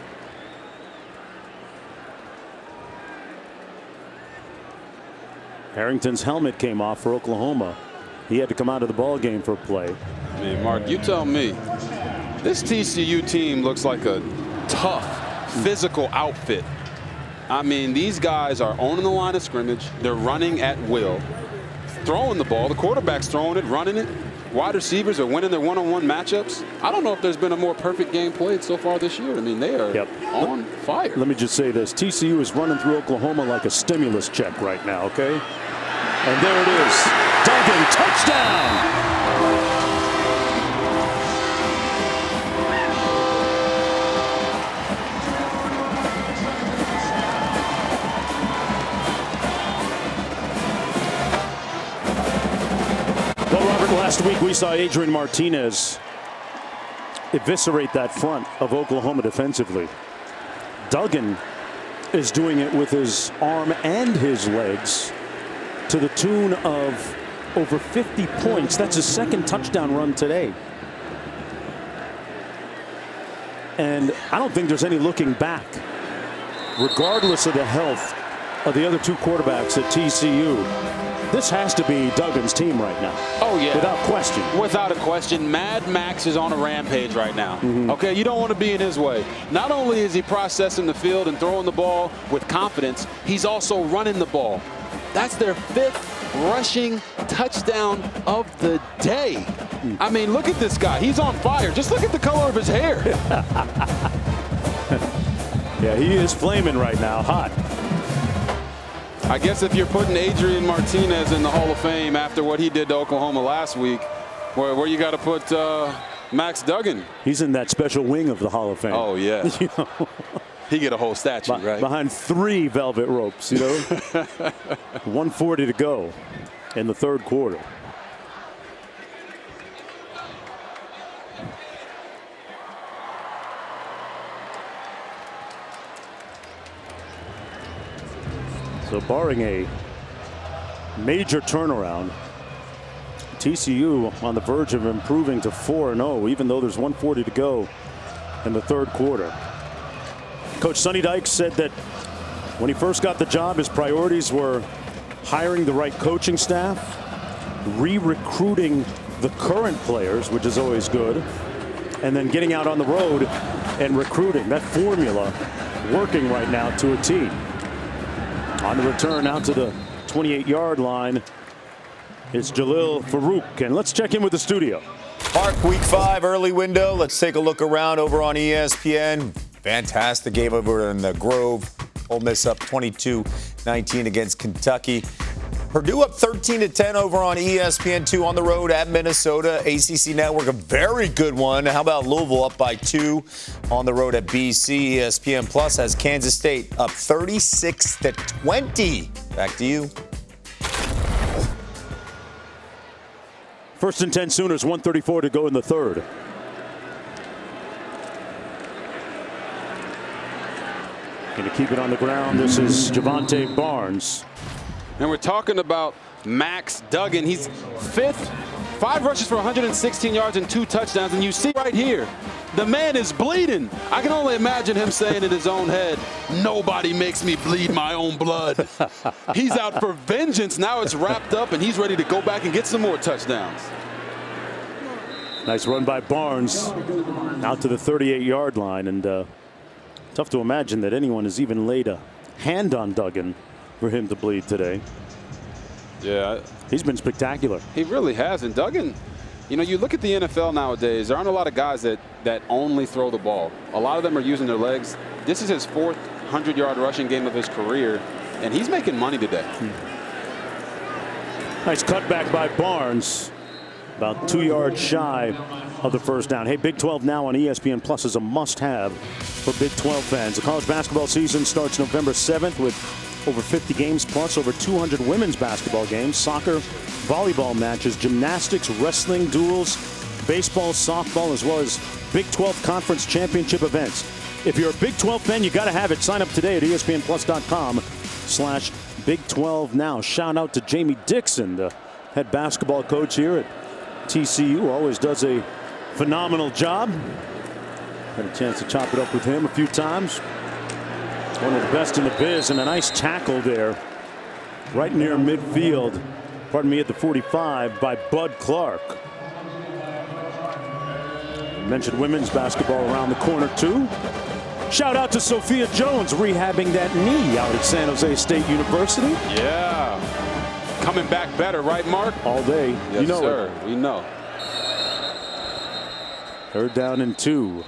Harrington's helmet came off for Oklahoma. He had to come out of the ball game for a play. I mean, Mark, you tell me. This TCU team looks like a tough, physical outfit. I mean, these guys are owning the line of scrimmage. They're running at will, throwing the ball. The quarterback's throwing it, running it. Wide receivers are winning their one-on-one matchups. I don't know if there's been a more perfect game played so far this year. I mean, they are on fire. Let me just say this. TCU is running through Oklahoma like a stimulus check right now, okay? And there it is. Duggan, touchdown! Last week we saw Adrian Martinez eviscerate that front of Oklahoma defensively. Duggan is doing it with his arm and his legs to the tune of over 50 points. That's his 2nd touchdown run today. And I don't think there's any looking back. Regardless of the health of the other 2 quarterbacks at TCU, this has to be Duggan's team right now. Oh, yeah. Without question. Without a question. Mad Max is on a rampage right now. Okay, you don't want to be in his way. Not only is he processing the field and throwing the ball with confidence, he's also running the ball. That's their 5th rushing touchdown of the day. I mean, look at this guy. He's on fire. Just look at the color of his hair. Yeah, he is flaming right now. Hot. I guess if you're putting Adrian Martinez in the Hall of Fame after what he did to Oklahoma last week, where you got to put Max Duggan. He's in that special wing of the Hall of Fame. Oh, yeah. You know? He get a whole statue, right? Behind 3 velvet ropes, you know. 1:40 to go in the third quarter. So barring a major turnaround, TCU on the verge of improving to 4-0, even though there's 1:40 to go in the third quarter. Coach Sonny Dykes said that when he first got the job, his priorities were hiring the right coaching staff, re-recruiting the current players, which is always good, and then getting out on the road and recruiting. That formula working right now to a T. On the return out to the 28-yard line, it's Jalil Farouk. And let's check in with the studio. Mark, week 5, early window. Let's take a look around over on ESPN. Fantastic game over in the Grove. Ole Miss up 22-19 against Kentucky. Purdue up 13-10 over on ESPN2 on the road at Minnesota. ACC Network, a very good one. How about Louisville up by 2 on the road at BC? ESPN Plus has Kansas State up 36-20. Back to you. 1st and 10 Sooners, 1:34 to go in the third. Going to keep it on the ground. This is Javonte Barnes. And we're talking about Max Duggan. He's 5th, 5 rushes for 116 yards and 2 touchdowns. And you see right here, the man is bleeding. I can only imagine him saying in his own head, nobody makes me bleed my own blood. He's out for vengeance. Now it's wrapped up, and he's ready to go back and get some more touchdowns. Nice run by Barnes out to the 38-yard line. And tough to imagine that anyone has even laid a hand on Duggan for him to bleed today. Yeah. He's been spectacular. He really has. And Duggan, you know, you look at the NFL nowadays, there aren't a lot of guys that only throw the ball. A lot of them are using their legs. This is his 4th 100-yard rushing game of his career, and he's making money today. Nice cutback by Barnes. About 2 yards shy of the first down. Hey, Big 12 Now on ESPN Plus is a must-have for Big 12 fans. The college basketball season starts November 7th with over 50 games plus over 200 women's basketball games, soccer, volleyball matches, gymnastics, wrestling, duels, baseball, softball, as well as Big 12 Conference Championship events. If you're a Big 12 fan, you got to have it. Sign up today at ESPNplus.com/Big 12 Now. Shout out to Jamie Dixon, the head basketball coach here at TCU. Always does a phenomenal job. Had a chance to chop it up with him a few times. One of the best in the biz, and a nice tackle there right near midfield. Pardon me, at the 45 by Bud Clark. I mentioned women's basketball around the corner too. Shout out to Sophia Jones rehabbing that knee out at San Jose State University. Yeah. Coming back better, right, Mark? All day. Yes, you know sir. it. We know. 3rd down and 2.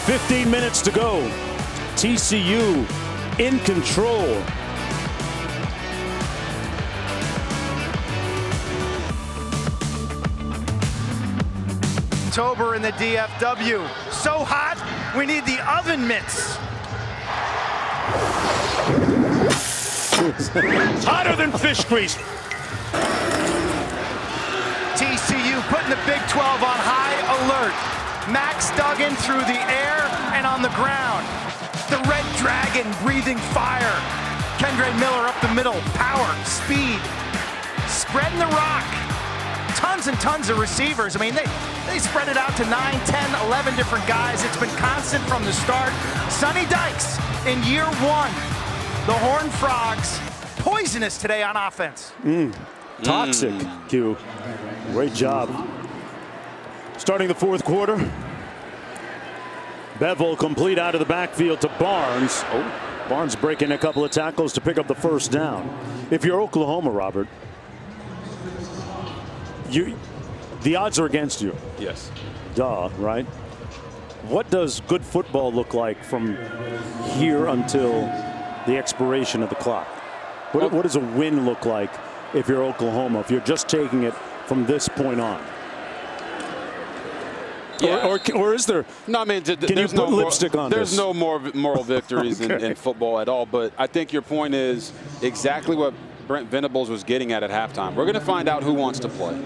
"15 minutes to go. TCU in control." October in the DFW. So hot, we need the oven mitts. Hotter than fish grease. TCU putting the Big 12 on high alert. Max Duggan through the air and on the ground. The Red Dragon breathing fire. Kendre Miller up the middle. Power, speed, spreading the rock. Tons and tons of receivers. I mean, they spread it out to 9, 10, 11 different guys. It's been constant from the start. Sonny Dykes in year 1. The Horned Frogs, poisonous today on offense. Toxic, Q. Great job. Starting the 4th quarter. Bevel complete out of the backfield to Barnes. Barnes breaking a couple of tackles to pick up the first down. If you're Oklahoma, Robert, the odds are against you. Yes. Duh, right? What does good football look like from here until the expiration of the clock? What does a win look like if you're Oklahoma, if you're just taking it from this point on? Yeah. Or is there? No, I mean, can you put lipstick on there's this? no more moral victories in football at all. But I think your point is exactly what Brent Venables was getting at halftime. We're going to find out who wants to play.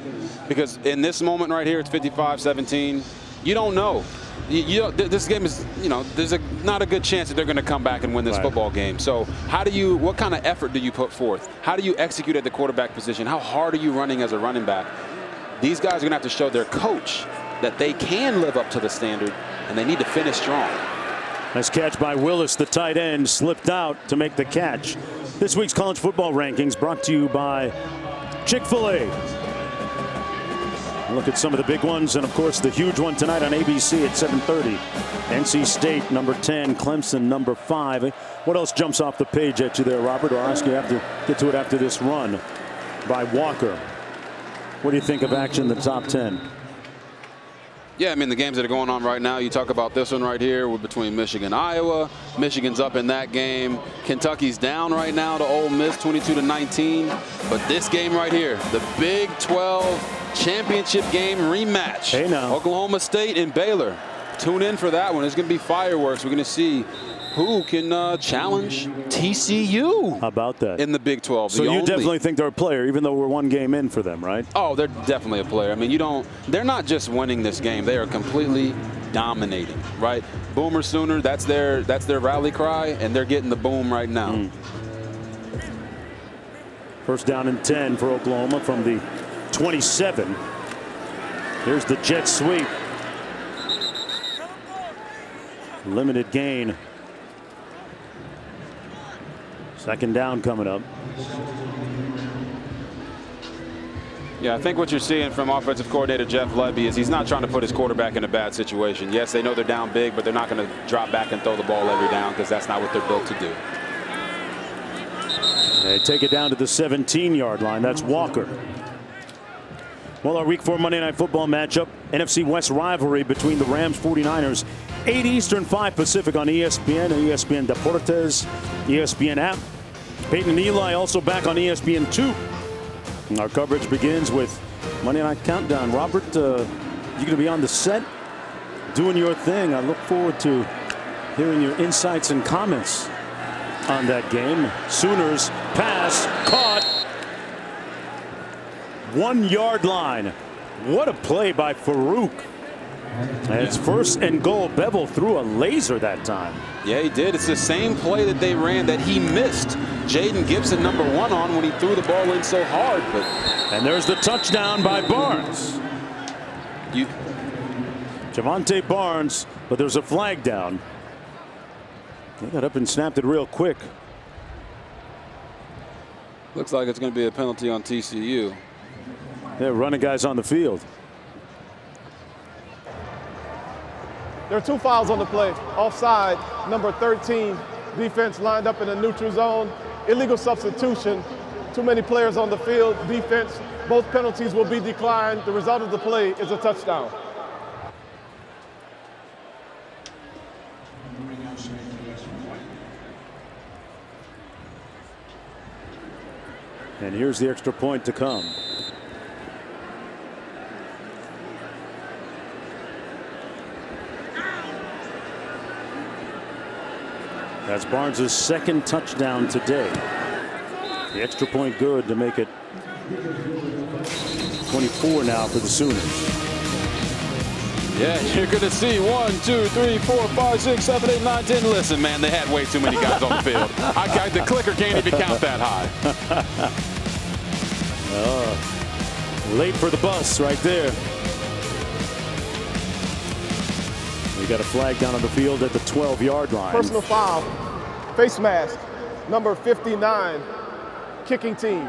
Because in this moment right here, it's 55-17. You don't know. This game is, there's not a good chance that they're going to come back and win this football game. So what kind of effort do you put forth? How do you execute at the quarterback position? How hard are you running as a running back? These guys are going to have to show their coach that they can live up to the standard, and they need to finish strong. Nice catch by Willis, the tight end, slipped out to make the catch. This week's college football rankings brought to you by Chick-fil-A. Look at some of the big ones, and of course the huge one tonight on ABC at 7:30. NC State number 10, Clemson number 5. What else jumps off the page at you there, Robert? I'll ask you to get to it after this run by Walker. What do you think of action in the top 10? Yeah, I mean, the games that are going on right now, you talk about this one right here between Michigan and Iowa. Michigan's up in that game. Kentucky's down right now to Ole Miss, 22-19. But this game right here, the Big 12 championship game rematch. Hey now. Oklahoma State and Baylor. Tune in for that one. It's going to be fireworks. We're going to see who can challenge TCU. How about that? In the Big 12. So you definitely think they're a player, even though we're one game in for them, right? Oh, they're definitely a player. I mean, they're not just winning this game. They are completely dominating, right? Boomer Sooner, that's their rally cry, and they're getting the boom right now. First down and 10 for Oklahoma from the 27. Here's the jet sweep. Limited gain. Second down coming up. Yeah, I think what you're seeing from offensive coordinator Jeff Lebby is he's not trying to put his quarterback in a bad situation. Yes, they know they're down big, but they're not going to drop back and throw the ball every down because that's not what they're built to do. They take it down to the 17-yard line. That's Walker. Well, our Week 4 Monday Night Football matchup, NFC West rivalry between the Rams 49ers, 8 Eastern, 5 Pacific on ESPN and ESPN Deportes, ESPN app. Peyton and Eli also back on ESPN2. And our coverage begins with Monday Night Countdown. Robert, you're going to be on the set doing your thing. I look forward to hearing your insights and comments on that game. Sooners pass caught. 1 yard line. What a play by Farouk. And it's 1st and goal. Bevel threw a laser that time. Yeah, he did. It's the same play that they ran that he missed Jaden Gibson #1 on when he threw the ball in so hard. But and there's the touchdown by Barnes. Javonte Barnes, but there's a flag down. They got up and snapped it real quick. Looks like it's going to be a penalty on TCU. They're running guys on the field. There are 2 fouls on the play. Offside, number 13, defense lined up in the neutral zone. Illegal substitution, too many players on the field, defense. Both penalties will be declined. The result of the play is a touchdown. And here's the extra point to come. That's Barnes' 2nd touchdown today. The extra point good to make it 24 now for the Sooners. Yeah, you're going to see 1, 2, 3, 4, 5, 6, 7, 8, 9, 10. Listen, man, they had way too many guys on the field. The clicker can't even count that high. Late for the bus right there. We got a flag down on the field at the 12-yard line. Personal foul, face mask, number 59, kicking team.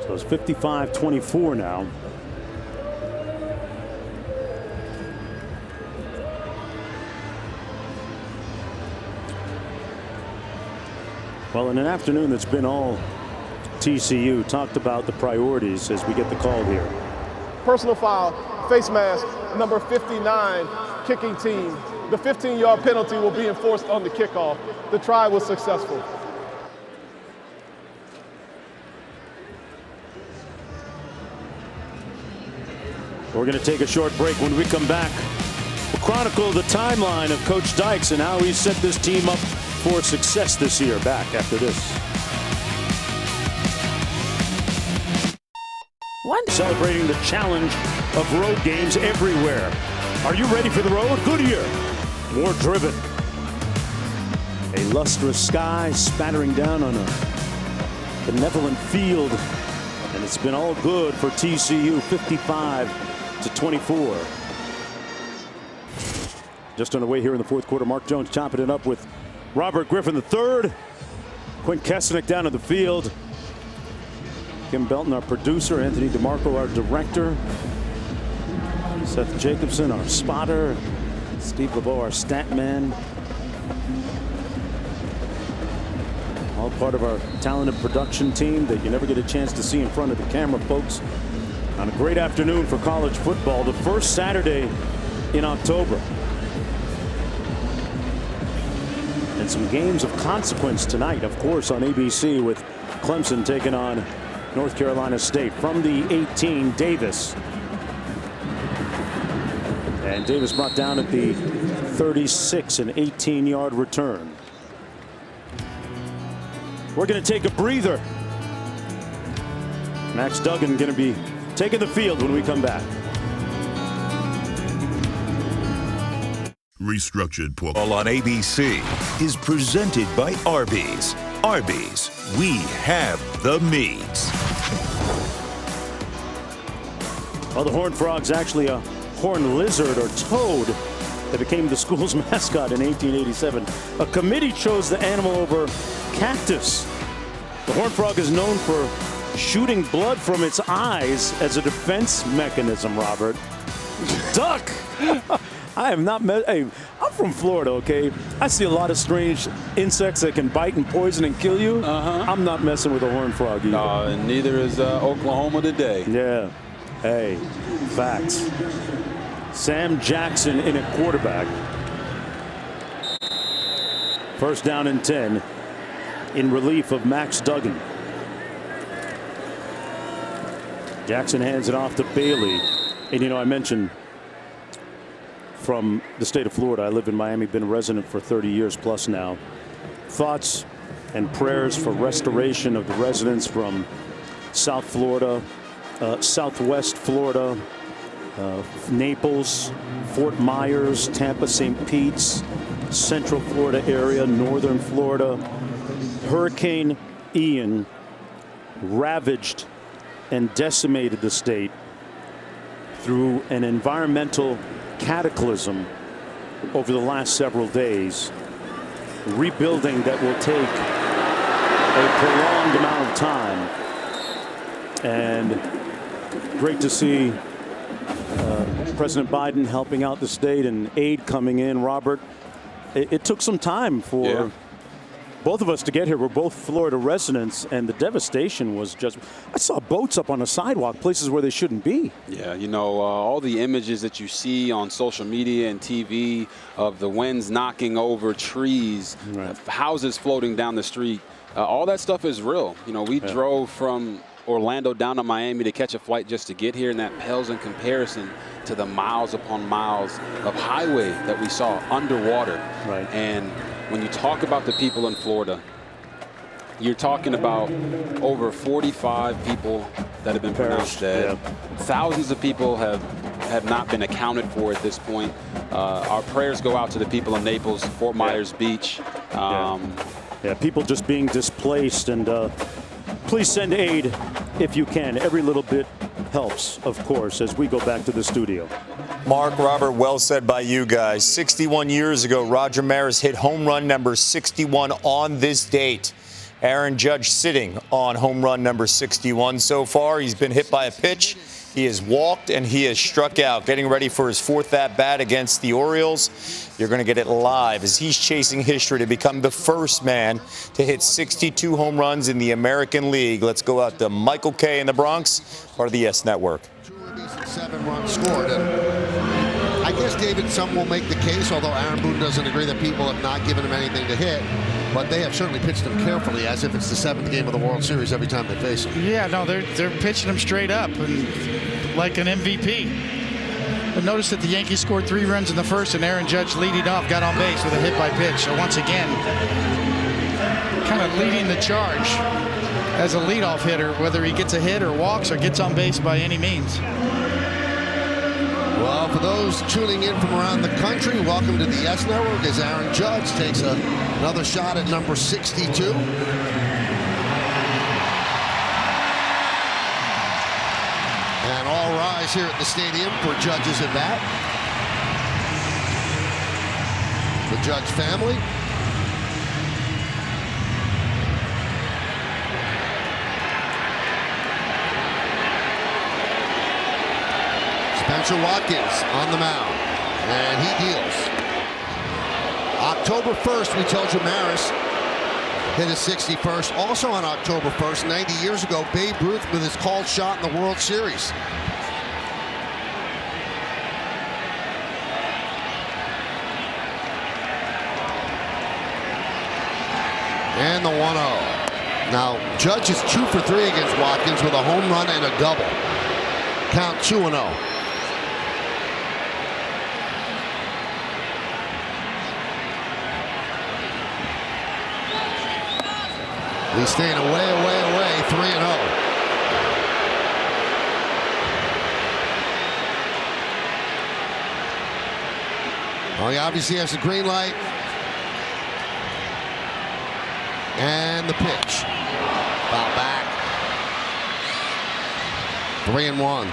So it's 55-24 now. Well, in an afternoon that's been all TCU, talked about the priorities as we get the call here. Personal foul, face mask, number 59, kicking team. The 15-yard penalty will be enforced on the kickoff. The try was successful. We're going to take a short break. When we come back, we'll chronicle the timeline of Coach Dykes and how he set this team up for success this year. Back after this. Celebrating the challenge of road games everywhere. Are you ready for the road? Goodyear, more driven. A lustrous sky spattering down on a benevolent field. And it's been all good for TCU, 55-24. Just on the way here in the 4th quarter, Mark Jones chopping it up with Robert Griffin III. Quinn Kesnick down in the field. Kim Belton, our producer. Anthony DeMarco, our director. Seth Jacobson, our spotter. Steve LeBeau, our stat man. All part of our talented production team that you never get a chance to see in front of the camera, folks. On a great afternoon for college football, the first Saturday in October. And some games of consequence tonight, of course, on ABC with Clemson taking on North Carolina State. From the 18, Davis. And Davis brought down at the 36, an 18-yard return. We're going to take a breather. Max Duggan going to be taking the field when we come back. Restructured Football on ABC is presented by Arby's. Arby's, we have the meats. Well, the Horned Frogs actually a horned lizard or toad that became the school's mascot in 1887. A committee chose the animal over cactus. The horned frog is known for shooting blood from its eyes as a defense mechanism, Robert. Duck! I am not, hey, I'm from Florida, okay? I see a lot of strange insects that can bite and poison and kill you. I'm not messing with a horned frog either. And neither is Oklahoma today. Yeah. Hey, facts. Sam Jackson in at quarterback. First down and 10 in relief of Max Duggan. Jackson hands it off to Bailey. And, you know, I mentioned from the state of Florida. I live in Miami, been a resident for 30 years plus now. Thoughts and prayers for restoration of the residents from South Florida, Southwest Florida, Naples, Fort Myers, Tampa, St. Pete's, Central Florida area, Northern Florida. Hurricane Ian ravaged and decimated the state through an environmental cataclysm over the last several days. Rebuilding that will take a prolonged amount of time. And great to see President Biden helping out the state and aid coming in. Robert, it took some time for both of us to get here. We're both Florida residents, and the devastation was just, I saw boats up on the sidewalk, places where they shouldn't be. Yeah, you know, all the images that you see on social media and TV of the winds knocking over trees, houses floating down the street, all that stuff is real. You know, we drove from Orlando down to Miami to catch a flight just to get here, and that pales in comparison to the miles upon miles of highway that we saw underwater. And when you talk about the people in Florida, you're talking about over 45 people that have been pronounced dead. Thousands of people have not been accounted for at this point. Our prayers go out to the people in Naples, Fort Myers Beach. People just being displaced, and please send aid if you can. Every little bit helps, of course, as we go back to the studio. Mark, Robert, well said by you guys. 61 years ago, Roger Maris hit home run number 61 on this date. Aaron Judge sitting on home run number 61 so far. He's been hit by a pitch. He has walked and he has struck out, getting ready for his fourth at-bat against the Orioles. You're going to get it live as he's chasing history to become the first man to hit 62 home runs in the American League. Let's go out to Michael Kay in the Bronx, part of the YES Network. 7 runs scored. And I guess, David, some will make the case, although Aaron Boone doesn't agree, that people have not given him anything to hit. But they have certainly pitched him carefully, as if it's the 7th game of the World Series every time they face him. Yeah, no, they're pitching him straight up and like an MVP. But notice that the Yankees scored 3 runs in the first, and Aaron Judge leading off got on base with a hit by pitch. So once again, kind of leading the charge as a leadoff hitter, whether he gets a hit or walks or gets on base by any means. Well, for those tuning in from around the country, welcome to the YES Network as Aaron Judge takes another shot at number 62. And all rise here at the stadium for Judge's at bat. The Judge family. Spencer Watkins on the mound, and he deals. October 1st, we told you Maris hit his 61st. Also on October 1st, 90 years ago, Babe Ruth with his called shot in the World Series. And the 1-0. Now, Judge is 2 for 3 against Watkins with a home run and a double. Count 2-0. He's staying away, 3-0. Well, he obviously has the green light. And the pitch. Foul back. 3-1.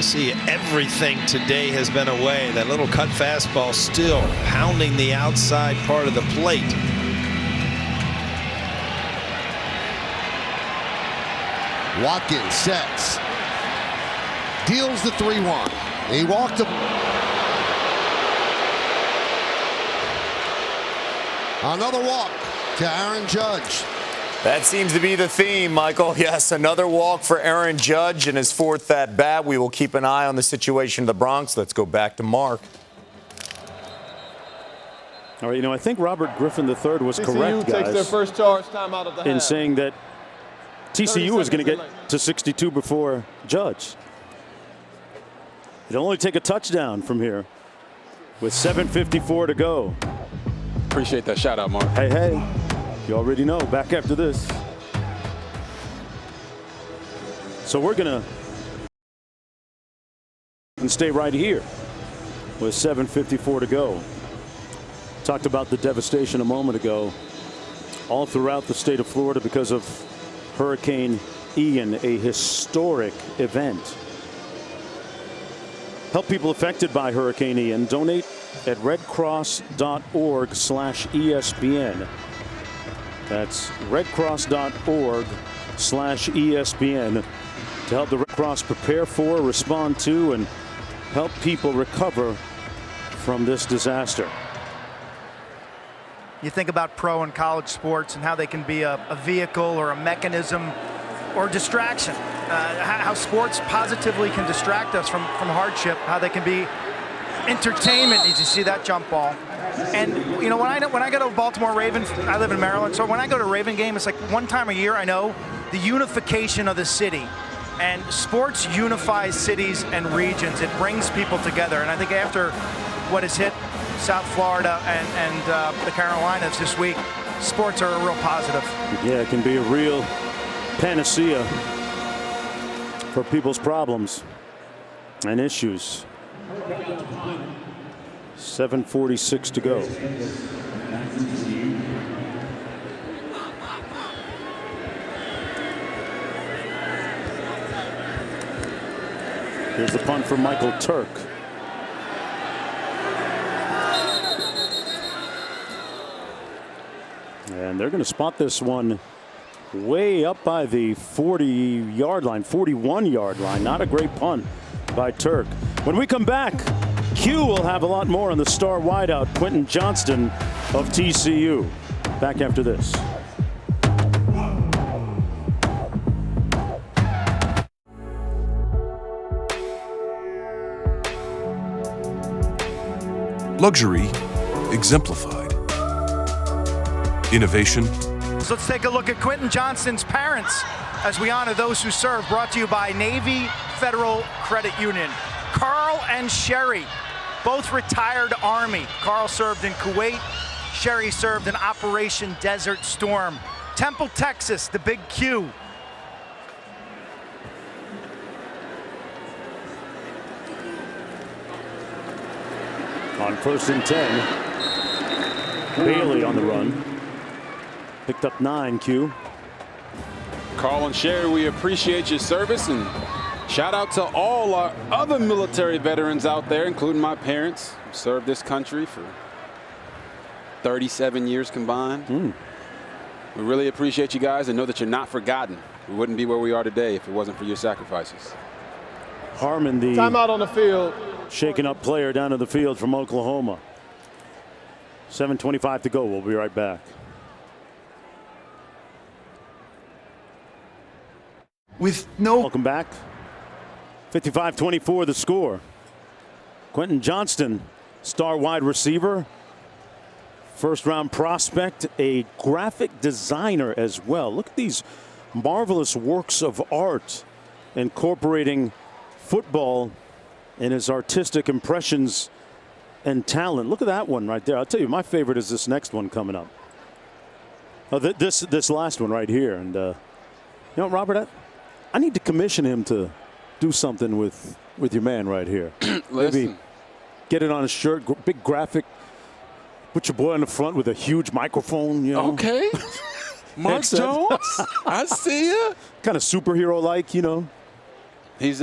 You see everything today has been away. That little cut fastball still pounding the outside part of the plate. Watkins sets. Deals the 3-1. He walked him. Another walk to Aaron Judge. That seems to be the theme, Michael. Yes, another walk for Aaron Judge in his 4th at bat. We will keep an eye on the situation in the Bronx. Let's go back to Mark. All right, I think Robert Griffin III was TCU correct, guys, takes their first charge time out of the in half. saying that TCU was going to get to 62 before Judge. It'll only take a touchdown from here with 7:54 to go. Appreciate that shout out, Mark. Hey, you already know. Back after this. So we're going to stay right here with 7:54 to go. Talked about the devastation a moment ago all throughout the state of Florida because of Hurricane Ian, a historic event. Help people affected by Hurricane Ian. Donate at redcross.org/ESPN. That's redcross.org/ESPN to help the Red Cross prepare for, respond to, and help people recover from this disaster. You think about pro and college sports and how they can be a vehicle or a mechanism or distraction. How sports positively can distract us from hardship, how they can be entertainment. Did you see that jump ball? And when I go to Baltimore Ravens, I live in Maryland, so when I go to a Raven game, it's like one time a year. I know the unification of the city, and sports unifies cities and regions. It brings people together, and I think after what has hit South Florida and the Carolinas this week, sports are a real positive. Yeah, it can be a real panacea for people's problems and issues. 7:46 to go. Here's the punt from Michael Turk. And they're going to spot this one way up by the 40-yard line, 41-yard line. Not a great punt by Turk. When we come back, Q will have a lot more on the star wideout, Quentin Johnston of TCU. Back after this. Luxury exemplified. Innovation. So let's take a look at Quentin Johnston's parents as we honor those who serve. Brought to you by Navy Federal Credit Union. Carl and Sherry, both retired Army. Carl served in Kuwait. Sherry served in Operation Desert Storm. Temple, Texas, the Big Q. On 1st and 10. Bailey on the run. Picked up 9, Q. Carl and Sherry, we appreciate your service, and shout out to all our other military veterans out there, including my parents, who served this country for 37 years combined. We really appreciate you guys and know that you're not forgotten. We wouldn't be where we are today if it wasn't for your sacrifices. Harmon, the timeout on the field. Shaken up player down to the field from Oklahoma. 7:25 to go. We'll be right back. Welcome back. 55-24 the score. Quentin Johnston, star wide receiver, first round prospect, a graphic designer as well. Look at these marvelous works of art incorporating football in his artistic impressions and talent. Look at that one right there. I'll tell you, my favorite is this next one coming up. Oh, this last one right here. And Robert, I need to commission him to do something with your man right here. Maybe get it on a shirt, big graphic. Put your boy on the front with a huge microphone. Okay. Mark Jones, I see you. Kind of superhero-like, He's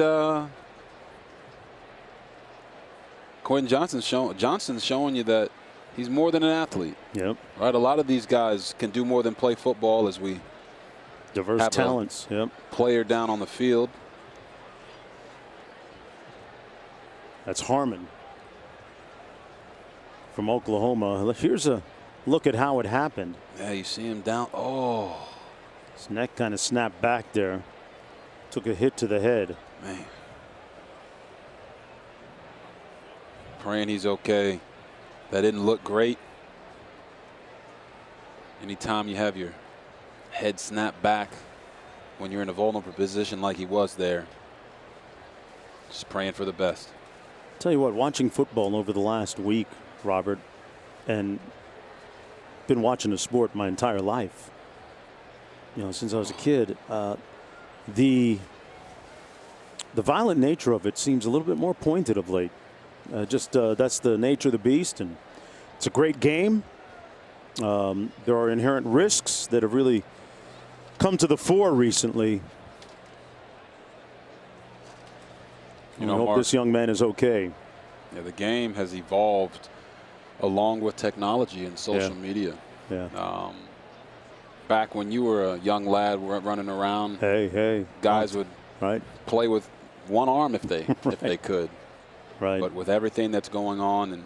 Quentin Johnston's showing you that he's more than an athlete. Yep. Right. A lot of these guys can do more than play football, as we diverse have talents. Yep. Player down on the field. That's Harmon from Oklahoma. Here's a look at how it happened. Yeah, you see him down. Oh. His neck kind of snapped back there. Took a hit to the head. Man. Praying he's okay. That didn't look great. Anytime you have your head snap back when you're in a vulnerable position like he was there, just praying for the best. Tell you what, watching football over the last week, Robert, and been watching the sport my entire life, since I was a kid, the violent nature of it seems a little bit more pointed of late. That's the nature of the beast, and it's a great game. There are inherent risks that have really come to the fore recently. I hope Mark, this young man is okay. Yeah, the game has evolved along with technology and social media. Yeah. Back when you were a young lad running around, guys would play with one arm if they if they could. Right. But with everything that's going on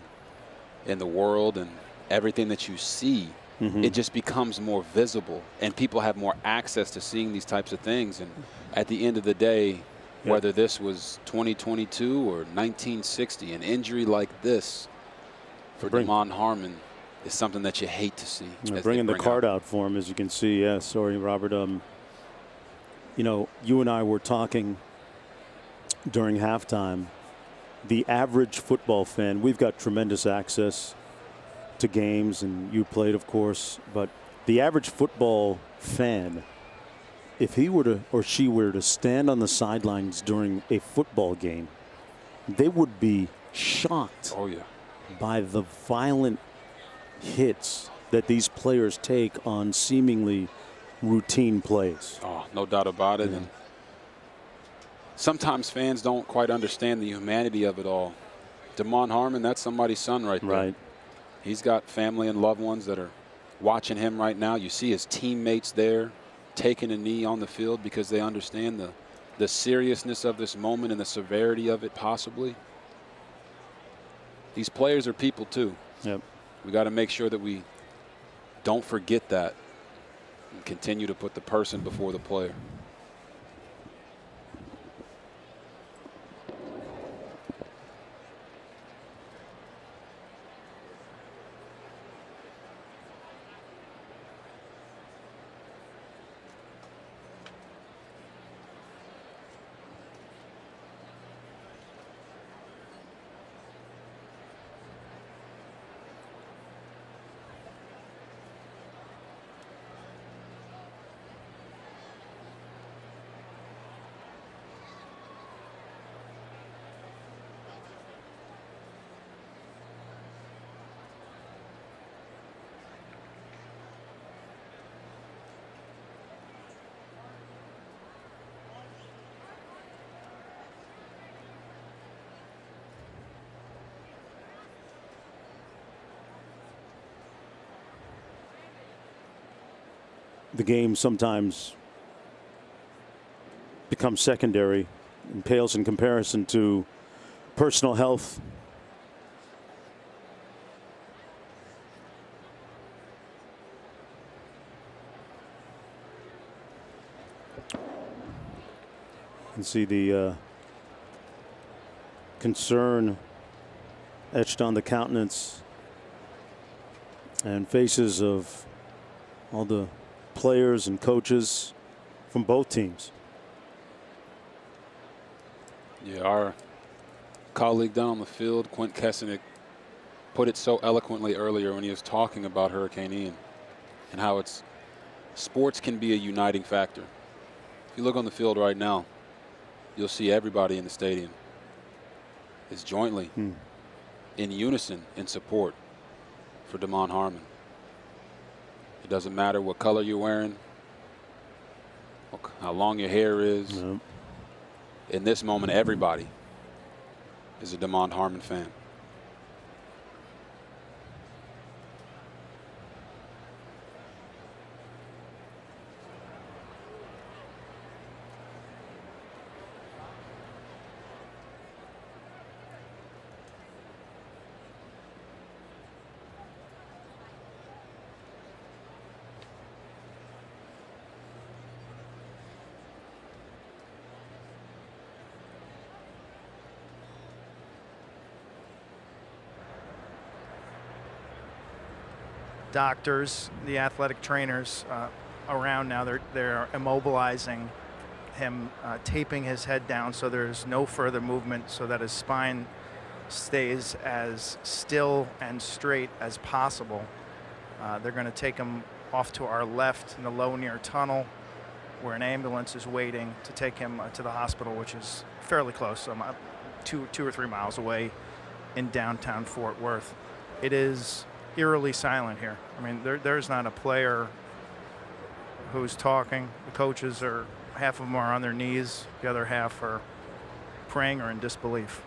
in the world and everything that you see, it just becomes more visible, and people have more access to seeing these types of things. And at the end of the day, whether this was 2022 or 1960, an injury like this for Damon Harmon is something that you hate to see. Bringing the card out for him, as you can see. Yeah, sorry, Robert. You and I were talking during halftime. The average football fan, we've got tremendous access to games, and you played, of course, but the average football fan, if he were to or she were to stand on the sidelines during a football game, they would be shocked by the violent hits that these players take on seemingly routine plays. Oh, no doubt about it. And sometimes fans don't quite understand the humanity of it all. Damon Harmon, that's somebody's son right there. Right. He's got family and loved ones that are watching him right now. You see his teammates there taking a knee on the field because they understand the seriousness of this moment and the severity of it possibly. These players are people too. Yep. We got to make sure that we don't forget that and continue to put the person before the player. The game sometimes becomes secondary and pales in comparison to personal health. You can see the concern etched on the countenance and faces of all the players and coaches from both teams. Yeah, our colleague down on the field, Quint Kesenick, put it so eloquently earlier when he was talking about Hurricane Ian and how sports can be a uniting factor. If you look on the field right now, you'll see everybody in the stadium is jointly in unison in support for Damon Harmon. It doesn't matter what color you're wearing, how long your hair is. In this moment, everybody is a Damon Harmon fan. doctors, the athletic trainers around now. They're immobilizing him, taping his head down so there's no further movement, so that his spine stays as still and straight as possible. They're going to take him off to our left in the low near tunnel, where an ambulance is waiting to take him to the hospital, which is fairly close, 2 or 3 miles away in downtown Fort Worth. It is eerily silent here. I mean, there's not a player who's talking. The coaches are, half of them are on their knees, the other half are praying or in disbelief.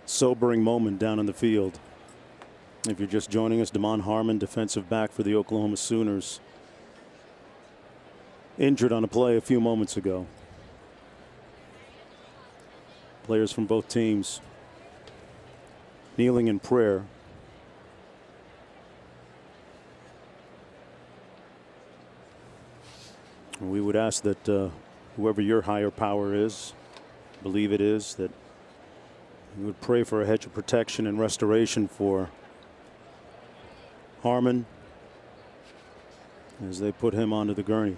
Sobering moment down in the field. If you're just joining us, Damon Harmon, defensive back for the Oklahoma Sooners, injured on a play a few moments ago. Players from both teams kneeling in prayer. We would ask that whoever your higher power is, believe it is, that you would pray for a hedge of protection and restoration for Harmon as they put him onto the gurney.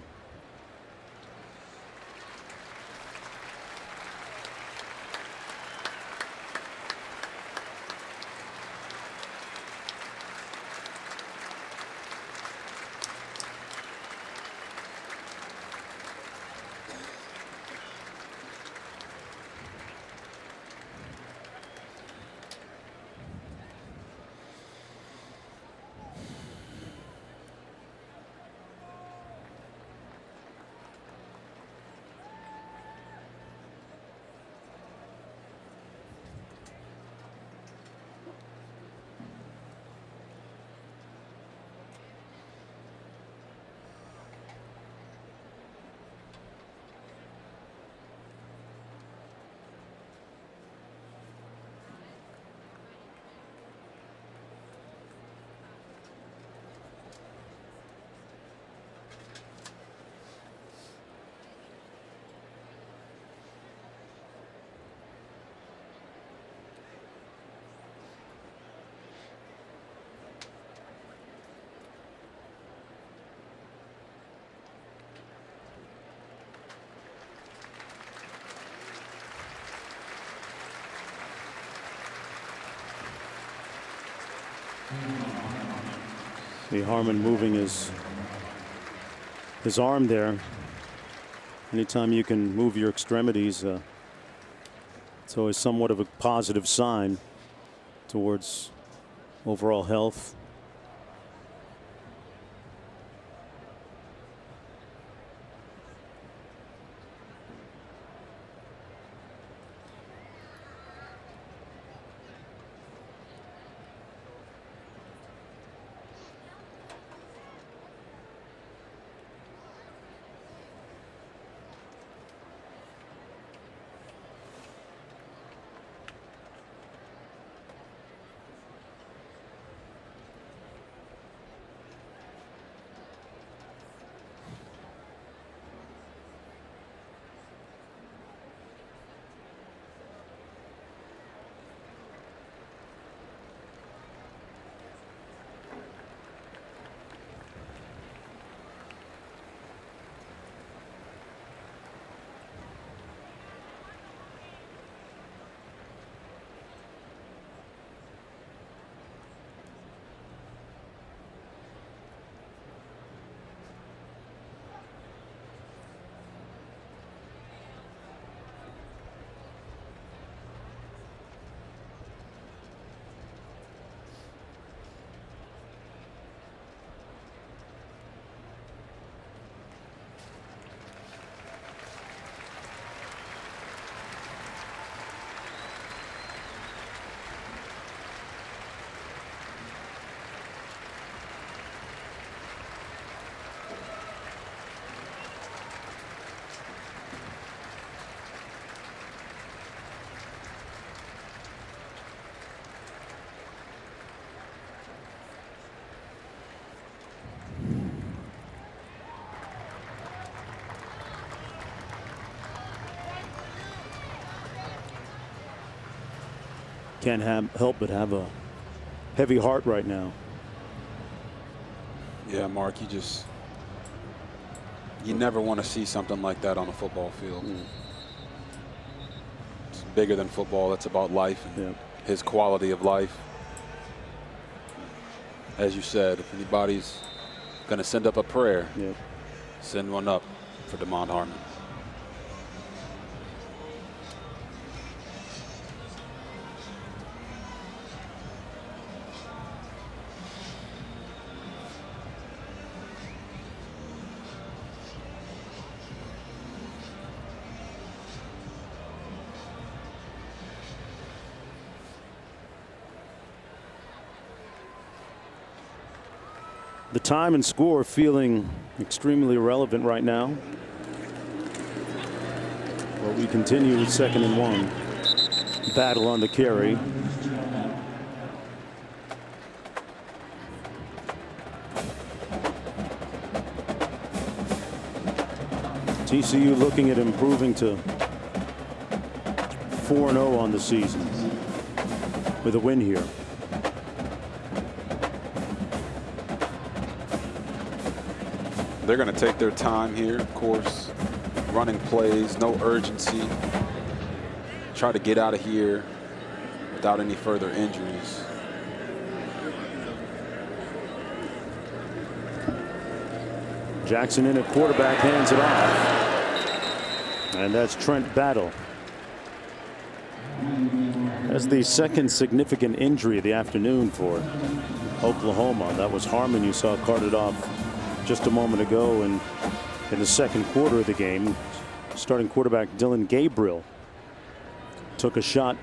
See Harmon moving his arm there. Anytime you can move your extremities, it's always somewhat of a positive sign towards overall health. Can't help but have a heavy heart right now. Yeah, Mark, you never want to see something like that on a football field. It's bigger than football. It's about life and his quality of life. As you said, if anybody's going to send up a prayer, send one up for DeMond Harmon. The time and score feeling extremely irrelevant right now. But we continue with 2nd and 1. Battle on the carry. TCU looking at improving to 4-0 on the season with a win here. They're going to take their time here, of course, running plays, no urgency. Try to get out of here without any further injuries. Jackson in at quarterback, hands it off. And that's Trent Battle. That's the second significant injury of the afternoon for Oklahoma. That was Harmon you saw carted off just a moment ago, and in the second quarter of the game, starting quarterback Dillon Gabriel took a shot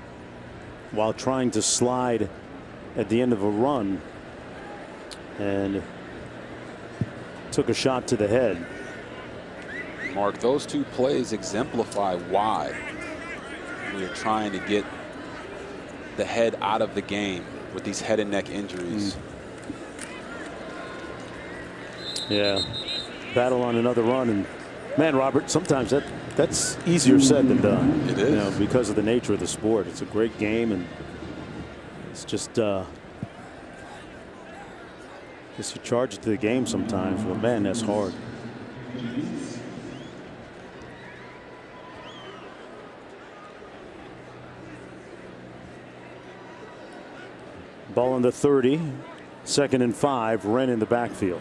while trying to slide at the end of a run and took a shot to the head. Mark, those two plays exemplify why we're trying to get the head out of the game with these head and neck injuries. Yeah, Battle on another run, and man, Robert, sometimes that's easier said than done. It is. You know, because of the nature of the sport. It's a great game, and it's just you charge it to the game sometimes, but man, that's hard. Ball on the 30, 2nd and 5, Wren in the backfield.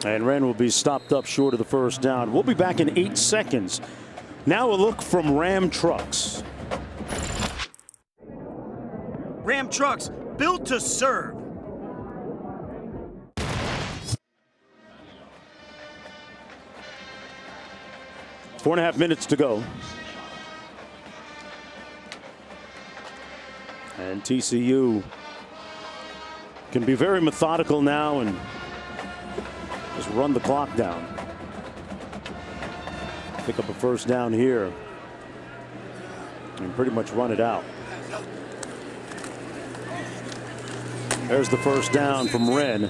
And Wren will be stopped up short of the first down. We'll be back in 8 seconds. Now a look from Ram Trucks. Ram Trucks, built to serve. Four and a half minutes to go. And TCU can be very methodical now and just run the clock down. Pick up a first down here and pretty much run it out. There's the first down from Wren.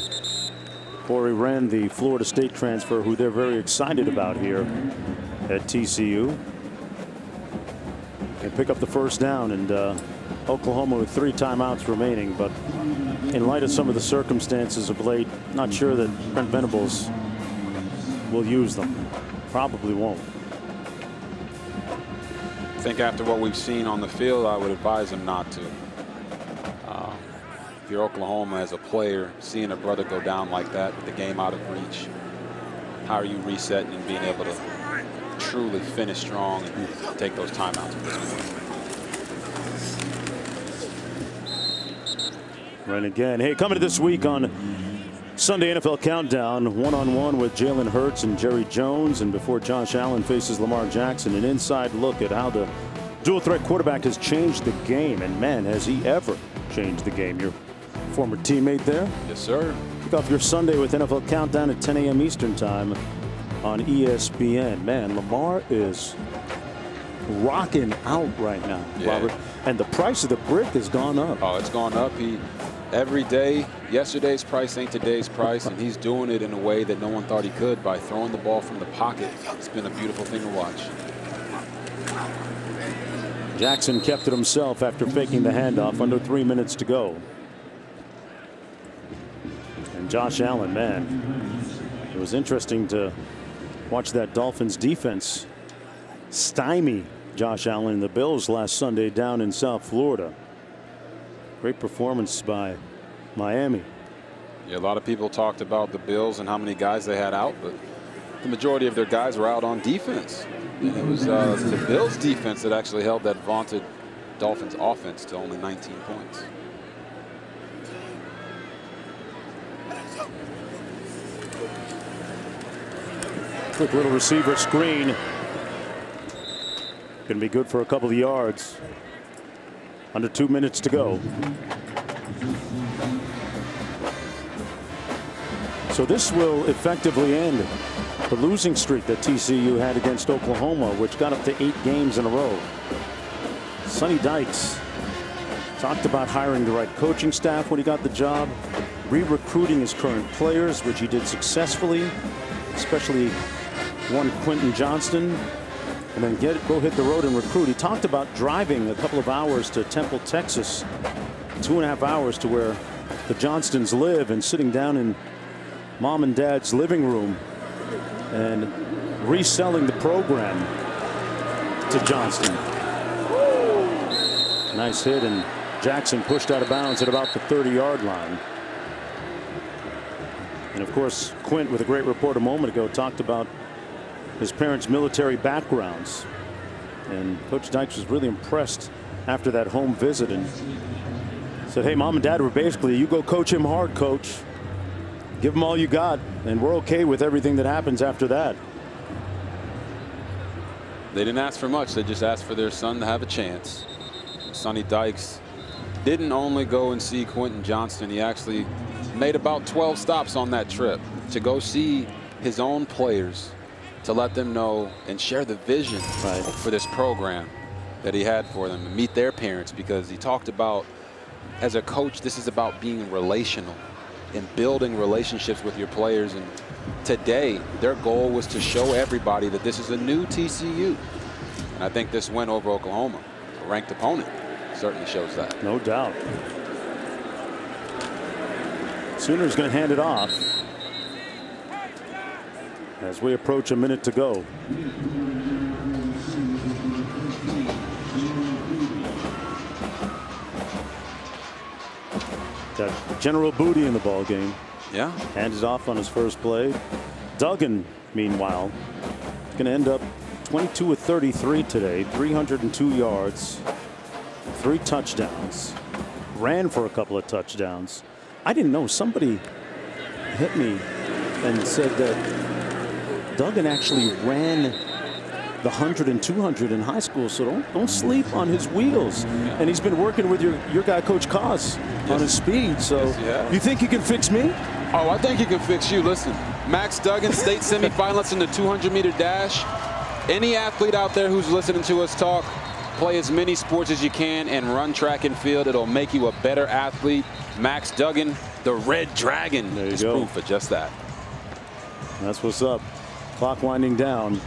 Corey Wren, the Florida State transfer, who they're very excited about here at TCU. They pick up the first down, and Oklahoma with 3 timeouts remaining. But in light of some of the circumstances of late, not sure that Brent Venables will use them. Probably won't. I think after what we've seen on the field, I would advise him not to. If you're Oklahoma as a player, seeing a brother go down like that with the game out of reach, how are you resetting and being able to truly finish strong and take those timeouts? Right again. Hey, coming to this week on Sunday NFL Countdown, one-on-one with Jalen Hurts and Jerry Jones, and before Josh Allen faces Lamar Jackson, an inside look at how the dual-threat quarterback has changed the game, and man, has he ever changed the game. Your former teammate there. Yes, sir. Kick off your Sunday with NFL Countdown at 10 a.m. Eastern Time on ESPN. Man, Lamar is rocking out right now, Robert. And the price of the brick has gone up. Oh, it's gone up. Every day, yesterday's price ain't today's price, and he's doing it in a way that no one thought he could by throwing the ball from the pocket. It's been a beautiful thing to watch. Jackson kept it himself after faking the handoff. Under 3 minutes to go. And Josh Allen, man, it was interesting to watch that Dolphins defense stymie Josh Allen and the Bills last Sunday down in South Florida. Great performance by Miami. Yeah, a lot of people talked about the Bills and how many guys they had out, but the majority of their guys were out on defense. And it was the Bills defense that actually held that vaunted Dolphins offense to only 19 points. Quick little receiver screen. Going to be good for a couple of yards. Under 2 minutes to go. So this will effectively end the losing streak that TCU had against Oklahoma, which got up to 8 games in a row. Sonny Dykes talked about hiring the right coaching staff when he got the job, re-recruiting his current players, which he did successfully, especially one Quentin Johnston, and then go hit the road and recruit. He talked about driving a couple of hours to Temple, Texas, 2.5 hours to where the Johnstons live, and sitting down in mom and dad's living room and reselling the program to Johnston. Nice hit, and Jackson pushed out of bounds at about the 30-yard line. And of course, Quint, with a great report a moment ago, talked about his parents' military backgrounds. And Coach Dykes was really impressed after that home visit and said, hey, mom and dad were basically, you go coach him hard, coach. Give him all you got, and we're okay with everything that happens after that. They didn't ask for much. They just asked for their son to have a chance. Sonny Dykes didn't only go and see Quentin Johnston. He actually made about 12 stops on that trip to go see his own players, to let them know and share the vision for this program that he had for them, and meet their parents, because he talked about, as a coach, this is about being relational and building relationships with your players. And today, their goal was to show everybody that this is a new TCU. And I think this win over Oklahoma, a ranked opponent, certainly shows that. No doubt. Sooners going to hand it off as we approach a minute to go. Got General Booty in the ball game. Yeah. Handed off on his first play. Duggan, meanwhile, is going to end up 22 of 33 today, 302 yards, 3 touchdowns, ran for a couple of touchdowns. I didn't know, somebody hit me and said that Duggan actually ran the 100 and 200 in high school, so don't sleep on his wheels. And he's been working with your guy, Coach Koss, on his speed. So you think he can fix me? Oh, I think he can fix you. Listen, Max Duggan, state semifinalist in the 200-meter dash. Any athlete out there who's listening to us talk, play as many sports as you can and run track and field. It'll make you a better athlete. Max Duggan, the Red Dragon, is proof of just that. That's what's up. Clock winding down.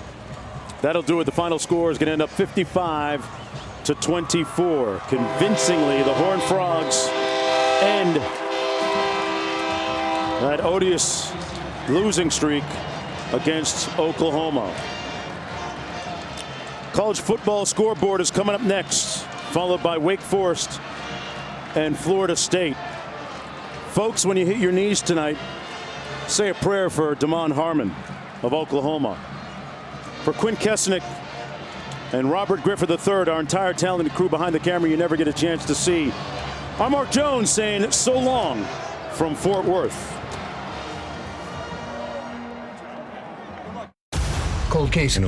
That'll do it. The final score is going to end up 55-24. Convincingly, the Horned Frogs end that odious losing streak against Oklahoma. College football scoreboard is coming up next, followed by Wake Forest and Florida State. Folks, when you hit your knees tonight, say a prayer for Damon Harmon of Oklahoma. For Quinn Kesnick and Robert Griffith III, our entire talented crew behind the camera you never get a chance to see, I'm Mark Jones saying so long from Fort Worth. Cold case in